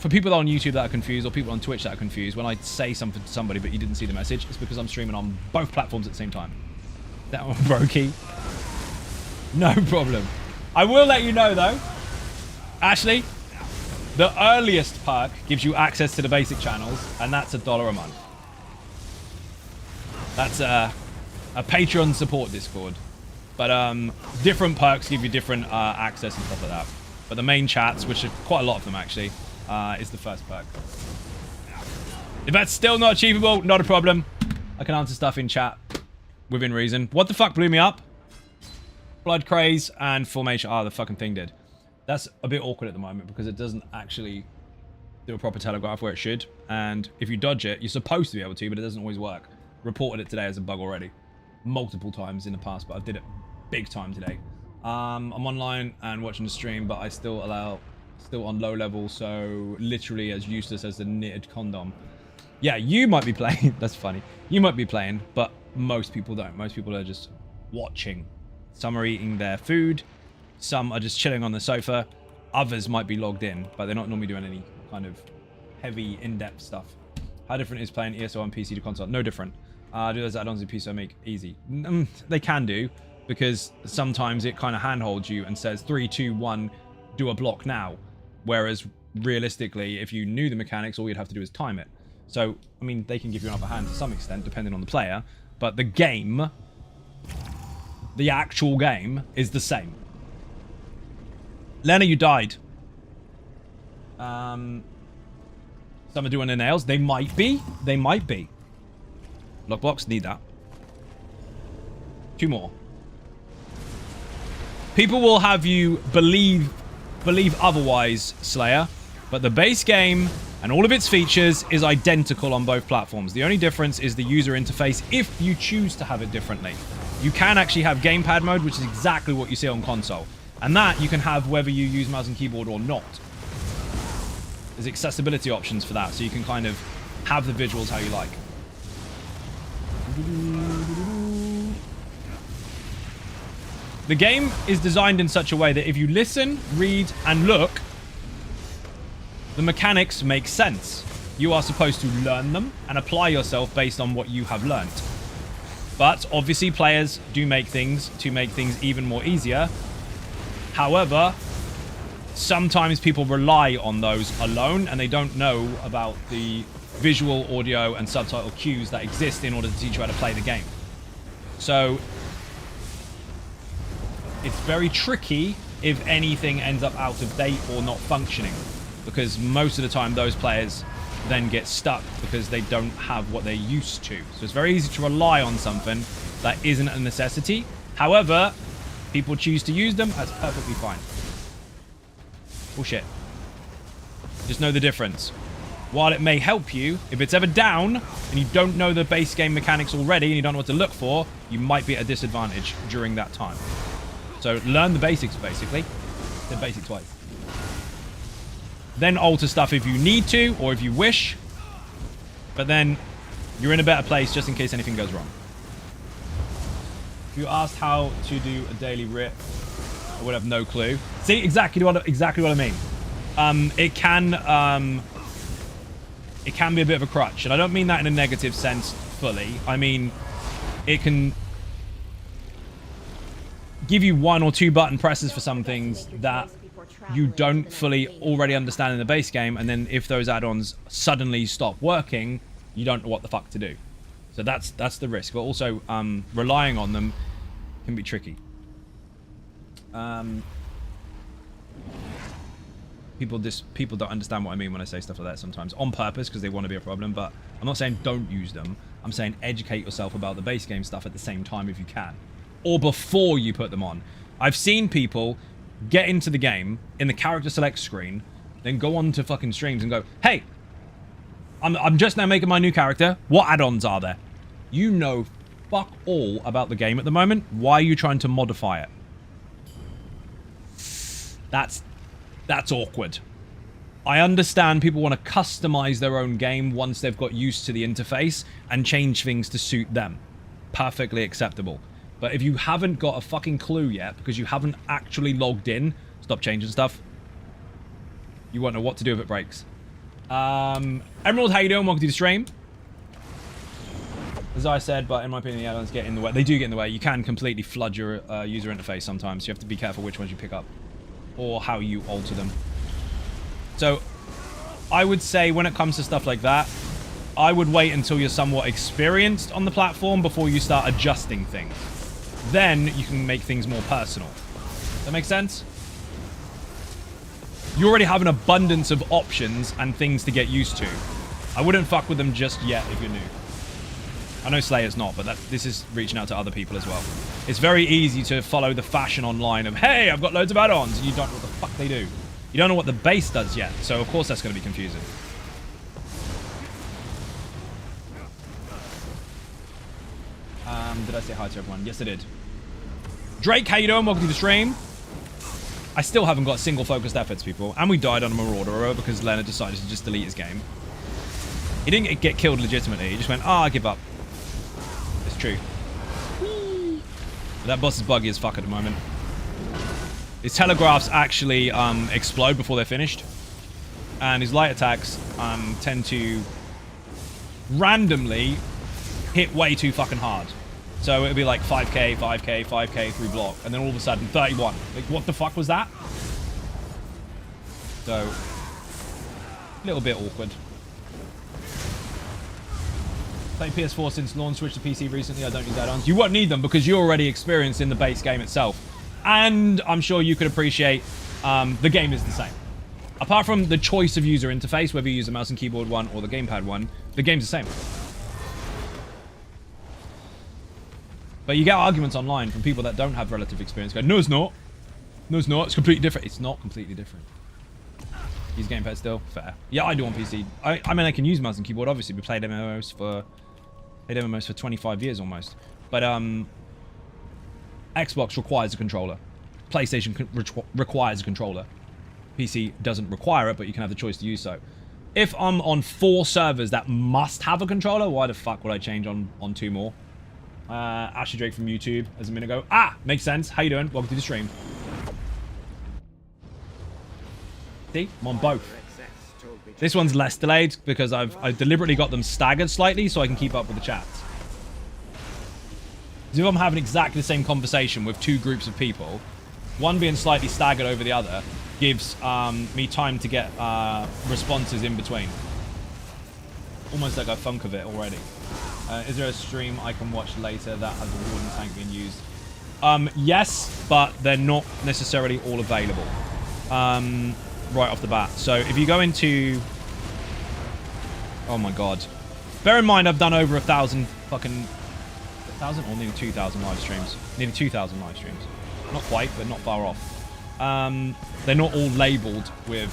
For people on YouTube that are confused, or people on Twitch that are confused, when I say something to somebody but you didn't see the message, it's because I'm streaming on both platforms at the same time. That one, Brokey. No problem. I will let you know, though. Actually, the earliest perk gives you access to the basic channels, and that's $1 a month. That's a Patreon support Discord. But different perks give you different access and stuff like that. But the main chats, which are quite a lot of them actually, is the first perk. If that's still not achievable, not a problem. I can answer stuff in chat within reason. What the fuck blew me up? Blood Craze and Formation. Ah, the fucking thing did. That's a bit awkward at the moment because it doesn't actually do a proper telegraph where it should. And if you dodge it, you're supposed to be able to, but it doesn't always work. Reported it today as a bug already. multiple times in the past, but I did it big time today. I'm online and watching the stream, but I still on low level, so literally as useless as the knitted condom. Yeah, you might be playing. That's funny. You might be playing, but most people don't. Most people are just watching. Some are eating their food. Some are just chilling on the sofa. Others might be logged in, but they're not normally doing any kind of heavy, in-depth stuff. How different is playing ESO on PC to console? No different. Do those add-ons in PC make easy? They can do, because sometimes it kind of handholds you and says 3, 2, 1, do a block now. Whereas realistically, if you knew the mechanics, all you'd have to do is time it. So, I mean, they can give you an upper hand to some extent, depending on the player. But the game, the actual game, is the same. Lena, you died. Some are doing their nails. They might be. They might be. Lockbox, need that. 2 more. People will have you believe otherwise, Slayer. But the base game and all of its features is identical on both platforms. The only difference is the user interface if you choose to have it differently. You can actually have gamepad mode, which is exactly what you see on console. And that you can have whether you use mouse and keyboard or not. There's accessibility options for that, so you can kind of have the visuals how you like. The game is designed in such a way that if you listen, read, and look, the mechanics make sense. You are supposed to learn them and apply yourself based on what you have learned. But obviously players do make things to make things even more easier. However, sometimes people rely on those alone and they don't know about the visual, audio, and subtitle cues that exist in order to teach you how to play the game. So it's very tricky if anything ends up out of date or not functioning, because most of the time those players then get stuck because they don't have what they're used to. So it's very easy to rely on something that isn't a necessity. However, people choose to use them. That's perfectly fine. Bullshit. Just know the difference. While it may help you, if it's ever down and you don't know the base game mechanics already and you don't know what to look for, you might be at a disadvantage during that time. So learn the basics, basically. The basics twice. Then alter stuff if you need to or if you wish. But then you're in a better place just in case anything goes wrong. If you asked how to do a daily rip, I would have no clue. See, exactly what I mean. It can be a bit of a crutch, and I don't mean that in a negative sense fully. I mean, it can give you 1 or 2 button presses for some things that you don't fully already understand in the base game, and then if those add-ons suddenly stop working, you don't know what the fuck to do. So that's the risk. But also, relying on them can be tricky. People don't understand what I mean when I say stuff like that sometimes, on purpose, because they want to be a problem. But I'm not saying don't use them. I'm saying educate yourself about the base game stuff at the same time if you can, or before you put them on. I've seen people get into the game in the character select screen, then go on to fucking streams and go, hey, I'm just now making my new character. What add-ons are there? You know fuck all about the game at the moment. Why are you trying to modify it? That's awkward. I understand people want to customize their own game once they've got used to the interface and change things to suit them. Perfectly acceptable. But if you haven't got a fucking clue yet, because you haven't actually logged in, stop changing stuff. You won't know what to do if it breaks. Emerald, how you doing? Welcome to the stream. As I said, but in my opinion, the add-ons get in the way. They do get in the way. You can completely flood your user interface sometimes. You have to be careful which ones you pick up or how you alter them. So I would say when it comes to stuff like that, I would wait until you're somewhat experienced on the platform before you start adjusting things. Then you can make things more personal. Does that make sense? You already have an abundance of options and things to get used to. I wouldn't fuck with them just yet if you're new. I know Slayer's not, but this is reaching out to other people as well. It's very easy to follow the fashion online of, hey, I've got loads of add-ons, and you don't know what the fuck they do. You don't know what the base does yet, so of course that's going to be confusing. Did I say hi to everyone? Yes, I did. Drake, how you doing? Welcome to the stream. I still haven't got single focused efforts, people. And we died on a Marauder because Leonard decided to just delete his game. He didn't get killed legitimately. He just went, I give up. It's true. But that boss is buggy as fuck at the moment. His telegraphs actually explode before they're finished. And his light attacks tend to randomly hit way too fucking hard. So it'll be like 5k, 5k, 5k through block. And then all of a sudden, 31. Like, what the fuck was that? So, a little bit awkward. Played PS4 since launch, switched to PC recently. I don't need add-ons. You won't need them because you're already experienced in the base game itself. And I'm sure you could appreciate the game is the same. Apart from the choice of user interface, whether you use the mouse and keyboard one or the gamepad one, the game's the same. But you get arguments online from people that don't have relative experience going, no, it's not. No, it's not. It's completely different. It's not completely different. Use gamepad still? Fair. Yeah, I do on PC. I mean, I can use mouse and keyboard, obviously. We played MMOs for 25 years almost. But Xbox requires a controller. PlayStation requires a controller. PC doesn't require it, but you can have the choice to use so. If I'm on 4 servers that must have a controller, why the fuck would I change on 2 more? Ashley Drake from YouTube as a minute ago. Makes sense. How you doing? Welcome to the stream. See? I'm on both. This one's less delayed because I've deliberately got them staggered slightly so I can keep up with the chats. If I'm having exactly the same conversation with 2 groups of people, one being slightly staggered over the other gives me time to get responses in between. Almost like I thunk of it already. Is there a stream I can watch later that has a warden tank being used? Yes, but they're not necessarily all available right off the bat. So if you go into... Oh my god. Bear in mind I've done over 1,000 fucking... 1,000 or nearly 2,000 live streams. Nearly 2,000 live streams. Not quite, but not far off. They're not all labelled with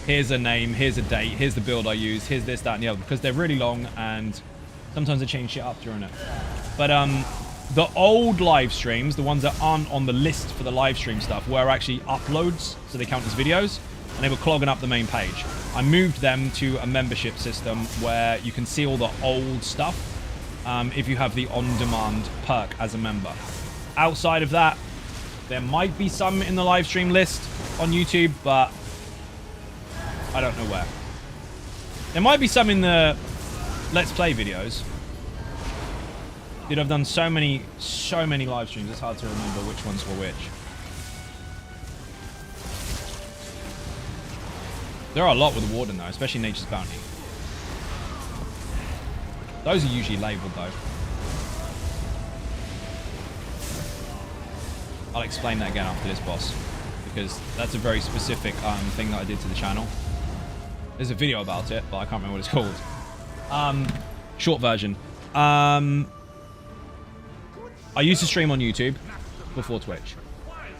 here's a name, here's a date, here's the build I use, here's this, that, and the other, because they're really long and sometimes they change shit up during it. But the old live streams, the ones that aren't on the list for the live stream stuff, were actually uploads, so they count as videos, and they were clogging up the main page. I moved them to a membership system where you can see all the old stuff if you have the on-demand perk as a member. Outside of that, there might be some in the live stream list on YouTube, but I don't know where. There might be some in the Let's Play videos. Dude, I've done so many live streams, it's hard to remember which ones were which. There are a lot with the Warden though, especially Nature's Bounty. Those are usually labelled though. I'll explain that again after this boss, because that's a very specific thing that I did to the channel. There's a video about it, but I can't remember what it's called. Short version. I used to stream on YouTube before Twitch.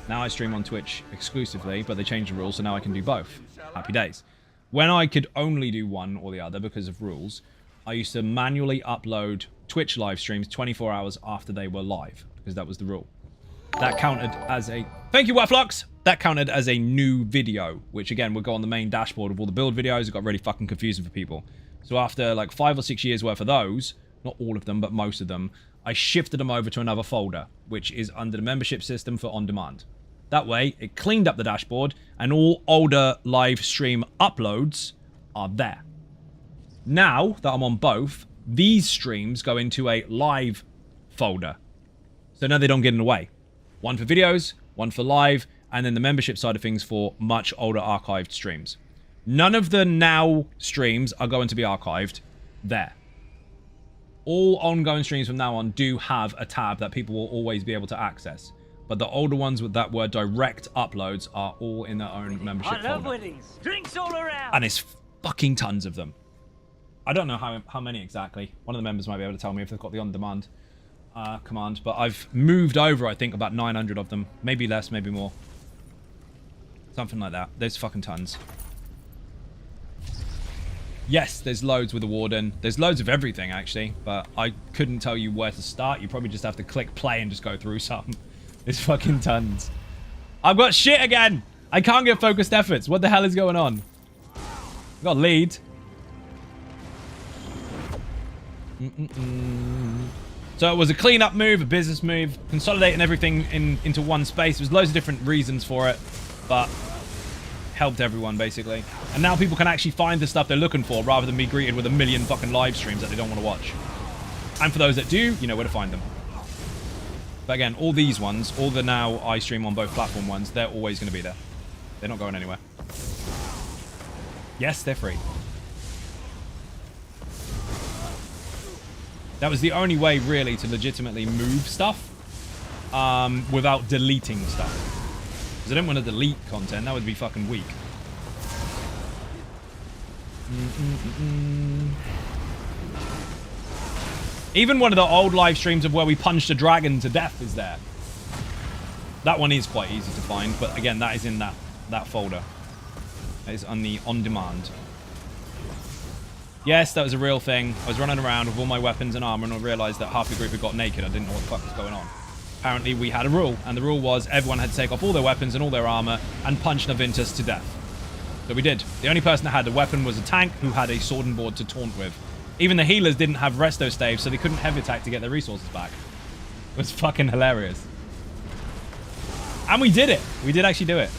Now I stream on Twitch exclusively, but they changed the rules, so now I can do both. Happy days. When I could only do one or the other because of rules, I used to manually upload Twitch live streams 24 hours after they were live, because that was the rule. That counted as a... Thank you, Wetflux! That counted as a new video, which again would go on the main dashboard of all the build videos. It got really fucking confusing for people. So after like 5 or 6 years worth of those, not all of them, but most of them, I shifted them over to another folder, which is under the membership system for on-demand. That way, it cleaned up the dashboard, and all older live stream uploads are there. Now that I'm on both, these streams go into a live folder. So now they don't get in the way. One for videos, one for live, and then the membership side of things for much older archived streams. None of the now streams are going to be archived there. All ongoing streams from now on do have a tab that people will always be able to access. But the older ones that were direct uploads are all in their own membership I love folder. weddings. Drinks all around. And it's fucking tons of them. I don't know how many exactly. One of the members might be able to tell me if they've got the on-demand command. But I've moved over, I think, about 900 of them. Maybe less, maybe more. Something like that. There's fucking tons. Yes, there's loads with the Warden. There's loads of everything, actually. But I couldn't tell you where to start. You probably just have to click play and just go through some. There's fucking tons. I've got shit again. I can't get focused efforts. What the hell is going on? I've got lead. So it was a clean-up move, a business move, consolidating everything into one space. There's loads of different reasons for it, but helped everyone, basically. And now people can actually find the stuff they're looking for, rather than be greeted with a million fucking live streams that they don't want to watch. And for those that do, you know where to find them. But again, all these ones, all the now I stream on both platform ones, they're always going to be there. They're not going anywhere. Yes, they're free. That was the only way, really, to legitimately move stuff without deleting stuff. Because I didn't want to delete content. That would be fucking weak. Even one of the old live streams of where we punched a dragon to death is there. That one is quite easy to find. But again, that is in that folder. That is on the on-demand. Yes, that was a real thing. I was running around with all my weapons and armor and I realized that half the group had got naked. I didn't know what the fuck was going on. Apparently, we had a rule. And the rule was everyone had to take off all their weapons and all their armor and punch Navintus to death. So we did. The only person that had a weapon was a tank who had a sword and board to taunt with. Even the healers didn't have resto staves, so they couldn't heavy attack to get their resources back. It was fucking hilarious. And we did it. We did actually do it.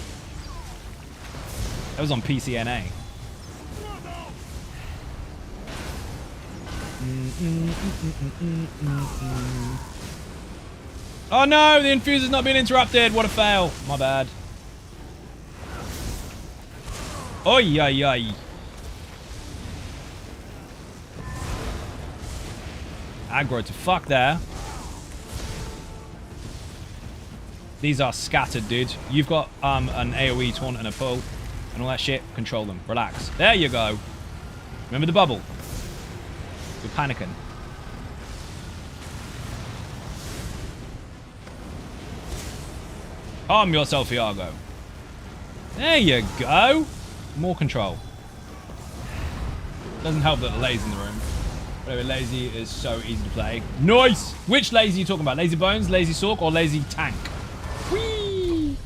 That was on PCNA. Oh no, the infuser's not being interrupted. What a fail. My bad. Oi, oi, oi. Aggro to fuck there. These are scattered, dude. You've got an AoE taunt and a pull and all that shit. Control them. Relax. There you go. Remember the bubble. You're panicking. Calm yourself, Iago. There you go. More control. Doesn't help that the lazy's in the room. Whatever, lazy is so easy to play. Nice! Which lazy are you talking about? Lazy Bones, Lazy Sork, or Lazy Tank? Whee!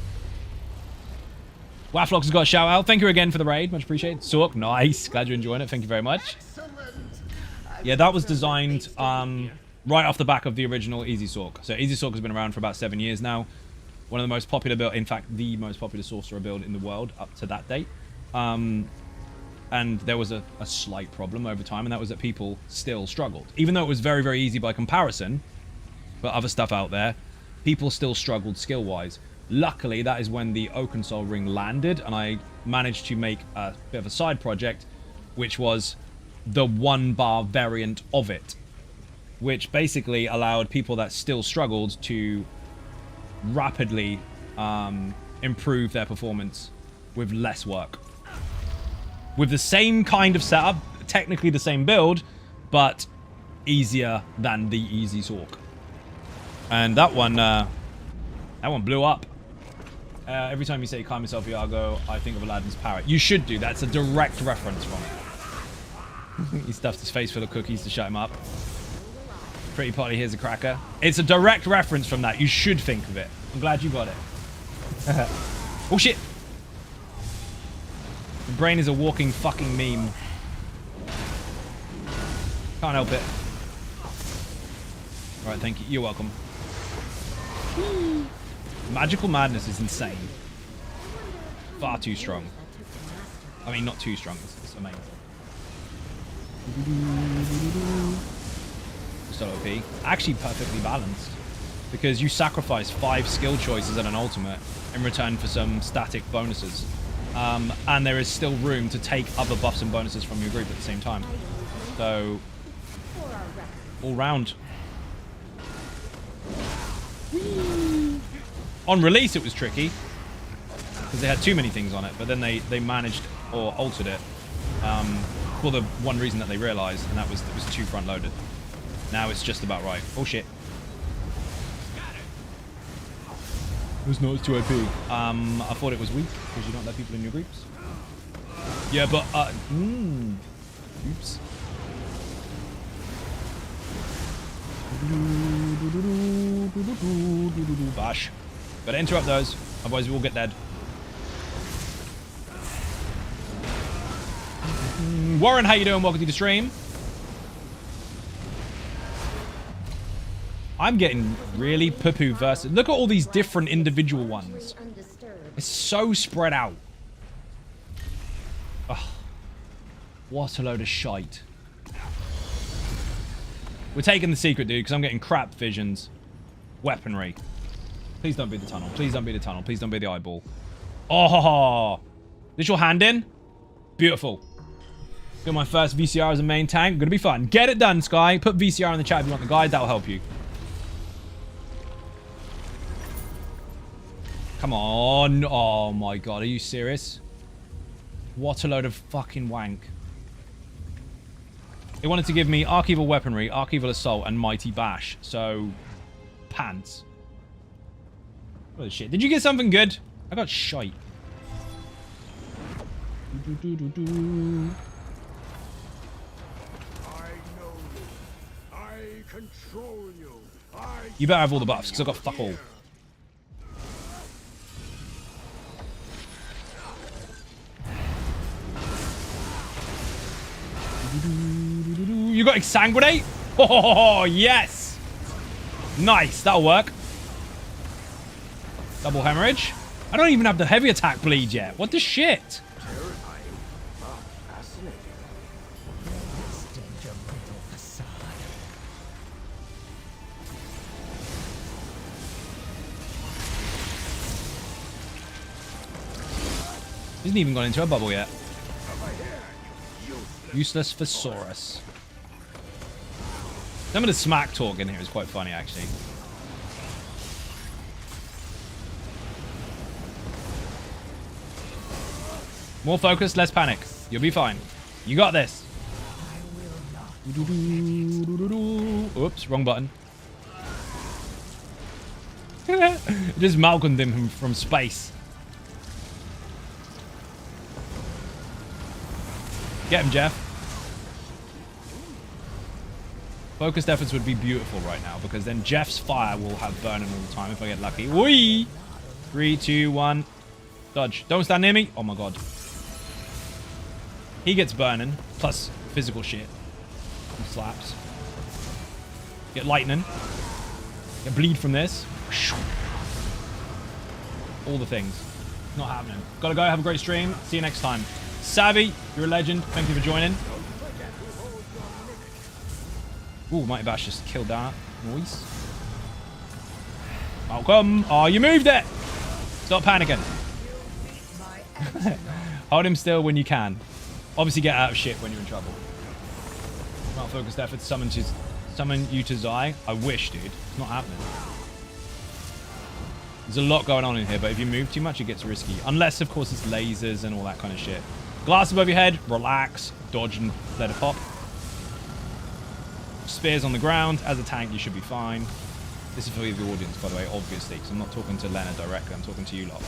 Wafflox has got a shout out. Thank you again for the raid. Much appreciated. Sork, nice. Glad you're enjoying it. Thank you very much. Yeah, that was designed right off the back of the original Easy Sork. So Easy Sork has been around for about 7 years now. One of the most popular build, in fact, the most popular sorcerer build in the world up to that date. And there was a slight problem over time, and that was that people still struggled. Even though it was very, very easy by comparison, but other stuff out there, people still struggled skill-wise. Luckily, that is when the Oakensol ring landed, and I managed to make a bit of a side project, which was the 1-bar variant of it, which basically allowed people that still struggled to rapidly improve their performance with less work. With the same kind of setup, technically the same build, but easier than the Easy Sork. And that one blew up. Every time you say calm yourself, Iago, I think of Aladdin's parrot. You should do. That's a direct reference from it. He stuffed his face full of cookies to shut him up. Pretty Potty, here's a cracker. It's a direct reference from that. You should think of it. I'm glad you got it. Oh, shit. The brain is a walking fucking meme. Can't help it. Alright, thank you. You're welcome. Magical Madness is insane. Far too strong. I mean, not too strong. It's amazing. Still OP. Actually perfectly balanced. Because you sacrifice 5 skill choices and an ultimate in return for some static bonuses. And there is still room to take other buffs and bonuses from your group at the same time. So, all round. On release it was tricky. Because they had too many things on it. But then they managed or altered it. For the one reason that they realized, and that was it was too front loaded. Now it's just about right. Oh shit. It was not, it's too OP. I thought it was weak because you don't let people in your groups. Yeah, but Oops. Bash. Gotta interrupt those, otherwise we will get dead. Warren, how you doing? Welcome to the stream. I'm getting really poo-poo versus... Look at all these different individual ones. It's so spread out. Ugh. What a load of shite. We're taking the secret, dude, because I'm getting crap visions. Weaponry. Please don't be the tunnel. Please don't be the tunnel. Please don't be the eyeball. Oh! This your hand in? Beautiful. Got my first VCR as a main tank. Gonna be fun. Get it done, Sky. Put VCR in the chat if you want the guide. That'll help you. Come on. Oh my god. Are you serious? What a load of fucking wank. It wanted to give me Archival Weaponry, Archival Assault, and Mighty Bash. So, pants. What the shit? Did you get something good? I got shite. I know you. I control you. You better have all the buffs, because I've got fuck all. You got Exsanguinate? Oh, yes! Nice, that'll work. Double Hemorrhage. I don't even have the heavy attack bleed yet. What the shit? Isn't even gone into a bubble yet. Useless Thesaurus. Some of the smack talk in here is quite funny, actually. More focus, less panic. You'll be fine. You got this. Oops, wrong button. Just Malcolmed him from space. Get him, Jeff. Focused efforts would be beautiful right now, because then Jeff's fire will have burning all the time if I get lucky. Whee! 3, 2, 1. Dodge. Don't stand near me. Oh my god. He gets burning, plus physical shit. And slaps. Get lightning. Get bleed from this. All the things. Not happening. Gotta go. Have a great stream. See you next time. Savvy, you're a legend. Thank you for joining. Ooh, Mighty Bash just killed that. Nice. Malcolm. Oh, you moved it. Stop panicking. Hold him still when you can. Obviously get out of shit when you're in trouble. Not focused efforts. Summon you to Zai. I wish, dude. It's not happening. There's a lot going on in here, but if you move too much, it gets risky. Unless, of course, it's lasers and all that kind of shit. Glass above your head. Relax. Dodge and let it pop. Spears on the ground. As a tank, you should be fine. This is for the audience, by the way, obviously, because I'm not talking to Lena directly. I'm talking to you lot.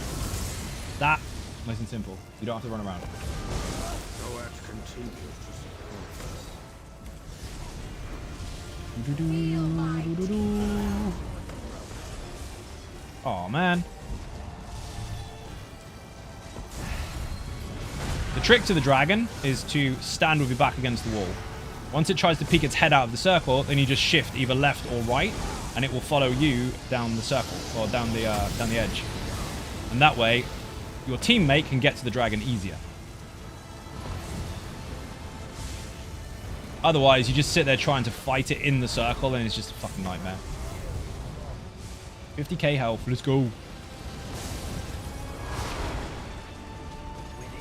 That, nice and simple. You don't have to run around. Oh man. The trick to the dragon is to stand with your back against the wall. Once it tries to peek its head out of the circle, then you just shift either left or right, and it will follow you down the circle, or down the edge. And that way, your teammate can get to the dragon easier. Otherwise, you just sit there trying to fight it in the circle, and it's just a fucking nightmare. 50k health, let's go.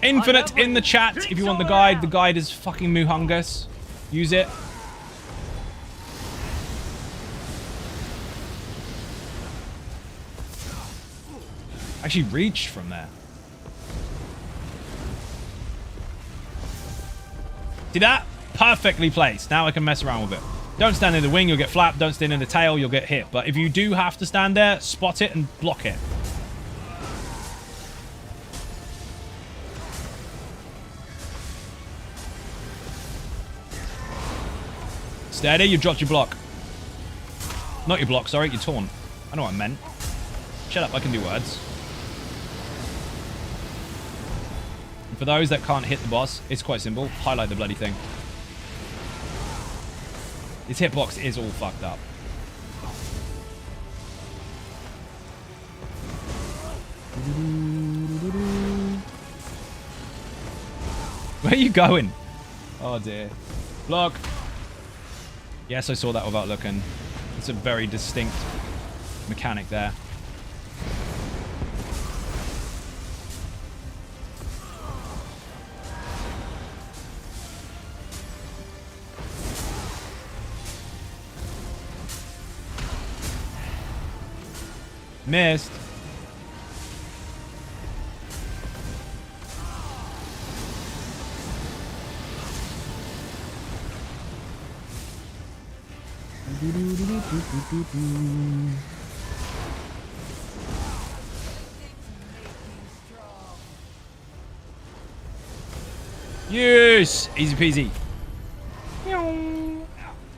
Infinite in the chat if you want the guide. The guide is fucking muhungus. Use it. Actually reached from there. See that? Perfectly placed. Now I can mess around with it. Don't stand in the wing, you'll get flapped. Don't stand in the tail, you'll get hit. But if you do have to stand there, spot it and block it. Steady, you dropped your block. Not your block, sorry, your taunt. I know what I meant. Shut up, I can do words. And for those that can't hit the boss, it's quite simple. Highlight the bloody thing. His hitbox is all fucked up. Where are you going? Oh dear. Block. Yes, I saw that without looking. It's a very distinct mechanic there. Missed. Yes! Easy peasy.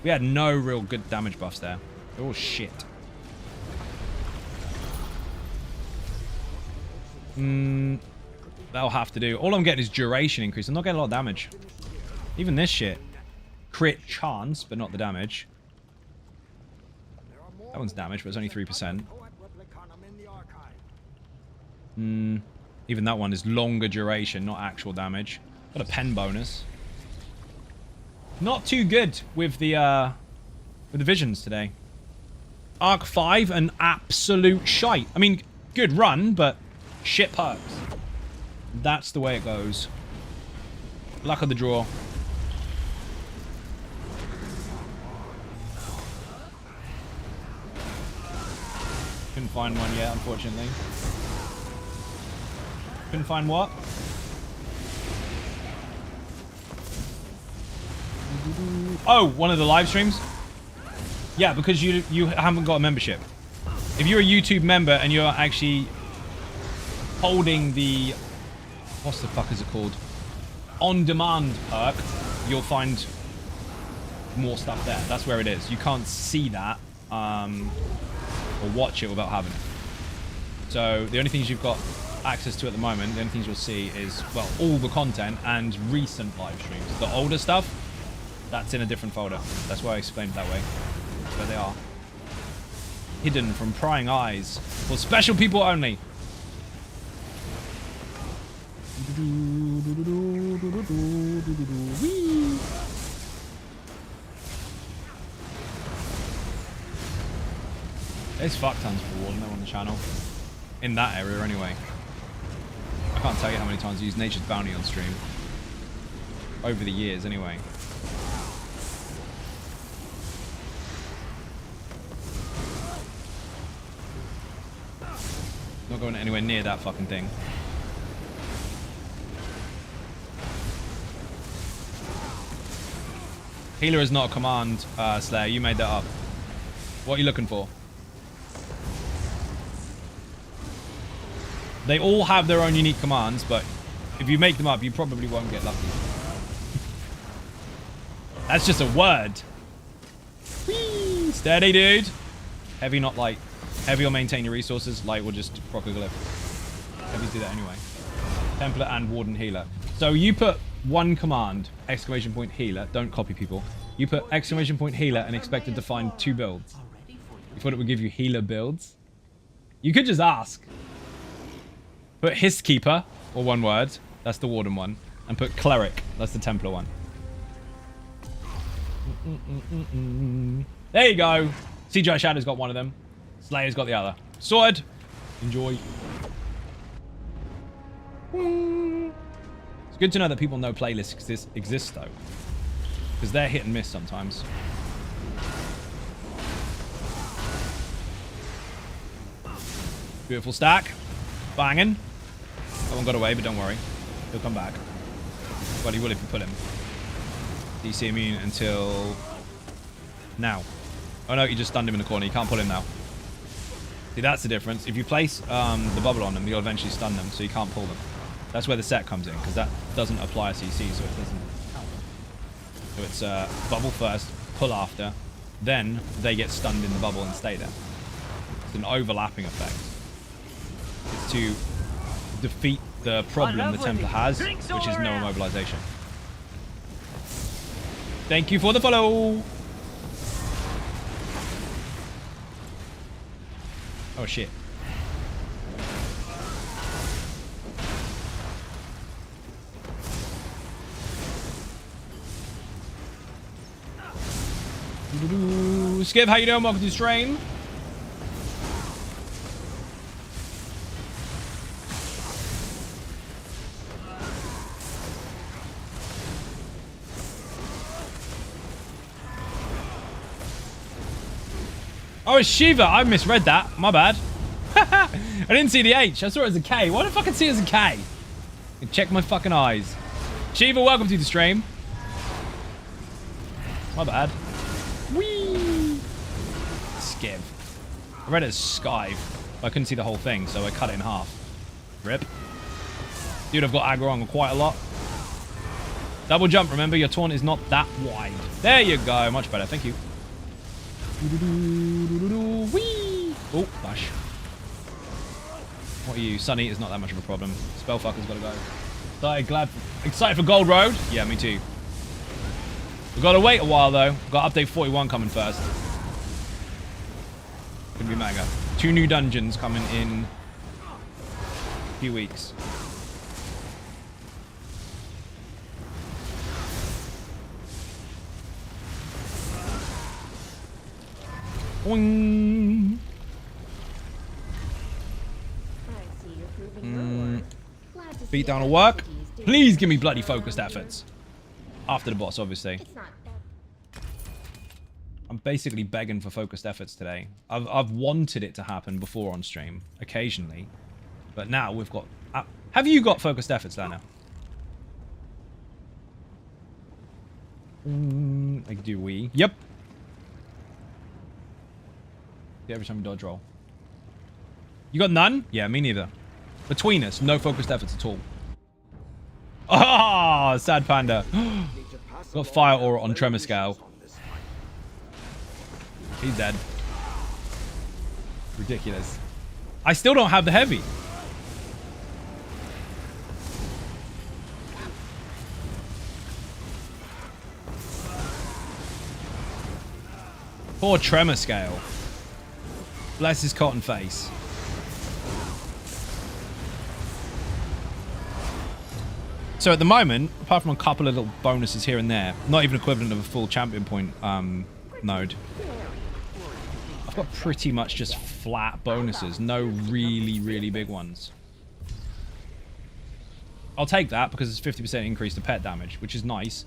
We had no real good damage buffs there. They're all shit. That'll have to do. All I'm getting is duration increase. I'm not getting a lot of damage. Even this shit. Crit chance, but not the damage. That one's damage, but it's only 3%. Even that one is longer duration, not actual damage. Got a pen bonus. Not too good with the visions today. Arc 5, an absolute shite. I mean, good run, but shit perks. That's the way it goes. Luck of the draw. Couldn't find one yet, unfortunately. Couldn't find what? Oh, one of the live streams? Yeah, because you haven't got a membership. If you're a YouTube member and you're actually holding the... What's the fuck is it called? On-demand perk, you'll find more stuff there. That's where it is. You can't see that or watch it without having it. So the only things you've got access to at the moment, the only things you'll see is, well, all the content and recent live streams. The older stuff, that's in a different folder. That's why I explained it that way. That's where they are. Hidden from prying eyes. For special people only. Whee! There's fuck tons for Warden there on the channel. In that area anyway. I can't tell you how many times I used Nature's Bounty on stream. Over the years anyway. Not going anywhere near that fucking thing. Healer is not a command, Slayer. You made that up. What are you looking for? They all have their own unique commands, but if you make them up, you probably won't get lucky. That's just a word. Whee! Steady, dude. Heavy, not light. Heavy will maintain your resources. Light will just proc a glyph. Heavies do that anyway. Templar and Warden healer. So you put one command, exclamation point healer. Don't copy people. You put exclamation point healer and expected to find 2 builds. You thought it would give you healer builds? You could just ask. Put Histkeeper, or one word. That's the Warden one. And put Cleric. That's the Templar one. There you go. CGI Shadow's got one of them. Slayer's got the other. Sorted. Enjoy. It's good to know that people know playlists exist though. Because they're hit and miss sometimes. Beautiful stack. Banging. That one got away, but don't worry. He'll come back. Well, he will if you pull him. DC immune until... now. Oh no, you just stunned him in the corner. You can't pull him now. See, that's the difference. If you place the bubble on them, you'll eventually stun them, so you can't pull them. That's where the set comes in, because that doesn't apply a CC, so it doesn't count. So it's bubble first, pull after, then they get stunned in the bubble and stay there. It's an overlapping effect. It's to defeat the problem the Templar has, which is no immobilization. Thank you for the follow. Oh shit. Skiv, how you doing? Welcome to the stream. Oh, it's Shiva. I misread that. My bad. I didn't see the H. I saw it as a K. Why the fuck I see it as a K? Check my fucking eyes. Shiva, welcome to the stream. My bad. Whee! Skiv. I read it as Skive. I couldn't see the whole thing, so I cut it in half. Rip. Dude, I've got aggro on quite a lot. Double jump, remember, your taunt is not that wide. There you go. Much better. Thank you. Whee! Oh, gosh. What are you? Sun Eater's not that much of a problem. Spellfucker's got to go. Excited for Gold Road? Yeah, me too. We've got to wait a while, though. We've got update 41 coming first. Gonna be mega. 2 new dungeons coming in a few weeks. Boing. Beat down will work. Please give me bloody focused efforts. After the boss, obviously. I'm basically begging for focused efforts today. I've wanted it to happen before on stream, occasionally. But now we've got... have you got focused efforts, Lana? Like, do we? Yep. Every time we dodge roll. You got none? Yeah, me neither. Between us, no focused efforts at all. Ah, sad panda. Got fire aura on Tremor Scale. He's dead. Ridiculous. I still don't have the heavy. Poor Tremor Scale. Bless his cotton face. So at the moment, apart from a couple of little bonuses here and there, not even equivalent of a full champion point node, I've got pretty much just flat bonuses. No really, really big ones. I'll take that because it's 50% increase to pet damage, which is nice.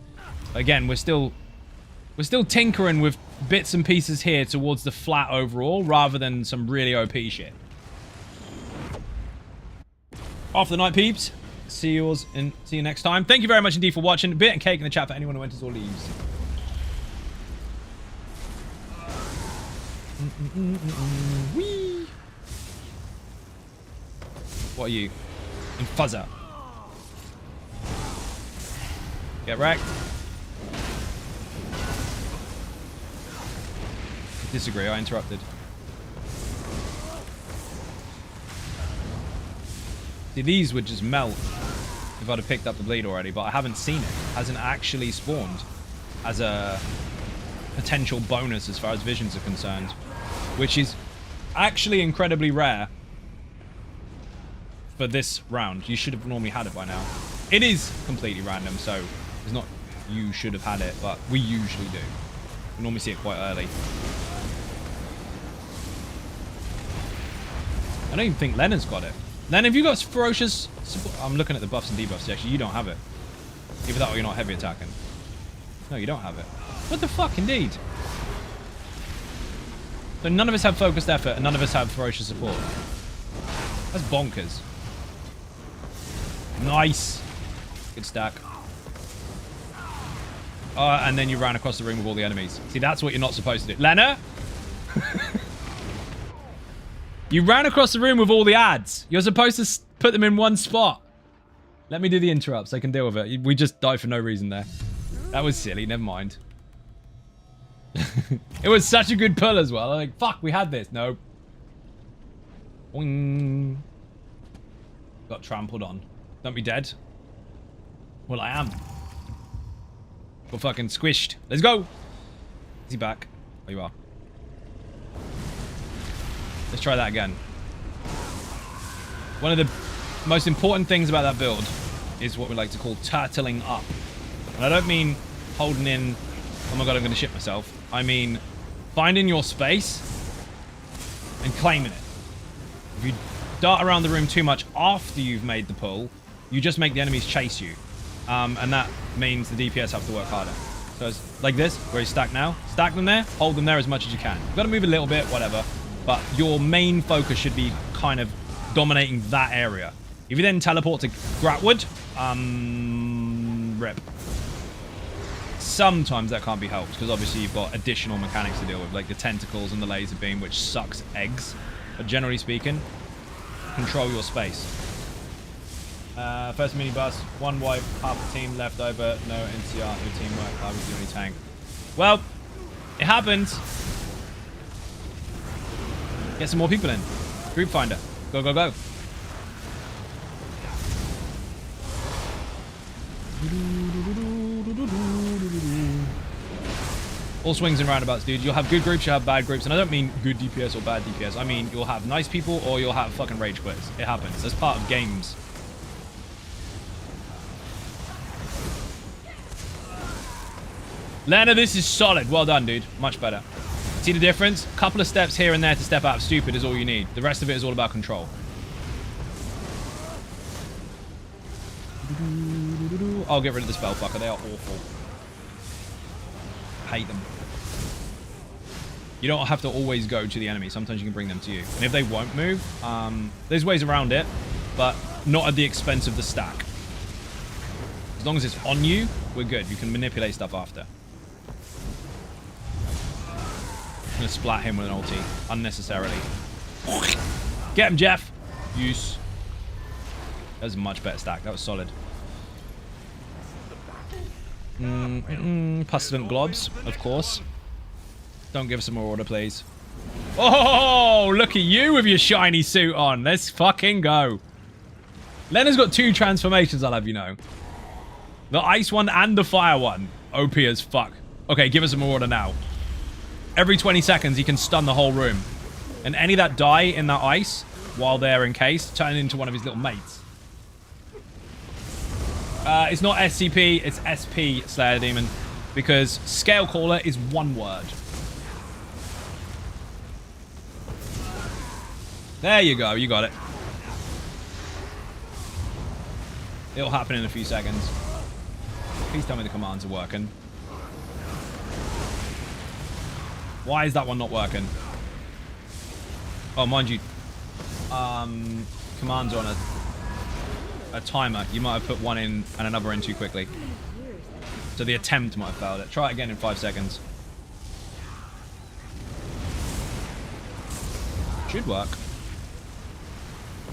Again, we're still tinkering with bits and pieces here towards the flat overall, rather than some really OP shit. Off the night, peeps. See you next time. Thank you very much indeed for watching. Bit and cake in the chat for anyone who enters or leaves. Whee! What are you? In Fuzzer. Get wrecked. Disagree, I interrupted. See, these would just melt if I'd have picked up the bleed already, but I haven't seen it. It hasn't actually spawned as a potential bonus as far as visions are concerned, which is actually incredibly rare for this round. You should have normally had it by now. It is completely random, so it's not you should have had it, but we usually do. We normally see it quite early. I don't even think Leonard's got it. Len, have you got ferocious support? I'm looking at the buffs and debuffs. Actually, you don't have it. Either that or you're not heavy attacking. No, you don't have it. What the fuck, indeed? So none of us have focused effort and none of us have ferocious support. That's bonkers. Nice. Good stack. And then you ran across the room with all the enemies. See, that's what you're not supposed to do. Lena? You ran across the room with all the ads. You're supposed to put them in one spot. Let me do the interrupts. I can deal with it. We just died for no reason there. That was silly. Never mind. It was such a good pull as well. Like, fuck, we had this. No. Boing. Got trampled on. Don't be dead. Well, I am. Got fucking squished. Let's go. Is he back? Oh, you are. Let's try that again. One of the most important things about that build is what we like to call turtling up. And I don't mean holding in, oh my god, I'm going to shit myself. I mean finding your space and claiming it. If you dart around the room too much after you've made the pull, you just make the enemies chase you. And that means the DPS have to work harder. So it's like this, where you stack now. Stack them there, hold them there as much as you can. You've got to move a little bit, whatever. But your main focus should be kind of dominating that area. If you then teleport to Gratwood, rip. Sometimes that can't be helped, because obviously you've got additional mechanics to deal with, like the tentacles and the laser beam, which sucks eggs. But generally speaking, control your space. First minibus, one wipe, half the team left over, no NCR, no teamwork, I was the only tank. Well, it happens. Get some more people in. Group finder. Go, go, go. All swings and roundabouts, dude. You'll have good groups, you'll have bad groups. And I don't mean good DPS or bad DPS. I mean, you'll have nice people or you'll have fucking rage quitters. It happens. That's part of games. Lena, this is solid. Well done, dude. Much better. See the difference? A couple of steps here and there to step out of stupid is all you need. The rest of it is all about control. I'll get rid of the spell fucker. They are awful. Hate them. You don't have to always go to the enemy. Sometimes you can bring them to you. And if they won't move, there's ways around it, but not at the expense of the stack. As long as it's on you, we're good. You can manipulate stuff after. I'm going to splat him with an ulti unnecessarily. Get him, Jeff. Use. That was a much better stack. That was solid. Pestilent globs, of course. Don't give us some more order, please. Oh, look at you with your shiny suit on. Let's fucking go. Lena's got 2 transformations, I'll have you know. The ice one and the fire one. OP as fuck. Okay, give us some more order now. Every 20 seconds, he can stun the whole room. And any that die in that ice, while they're encased, turn into one of his little mates. It's not SCP, it's SP, Slayer Demon. Because Scale Caller is one word. There you go, you got it. It'll happen in a few seconds. Please tell me the commands are working. Why is that one not working? Oh, mind you, commands are on a timer. You might have put one in and another in too quickly. So the attempt might have failed it. Try it again in 5 seconds. Should work.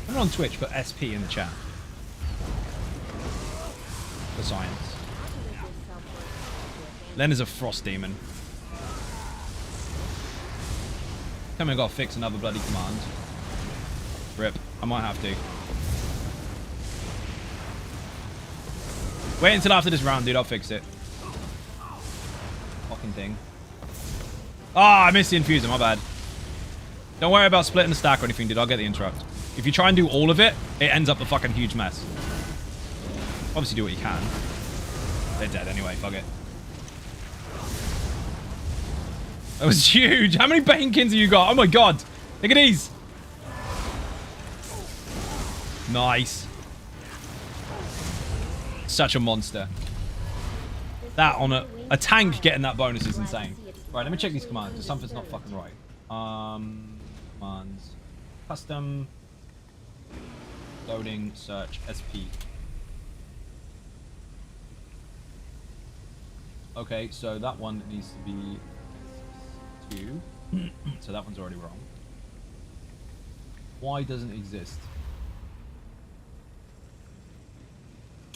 I'm on Twitch, put SP in the chat. For science. Len is a frost demon. Tell me I gotta fix another bloody command. Rip. I might have to. Wait until after this round, dude. I'll fix it. Fucking thing. Ah, I missed the infuser. My bad. Don't worry about splitting the stack or anything, dude. I'll get the interrupt. If you try and do all of it, it ends up a fucking huge mess. Obviously do what you can. They're dead anyway. Fuck it. That was huge. How many Banekins have you got? Oh my god. Look at these. Nice. Such a monster. That on a tank getting that bonus is insane. Right, let me check these commands because something's not fucking right. Commands. Custom. Loading. Search. SP. Okay, so that one needs to be 2. So that one's already wrong. Why doesn't it exist?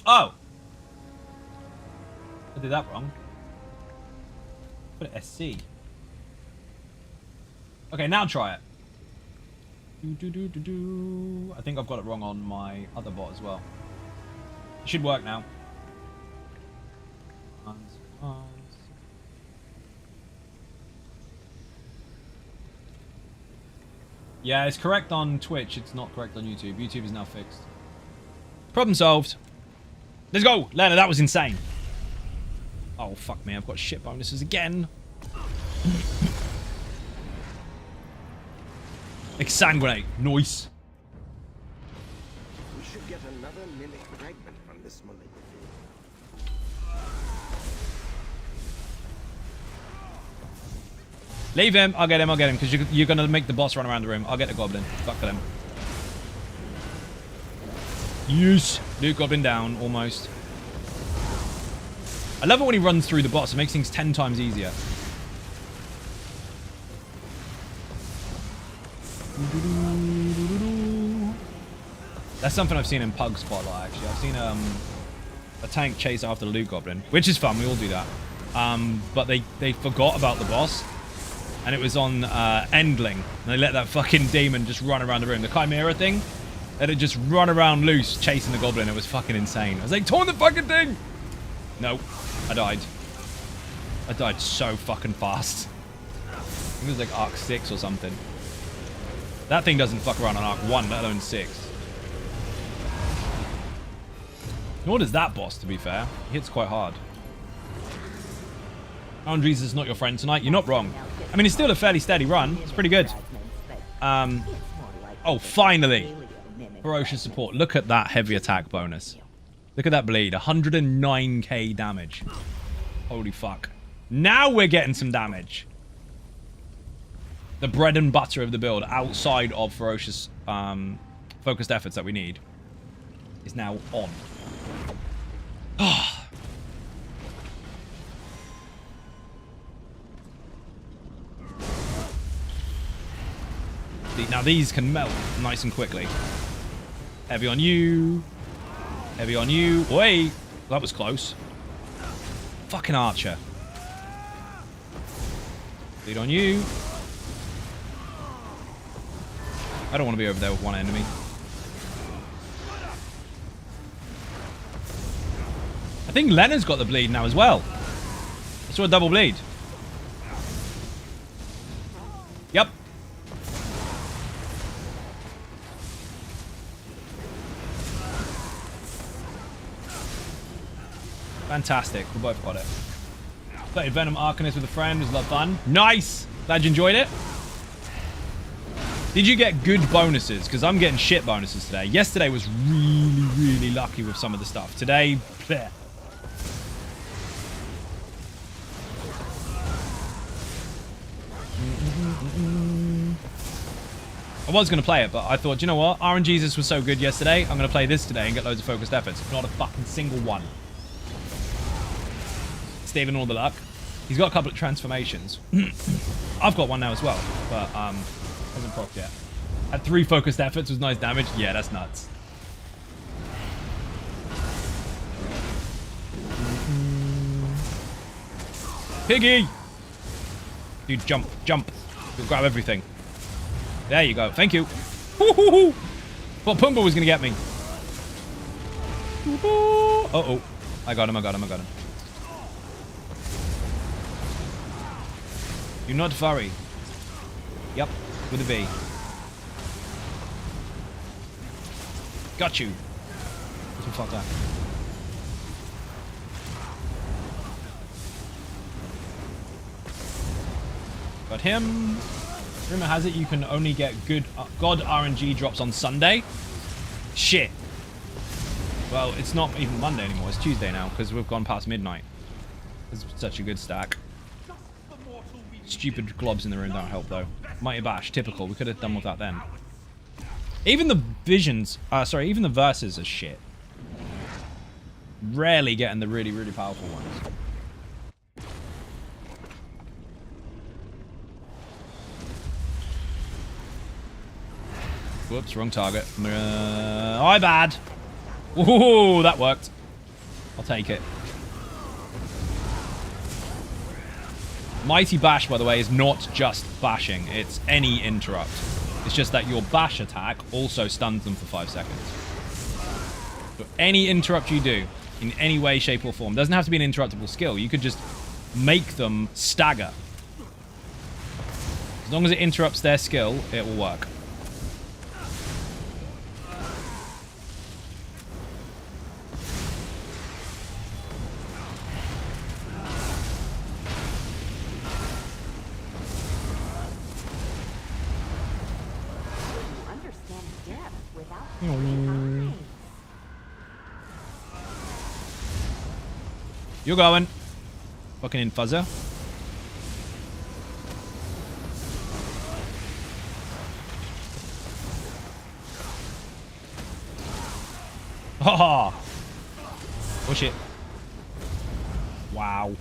Oh! I did that wrong. Put it SC. Okay, now try it. I think I've got it wrong on my other bot as well. It should work now. Yeah, it's correct on Twitch. It's not correct on YouTube. YouTube is now fixed. Problem solved. Let's go. Lena, that was insane. Oh, fuck me. I've got shit bonuses again. Exsanguinate. Nice. We should get another mimic fragment from this malignity. Leave him. I'll get him. Because you're going to make the boss run around the room. I'll get the goblin. Fuck for them. Yes. Luke goblin down. Almost. I love it when he runs through the boss. It makes things 10 times easier. That's something I've seen in Pugs quite a lot, actually. I've seen a tank chase after the loot goblin, which is fun. We all do that. But they forgot about the boss, and it was on Endling. And they let that fucking demon just run around the room. The Chimera thing, let it just run around loose, chasing the goblin. It was fucking insane. I was like, torn the fucking thing! No, I died. I died so fucking fast. I think it was like Arc 6 or something. That thing doesn't fuck around on Arc 1, let alone 6. Nor does that boss, to be fair. He hits quite hard. Andres is not your friend tonight. You're not wrong. I mean, it's still a fairly steady run. It's pretty good. Oh, finally. Ferocious support. Look at that heavy attack bonus. Look at that bleed. 109k damage. Holy fuck. Now we're getting some damage. The bread and butter of the build outside of ferocious focused efforts that we need is now on. Now these can melt nice and quickly. Heavy on you. Heavy on you. Wait, that was close. Fucking archer. Lead on you. I don't want to be over there with one enemy. I think Lena's got the bleed now as well. I saw a double bleed. Yep. Fantastic. We both got it. Played Venom Arcanist with a friend. It was a lot of fun. Nice! Glad you enjoyed it. Did you get good bonuses? Because I'm getting shit bonuses today. Yesterday was really, really lucky with some of the stuff. Today, bleh. I was going to play it, but I thought, you know what? RNGesus was so good yesterday. I'm going to play this today and get loads of focused efforts. Not a fucking single one. Steven, all the luck. He's got a couple of transformations. I've got one now as well, but hasn't procced yet. Had 3 focused efforts with nice damage. Yeah, that's nuts. Piggy! Dude, jump, jump. You'll grab everything. There you go. Thank you. Thought Pumbaa was going to get me. Uh-oh. I got him, I got him, I got him. Do not worry. Yep, with a V. Got you. Fuck that. Got him. Rumor has it you can only get good God RNG drops on Sunday. Shit. Well, it's not even Monday anymore. It's Tuesday now because we've gone past midnight. It's such a good stack. Stupid globs in the room don't help though. Mighty Bash, typical. We could have done with that then. Even the visions, even the verses are shit. Rarely getting the really, really powerful ones. Whoops, wrong target. My bad. Ooh, that worked. I'll take it. Mighty Bash, by the way, is not just bashing. It's any interrupt. It's just that your bash attack also stuns them for 5 seconds. So any interrupt you do, in any way, shape, or form, doesn't have to be an interruptible skill. You could just make them stagger. As long as it interrupts their skill, it will work. You're going. Fucking infuzzer. Ha! Oh shit. Wow.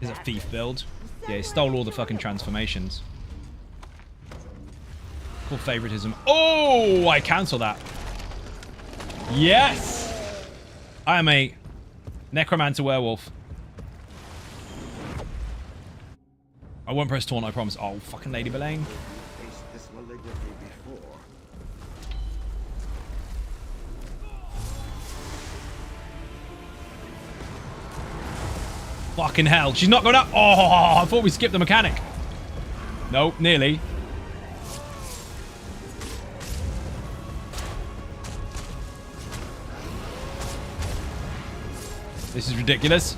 Is a thief build. Yeah, he stole all the fucking transformations. Cool favoritism. Oh, I cancel that. Yes! I am a Necromancer werewolf. I won't press taunt, I promise. Oh, fucking Lady Belaine. Faced this malignity before. Fucking hell. She's not going up. Oh, I thought we skipped the mechanic. Nope, nearly. This is ridiculous.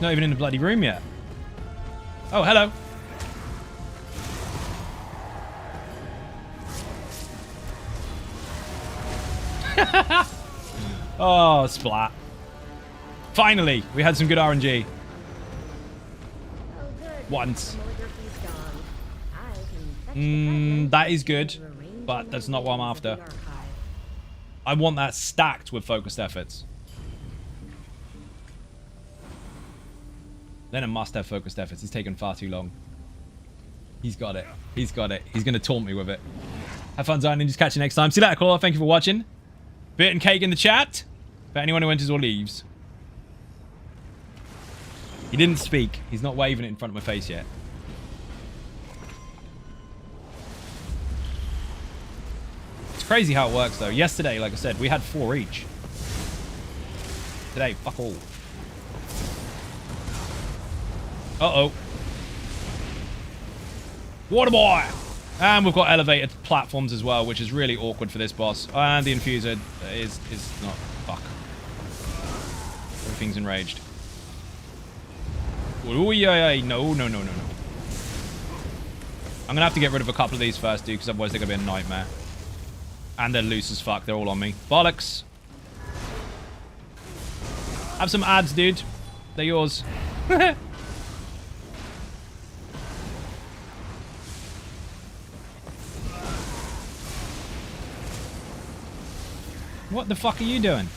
Not even in the bloody room yet. Oh, hello. Oh, splat. Finally, we had some good RNG. Once. That is good, but that's not what I'm after. I want that stacked with focused efforts. Then a must have focused efforts. It's taken far too long. He's got it. He's got it. He's going to taunt me with it. Have fun, Zion, and just catch you next time. See you later, Claw. Thank you for watching. Bit and cake in the chat for anyone who enters or leaves. He didn't speak. He's not waving it in front of my face yet. It's crazy how it works, though. Yesterday, like I said, we had 4 each. Today, fuck all. Uh-oh. Water boy! And we've got elevated platforms as well, which is really awkward for this boss. And the infuser is not... Fuck. Everything's enraged. Ooh, yeah, no. I'm going to have to get rid of a couple of these first, dude, because otherwise they're going to be a nightmare. And they're loose as fuck. They're all on me. Bollocks. Have some ads, dude. They're yours. What the fuck are you doing?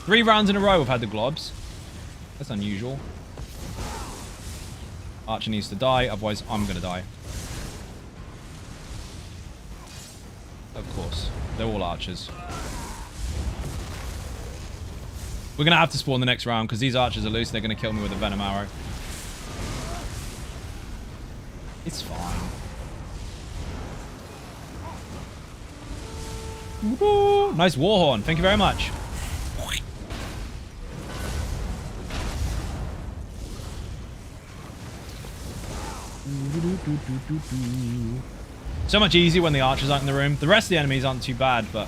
3 rounds in a row we've had the globs. That's unusual. Archer needs to die, otherwise I'm gonna die. Of course. They're all archers. We're gonna have to spawn the next round because these archers are loose. They're gonna kill me with a venom arrow. It's fine. Woo! Nice warhorn. Thank you very much. So much easier when the archers aren't in the room. The rest of the enemies aren't too bad, but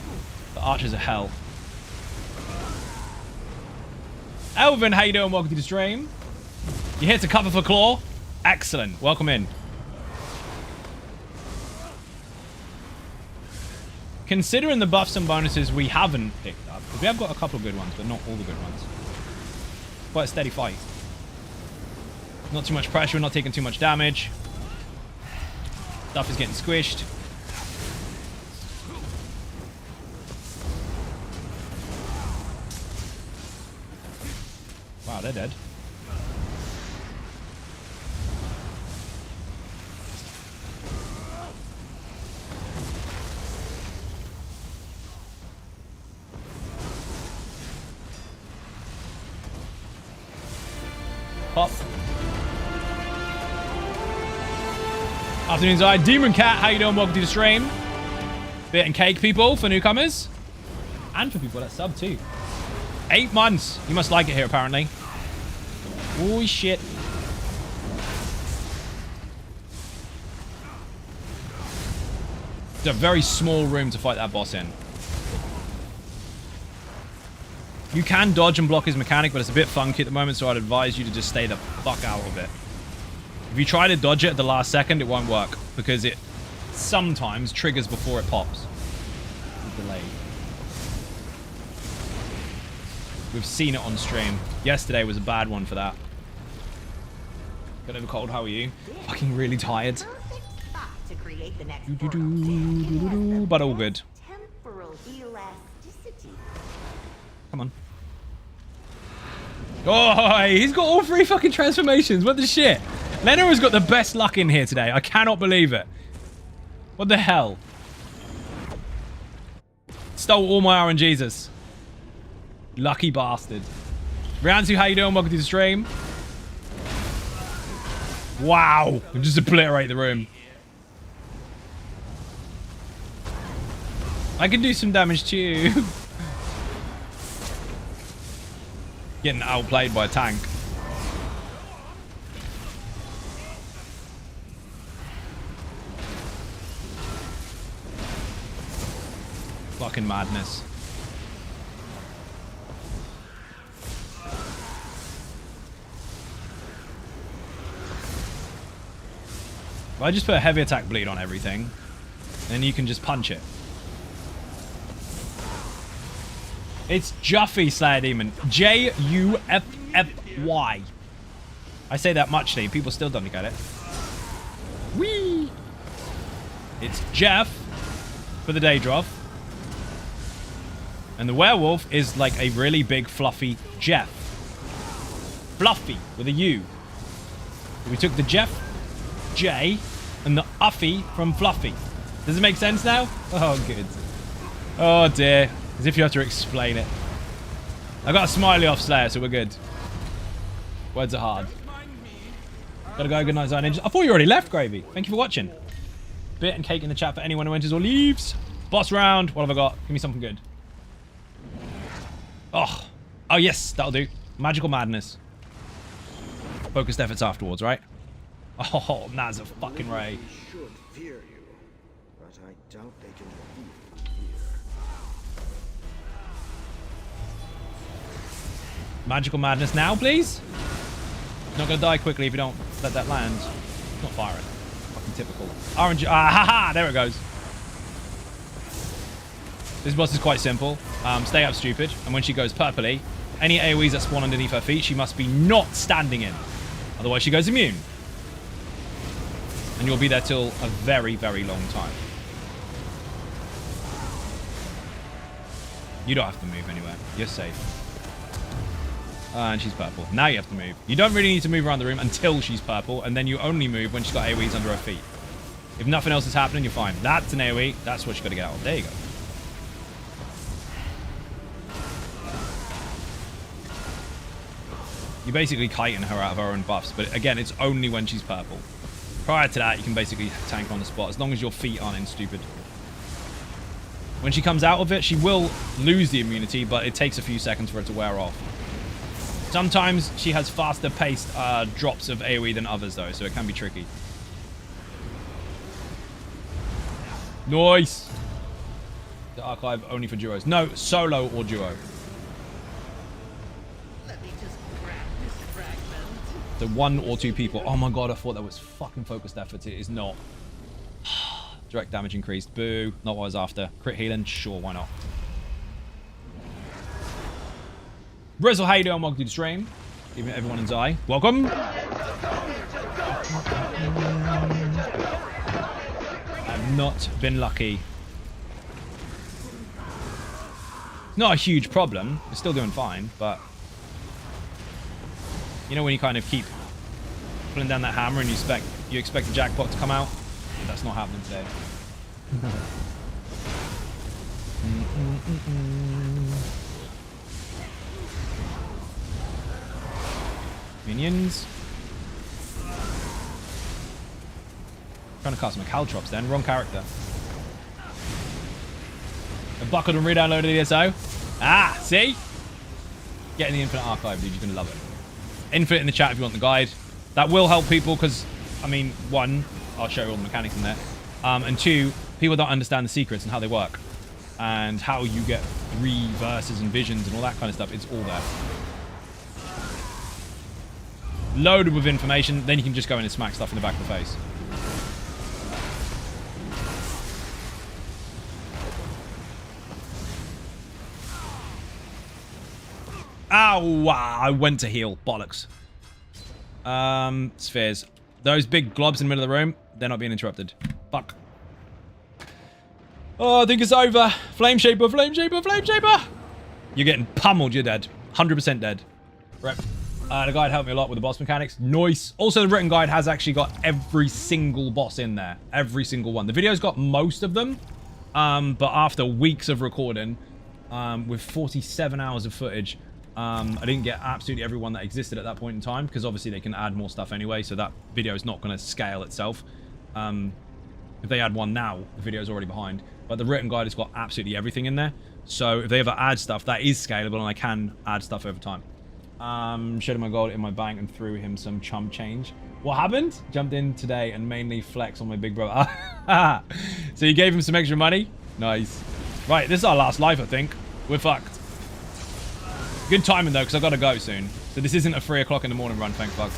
the archers are hell. Elvin, how you doing? Welcome to the stream. You here to cover for Claw? Excellent. Welcome in. Considering the buffs and bonuses we haven't picked up, because we have got a couple of good ones, but not all the good ones. Quite a steady fight. Not too much pressure, we're not taking too much damage. Stuff is getting squished. Wow, they're dead. Pop. Afternoon, Zai. Demon Cat, how you doing? Welcome to the stream. Bit and cake, people, for newcomers. And for people that sub, too. 8 months. You must like it here, apparently. Oh, shit. It's a very small room to fight that boss in. You can dodge and block his mechanic, but it's a bit funky at the moment, so I'd advise you to just stay the fuck out of it. If you try to dodge it at the last second, it won't work, because it sometimes triggers before it pops. It's delayed. We've seen it on stream. Yesterday was a bad one for that. Got over cold, how are you? Fucking really tired. To create the next But all good. temporal elasticity. Come on. Oh, he's got all 3 fucking transformations. What the shit? Leno has got the best luck in here today. I cannot believe it. What the hell? Stole all my RNGesus. Lucky bastard. Rianzu, how you doing? Welcome to the stream. Wow. Just obliterate the room. I can do some damage too. Getting outplayed by a tank. Fucking madness. If I just put a heavy attack bleed on everything, then you can just punch it. It's Juffy, Slayer Demon. Juffy. I say that muchly. People still don't get it. Whee! It's Jeff for the Daedroth. And the werewolf is like a really big, fluffy Jeff. Fluffy with a U. We took the Jeff, J, and the Uffy from Fluffy. Does it make sense now? Oh, good. Oh, dear. As if you have to explain it. I got a smiley off Slayer, so we're good. Words are hard. Gotta go. Good night, Zion Ninja. I thought you already left, Gravy. Thank you for watching. Bit and cake in the chat for anyone who enters or leaves. Boss round. What have I got? Give me something good. Oh. Oh, yes. That'll do. Magical Madness. Focused efforts afterwards, right? Oh, Naz a fucking Ray. Should fear you, but I doubt they can defeat you here. Magical Madness now, please. Not gonna die quickly if you don't let that land. Not firing. Fucking typical. Orange. Ah, haha! There it goes. This boss is quite simple. Stay up, stupid. And when she goes purpley, any AoEs that spawn underneath her feet, she must be not standing in. Otherwise, she goes immune. And you'll be there till a very, very long time. You don't have to move anywhere. You're safe. And she's purple. Now you have to move. You don't really need to move around the room until she's purple, and then you only move when she's got AoEs under her feet. If nothing else is happening, you're fine. That's an AoE. That's what you got to get out of. There you go. You're basically kiting her out of her own buffs, but again, it's only when she's purple. Prior to that, you can basically tank on the spot, as long as your feet aren't in stupid. When she comes out of it, she will lose the immunity, but it takes a few seconds for it to wear off. Sometimes she has faster paced drops of AoE than others, though, so it can be tricky. Nice! The archive only for duos. No, solo or duo. Let me just grab this fragment. The 1 or 2 people. Oh my god, I thought that was fucking focused effort. It is not. Direct damage increased. Boo. Not what I was after. Crit healing? Sure, why not? Rizzle, how you doing? Welcome to the stream. Even everyone in Zai. Welcome. not been lucky. Not a huge problem. We're still doing fine, but... You know when you kind of keep pulling down that hammer and you expect the jackpot to come out? That's not happening today. Minions. Trying to cast some caltrops then. Wrong character. I buckled and re-downloaded the ESO. Ah, see? Get in the Infinite Archive, dude. You're going to love it. Infinite in the chat if you want the guide. That will help people because, I mean, one, I'll show you all the mechanics in there. And two, people don't understand the secrets and how they work. And how you get reverses and visions and all that kind of stuff. It's all there. Loaded with information. Then you can just go in and smack stuff in the back of the face. Ow! Wow, I went to heal. Bollocks. Spheres. Those big globs in the middle of the room, they're not being interrupted. Fuck. Oh, I think it's over. Flame Shaper, Flame Shaper, Flame Shaper! You're getting pummeled, you're dead. 100% dead. Right. The guide helped me a lot with the boss mechanics. Nice. Also, the written guide has actually got every single boss in there. Every single one. The video's got most of them. But after weeks of recording, with 47 hours of footage, I didn't get absolutely everyone that existed at that point in time, because obviously they can add more stuff anyway, so that video is not going to scale itself. If they add one now, the video is already behind. But the written guide has got absolutely everything in there. So if they ever add stuff, that is scalable, and I can add stuff over time. Showed him my gold in my bank and threw him some chump change. What happened? Jumped in today and mainly flex on my big brother. So you gave him some extra money? Nice. Right, this is our last life, I think. We're fucked. Good timing, though, because I've got to go soon. So this isn't a 3 o'clock in the morning run, thank fuck.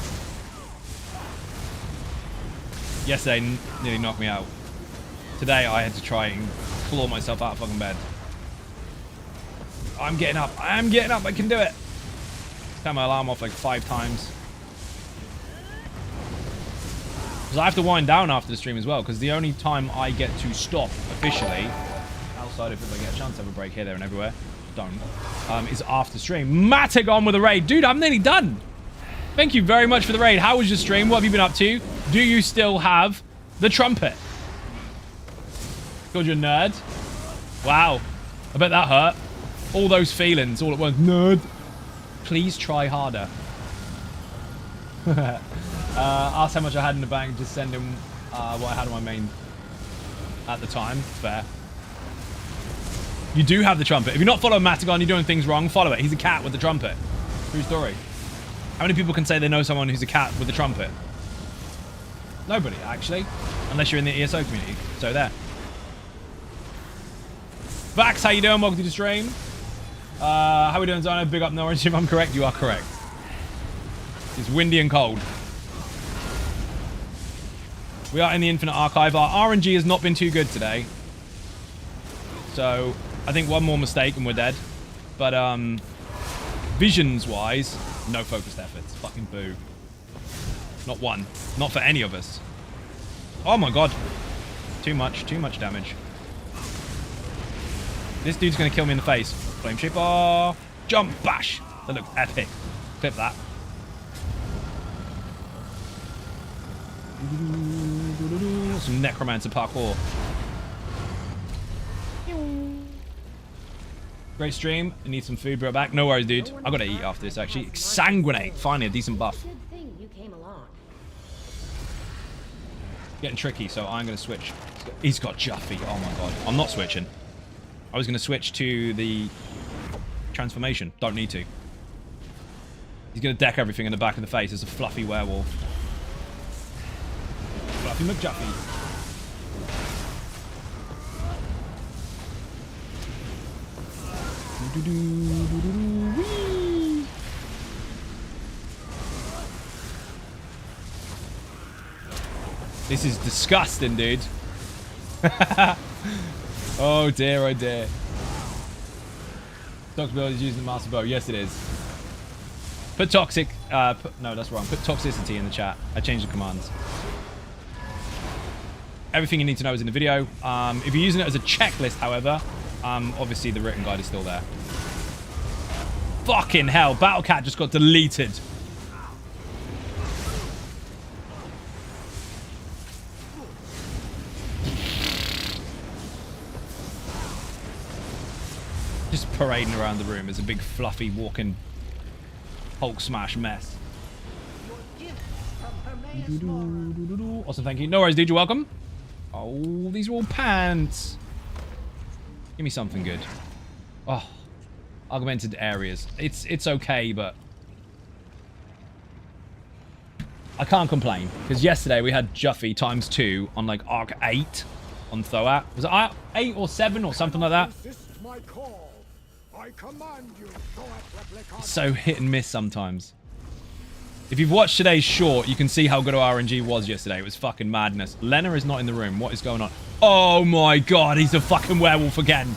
Yesterday nearly knocked me out. Today, I had to try and claw myself out of fucking bed. I'm getting up. I am getting up. I can do it. Turn my alarm off like 5 times. Because I have to wind down after the stream as well, because the only time I get to stop officially, outside of if I get a chance to have a break here, there, and everywhere, don't, is after stream. Matagon with a raid. Dude, I'm nearly done. Thank you very much for the raid. How was your stream? What have you been up to? Do you still have the trumpet? Called you a nerd? Wow. I bet that hurt. All those feelings all at once. Nerd. Please try harder. Asked how much I had in the bank. Just send him what I had on my main at the time. Fair. You do have the trumpet. If you're not following Matagon, you're doing things wrong. Follow it. He's a cat with the trumpet. True story. How many people can say they know someone who's a cat with the trumpet? Nobody, actually. Unless you're in the ESO community. So there. Vax, how you doing? Welcome to the stream. How we doing, Zono? Big up Norwich. If I'm correct, you are correct. It's windy and cold. We are in the Infinite Archive. Our RNG has not been too good today. So, I think one more mistake and we're dead. But, visions-wise, no focused efforts. Fucking boo. Not one. Not for any of us. Oh my god. Too much damage. This dude's gonna kill me in the face. Flame Shaper. Jump bash. That looks epic. Clip that. Some Necromancer parkour. Great stream. I need some food, bro. Back. No worries, dude. I gotta eat after this, actually. Sanguinate. Finally, a decent buff. Getting tricky, so I'm gonna switch. He's got Juffy. Oh my god. I'm not switching. I was gonna switch to the transformation. Don't need to. He's gonna deck everything in the back of the face as a fluffy werewolf. Fluffy McJuffy. This is disgusting, dude. Oh dear, oh dear. Dr. Bill is using the master bow. Yes, it is. Put toxic. No, that's wrong. Put toxicity in the chat. I changed the commands. Everything you need to know is in the video. If you're using it as a checklist, however, obviously the written guide is still there. Fucking hell, Battlecat just got deleted. Just parading around the room as a big fluffy walking Hulk smash mess. Awesome, thank you. No worries, dude, you're welcome. Oh, these are all pants. Give me something good. Oh, augmented areas. It's okay, but I can't complain because yesterday we had Juffy ×2 on like Arc 8 on Thoat. Was it Arc 8 or 7 or something like that? My call. I command you, It's so hit and miss sometimes. If you've watched today's short, you can see how good our RNG was yesterday. It was fucking madness. Lena is not in the room. What is going on? Oh my god, he's a fucking werewolf again.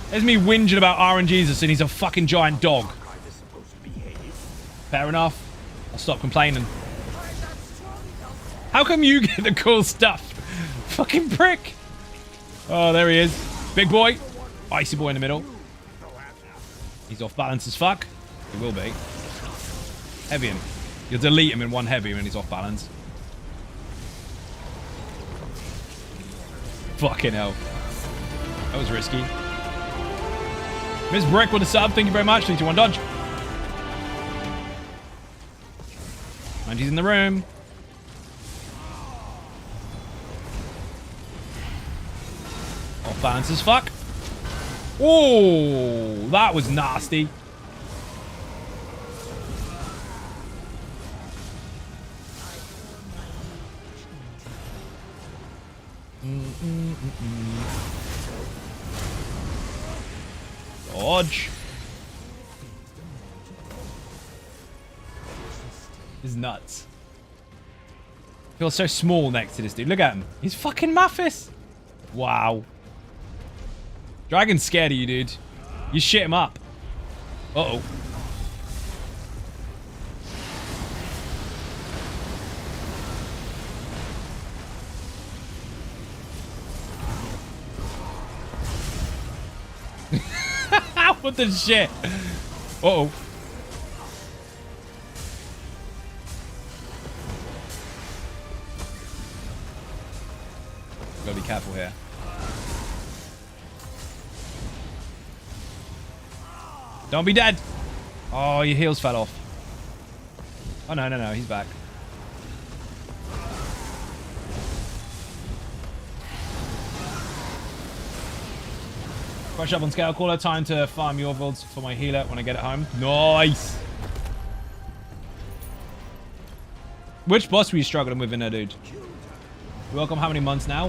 There's me whinging about RNGs and he's a fucking giant dog. Fair enough. I'll stop complaining. How come you get the cool stuff? Fucking prick. Oh, there he is. Big boy. Icy boy in the middle. He's off balance as fuck. He will be. Heavy him. You'll delete him in one heavy when he's off balance. Fucking hell. That was risky. Miss Brick with a sub. Thank you very much. 3, 2, 1, dodge. And he's in the room. Off balance as fuck. Oh, that was nasty. Dodge. He's nuts. Feels so small next to this dude. Look at him. He's fucking Muffis. Wow. Dragon's scared of you, dude. You shit him up. Uh-oh. What the shit? Uh-oh. Gotta be careful here. Don't be dead. Oh, your heels fell off. Oh, no, no, no. He's back. Brush up on scale. Caller. Time to farm your builds for my healer when I get it home. Nice. Which boss were you struggling with in there, dude? You're welcome. How many months now?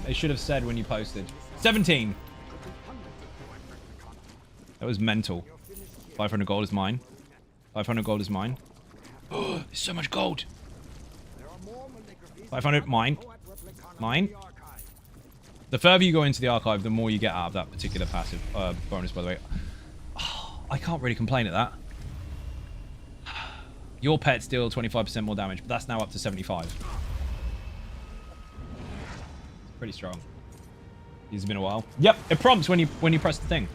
It should have said when you posted. 17. That was mental. 500 gold is mine. 500 gold is mine. Oh, there's so much gold. 500, mine. Mine. The further you go into the archive, the more you get out of that particular passive bonus, by the way. Oh, I can't really complain at that. Your pets deal 25% more damage, but that's now up to 75. Pretty strong. It's been a while. Yep, it prompts when you press the thing.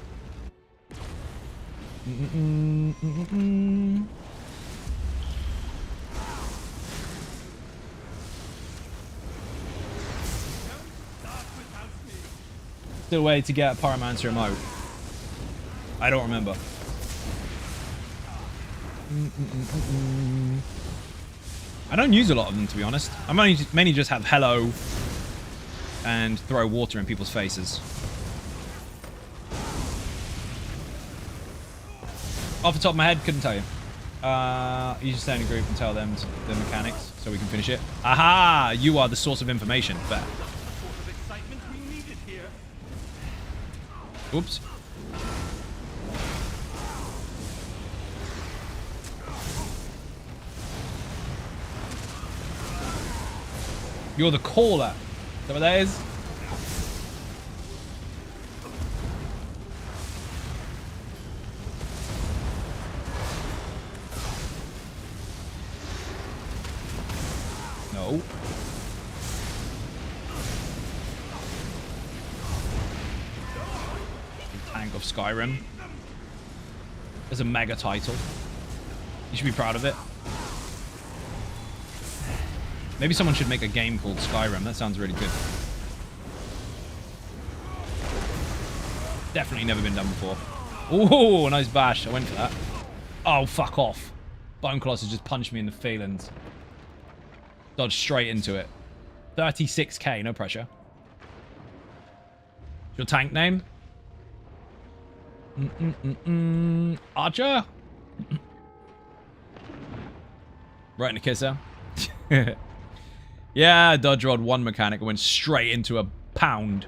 Still a way to get a Pyromancer emote. I don't remember. I don't use a lot of them, to be honest. I mainly just have hello and throw water in people's faces. Off the top of my head, couldn't tell you. You just stay in a group and tell them the mechanics so we can finish it. Aha! You are the source of information. Fair. Oops. You're the caller. Is that what that is? No. of Skyrim. It's a mega title. You should be proud of it. Maybe someone should make a game called Skyrim. That sounds really good. Definitely never been done before. Ooh, nice bash. I went for that. Oh, fuck off. Bone Colossus just punched me in the feelings. Dodged straight into it. 36k, no pressure. Your tank name? Archer? Right in the kisser. Yeah, dodge rod one mechanic and went straight into a pound.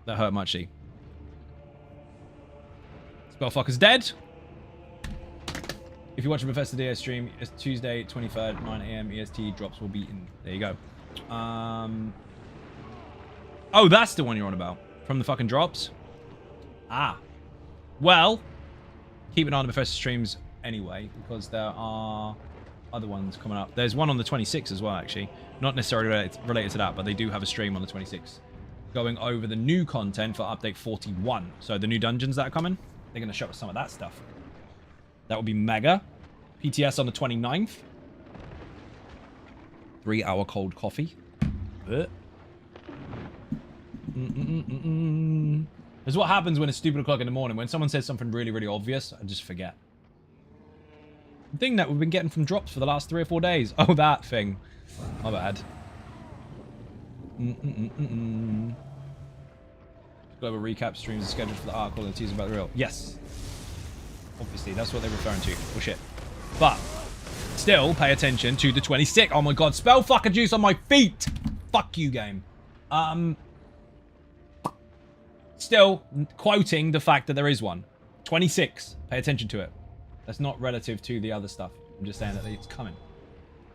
That hurt muchy. Spellfucker's dead. If you watch a Bethesda DS stream, it's Tuesday, 23rd, 9 AM EST. Drops will be in. There you go. Oh, that's the one you're on about. From the fucking drops? Ah. Well, keep an eye on the Bethesda streams anyway, because there are other ones coming up. There's one on the 26th as well, actually. Not necessarily related to that, but they do have a stream on the 26th. Going over the new content for update 41. So the new dungeons that are coming, they're going to show us some of that stuff. That would be mega. PTS on the 29th. 3-hour cold coffee. This is what happens when it's stupid o'clock in the morning. When someone says something really, really obvious, I just forget. The thing that we've been getting from drops for the last 3 or 4 days. Oh, that thing. My bad. Global recap streams are scheduled for the article and teasing about the real. Yes. Obviously, that's what they're referring to. Oh, shit. But, still, pay attention to the 26th. Oh, my God. Spell fucking juice on my feet. Fuck you, game. Still, quoting the fact that there is one. 26. Pay attention to it. That's not relative to the other stuff. I'm just saying that it's coming.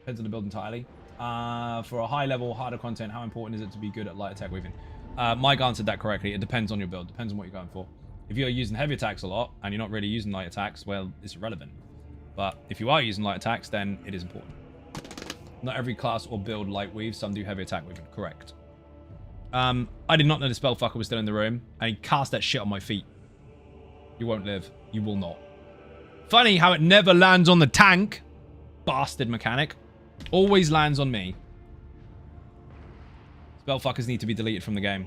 Depends on the build entirely. For a high level, harder content, how important is it to be good at light attack weaving? Mike answered that correctly. It depends on your build. Depends on what you're going for. If you're using heavy attacks a lot, and you're not really using light attacks, well, it's irrelevant. But if you are using light attacks, then it is important. Not every class or build light weave. Some do heavy attack weaving. Correct. I did not know the spellfucker was still in the room, and he cast that shit on my feet. You won't live. You will not. Funny how it never lands on the tank. Bastard mechanic. Always lands on me. Spellfuckers need to be deleted from the game.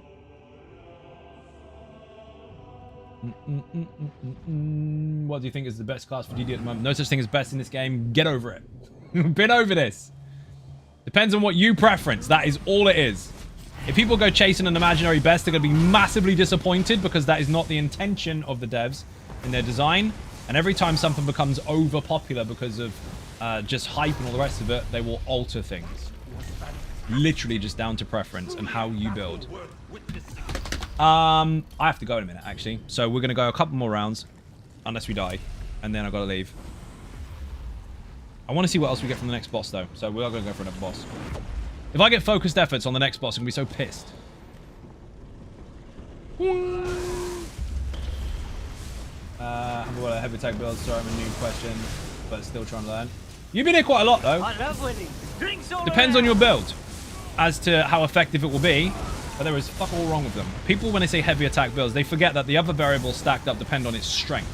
What do you think is the best class for DD at the moment? No such thing as best in this game. Get over it. Been over this. Depends on what you preference. That is all it is. If people go chasing an imaginary best, they're going to be massively disappointed because that is not the intention of the devs in their design. And every time something becomes over popular because of just hype and all the rest of it, they will alter things. Literally just down to preference and how you build. I have to go in a minute, actually. So we're going to go a couple more rounds, unless we die. And then I've got to leave. I want to see what else we get from the next boss, though. So we are going to go for another boss. If I get focused efforts on the next boss, I'm going to be so pissed. Have a heavy attack build. Sorry, I'm a new question, but still trying to learn. You've been here quite a lot, though. I love winning. Drinks all Depends around. on your build as to how effective it will be, but there is fuck all wrong with them. People, when they say heavy attack builds, they forget that the other variables stacked up depend on its strength.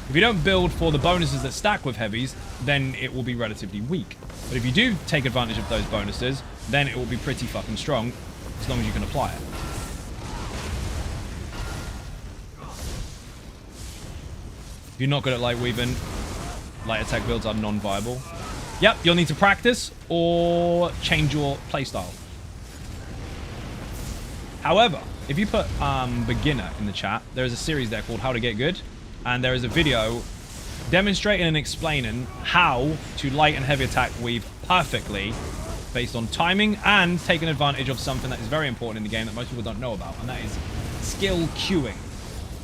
If you don't build for the bonuses that stack with heavies, then it will be relatively weak. But if you do take advantage of those bonuses, then it will be pretty fucking strong, as long as you can apply it. If you're not good at light weaving, light attack builds are non-viable. Yep, you'll need to practice or change your playstyle. However, if you put beginner in the chat, there is a series there called How to Get Good, and there is a video demonstrating and explaining how to light and heavy attack weave perfectly based on timing and taking advantage of something that is very important in the game that most people don't know about, and that is skill queuing.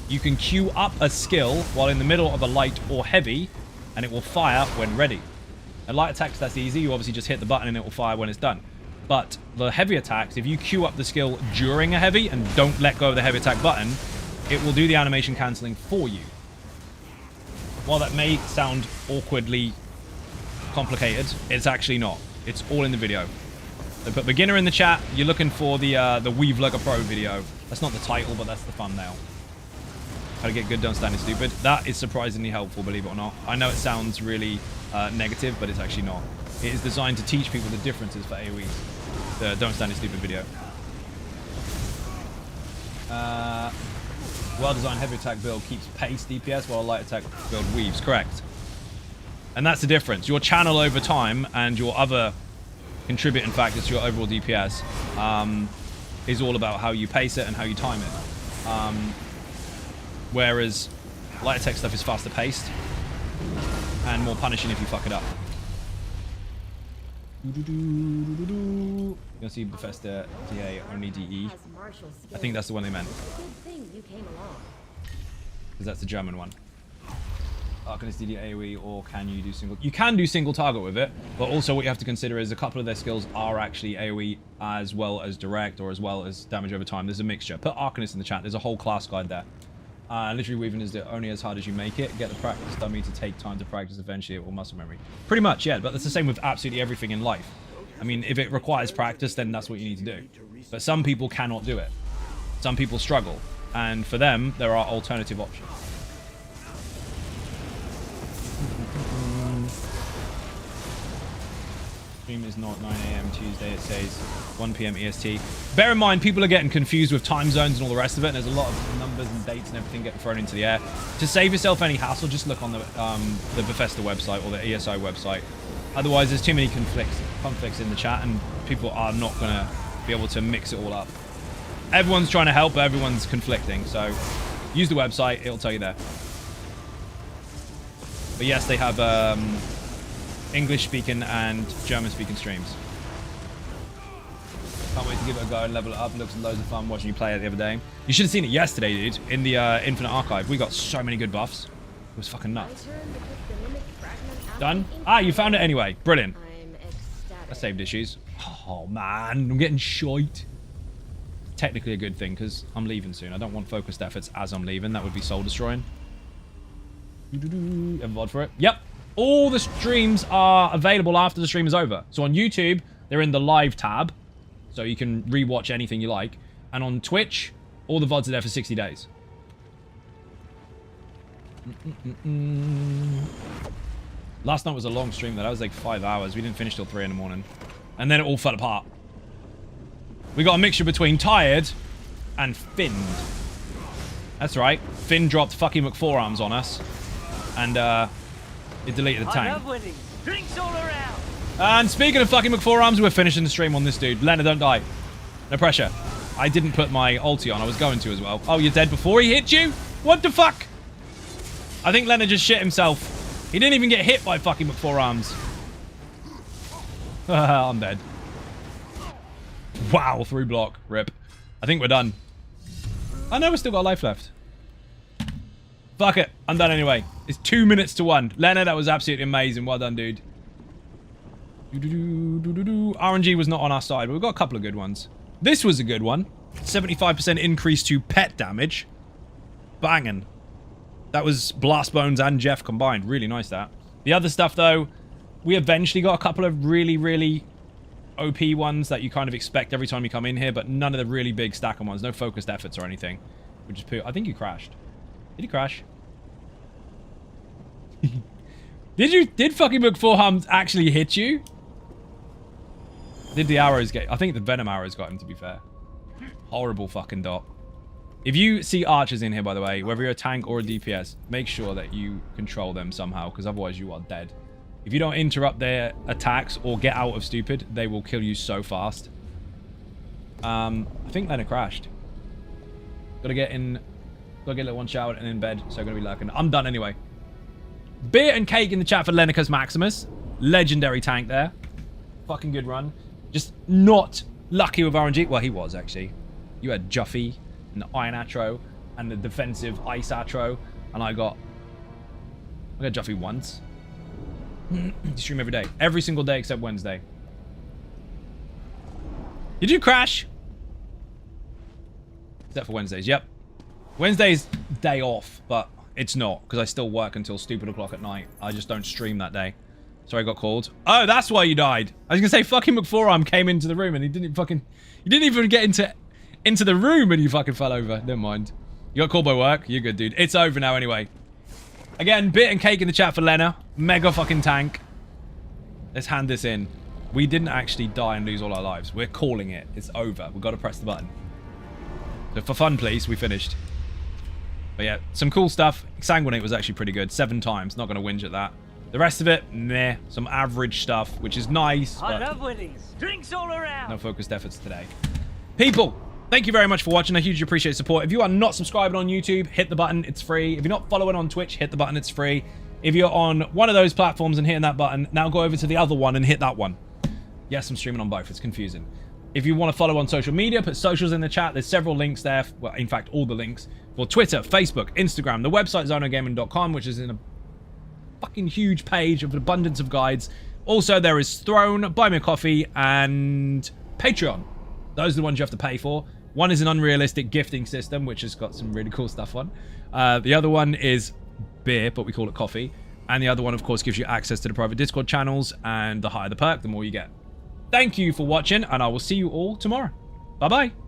You can queue up a skill while in the middle of a light or heavy, and it will fire when ready. And light attacks, that's easy. You obviously just hit the button and it will fire when it's done. But the heavy attacks, if you queue up the skill during a heavy and don't let go of the heavy attack button, it will do the animation cancelling for you. While that may sound awkwardly complicated, it's actually not. It's all in the video. So put beginner in the chat. You're looking for the Weave Like a Pro video. That's not the title, but that's the thumbnail. How to get good, don't stand stupid. That is surprisingly helpful, believe it or not. I know it sounds really negative, but it's actually not. It is designed to teach people the differences for AoE. The don't stand stupid video. Well-designed heavy attack build keeps pace DPS while light attack build weaves. Correct. And that's the difference. Your channel over time and your other contributing factors to your overall DPS is all about how you pace it and how you time it. Whereas light attack stuff is faster paced and more punishing if you fuck it up. You're gonna see Bethesda DA only DE. I think that's the one they meant. Because that's the German one. Arcanist DD AoE, or can you do single? You can do single target with it, but also what you have to consider is a couple of their skills are actually AoE as well as direct or as well as damage over time. There's a mixture. Put Arcanist in the chat. There's a whole class guide there. Literally weaving is only as hard as you make it. Get the practice dummy to take time to practice. Eventually it will muscle memory. Pretty much, yeah. But that's the same with absolutely everything in life. I mean, if it requires practice, then that's what you need to do. But some people cannot do it. Some people struggle. And for them, there are alternative options. Stream is not 9 AM Tuesday, it says 1 PM EST. Bear in mind, people are getting confused with time zones and all the rest of it, and there's a lot of numbers and dates and everything getting thrown into the air. To save yourself any hassle, just look on the Bethesda website or the ESO website. Otherwise, there's too many conflicts in the chat, and people are not going to be able to mix it all up. Everyone's trying to help, but everyone's conflicting, so use the website, it'll tell you there. But yes, they have English-speaking and German-speaking streams. Can't wait to give it a go and level it up. Looks loads of fun watching you play it the other day. You should have seen it yesterday, dude, in the Infinite Archive. We got so many good buffs. It was fucking nuts. Done? Ah, you found it anyway. Brilliant. That saved issues. Oh, man. I'm getting shite. Technically a good thing, because I'm leaving soon. I don't want focused efforts as I'm leaving. That would be soul-destroying. Have a VOD for it? Yep. All the streams are available after the stream is over. So on YouTube, they're in the live tab. So you can rewatch anything you like. And on Twitch, all the VODs are there for 60 days. Last night was a long stream, though. That was like 5 hours. We didn't finish till 3 in the morning. And then it all fell apart. We got a mixture between tired and finned. That's right. Finn dropped fucking McForearms on us. And, it deleted the tank. I love winning. Drinks all around. And speaking of fucking McForearms, we're finishing the stream on this dude. Leonard, don't die. No pressure. I didn't put my ulti on. I was going to as well. Oh, you're dead before he hit you? What the fuck? I think Leonard just shit himself. He didn't even get hit by fucking McForearms. I'm dead. Wow, 3 block. Rip. I think we're done. I know we still got life left. Fuck it. I'm done anyway. It's 2 minutes to 1. Leonard, that was absolutely amazing. Well done, dude. RNG was not on our side, but we've got a couple of good ones. This was a good one. 75% increase to pet damage. Banging. That was Blast Bones and Jeff combined. Really nice, that. The other stuff, though, we eventually got a couple of really, really OP ones that you kind of expect every time you come in here, but none of the really big stacker ones. No focused efforts or anything. Which is I think you crashed. Did he crash? Did fucking McForearms actually hit you? Did the arrows get... I think the Venom arrows got him, to be fair. Horrible fucking dot. If you see archers in here, by the way, whether you're a tank or a DPS, make sure that you control them somehow, because otherwise you are dead. If you don't interrupt their attacks or get out of stupid, they will kill you so fast. I think Leonard crashed. Gotta get in... Gotta get a little one showered and in bed, so I'm gonna be lurking. I'm done anyway. Beer and cake in the chat for Lenicus Maximus. Legendary tank there. Fucking good run. Just not lucky with RNG. Well, he was, actually. You had Juffy and the Iron Atro and the defensive Ice Atro. And I got Juffy once. You stream every day. Every single day except Wednesday. Did you crash? Except for Wednesdays. Yep. Wednesday's day off, but it's not, because I still work until stupid o'clock at night. I just don't stream that day. Sorry, I got called. Oh, that's why you died. I was gonna say fucking McForearm came into the room and he didn't even get into the room and you fucking fell over. Never mind. You got called by work? You're good, dude. It's over now anyway. Again, bit and cake in the chat for Lena. Mega fucking tank. Let's hand this in. We didn't actually die and lose all our lives. We're calling it. It's over. We've got to press the button. So for fun, please, we finished. But yeah, some cool stuff. Sanguinate was actually pretty good. 7 times. Not going to whinge at that. The rest of it, meh. Some average stuff, which is nice. I love winnings. Drinks all around. No focused efforts today. People, thank you very much for watching. I hugely appreciate support. If you are not subscribing on YouTube, hit the button. It's free. If you're not following on Twitch, hit the button. It's free. If you're on one of those platforms and hitting that button, now go over to the other one and hit that one. Yes, I'm streaming on both. It's confusing. If you want to follow on social media, put socials in the chat. There's several links there. Well, in fact, all the links for Twitter, Facebook, Instagram, the website xynodegaming.com, which is in a fucking huge page of an abundance of guides. Also, there is Throne, Buy Me a Coffee, and Patreon. Those are the ones you have to pay for. One is an unrealistic gifting system, which has got some really cool stuff on. The other one is beer, but we call it coffee. And the other one, of course, gives you access to the private Discord channels, and the higher the perk, the more you get. Thank you for watching, and I will see you all tomorrow. Bye-bye.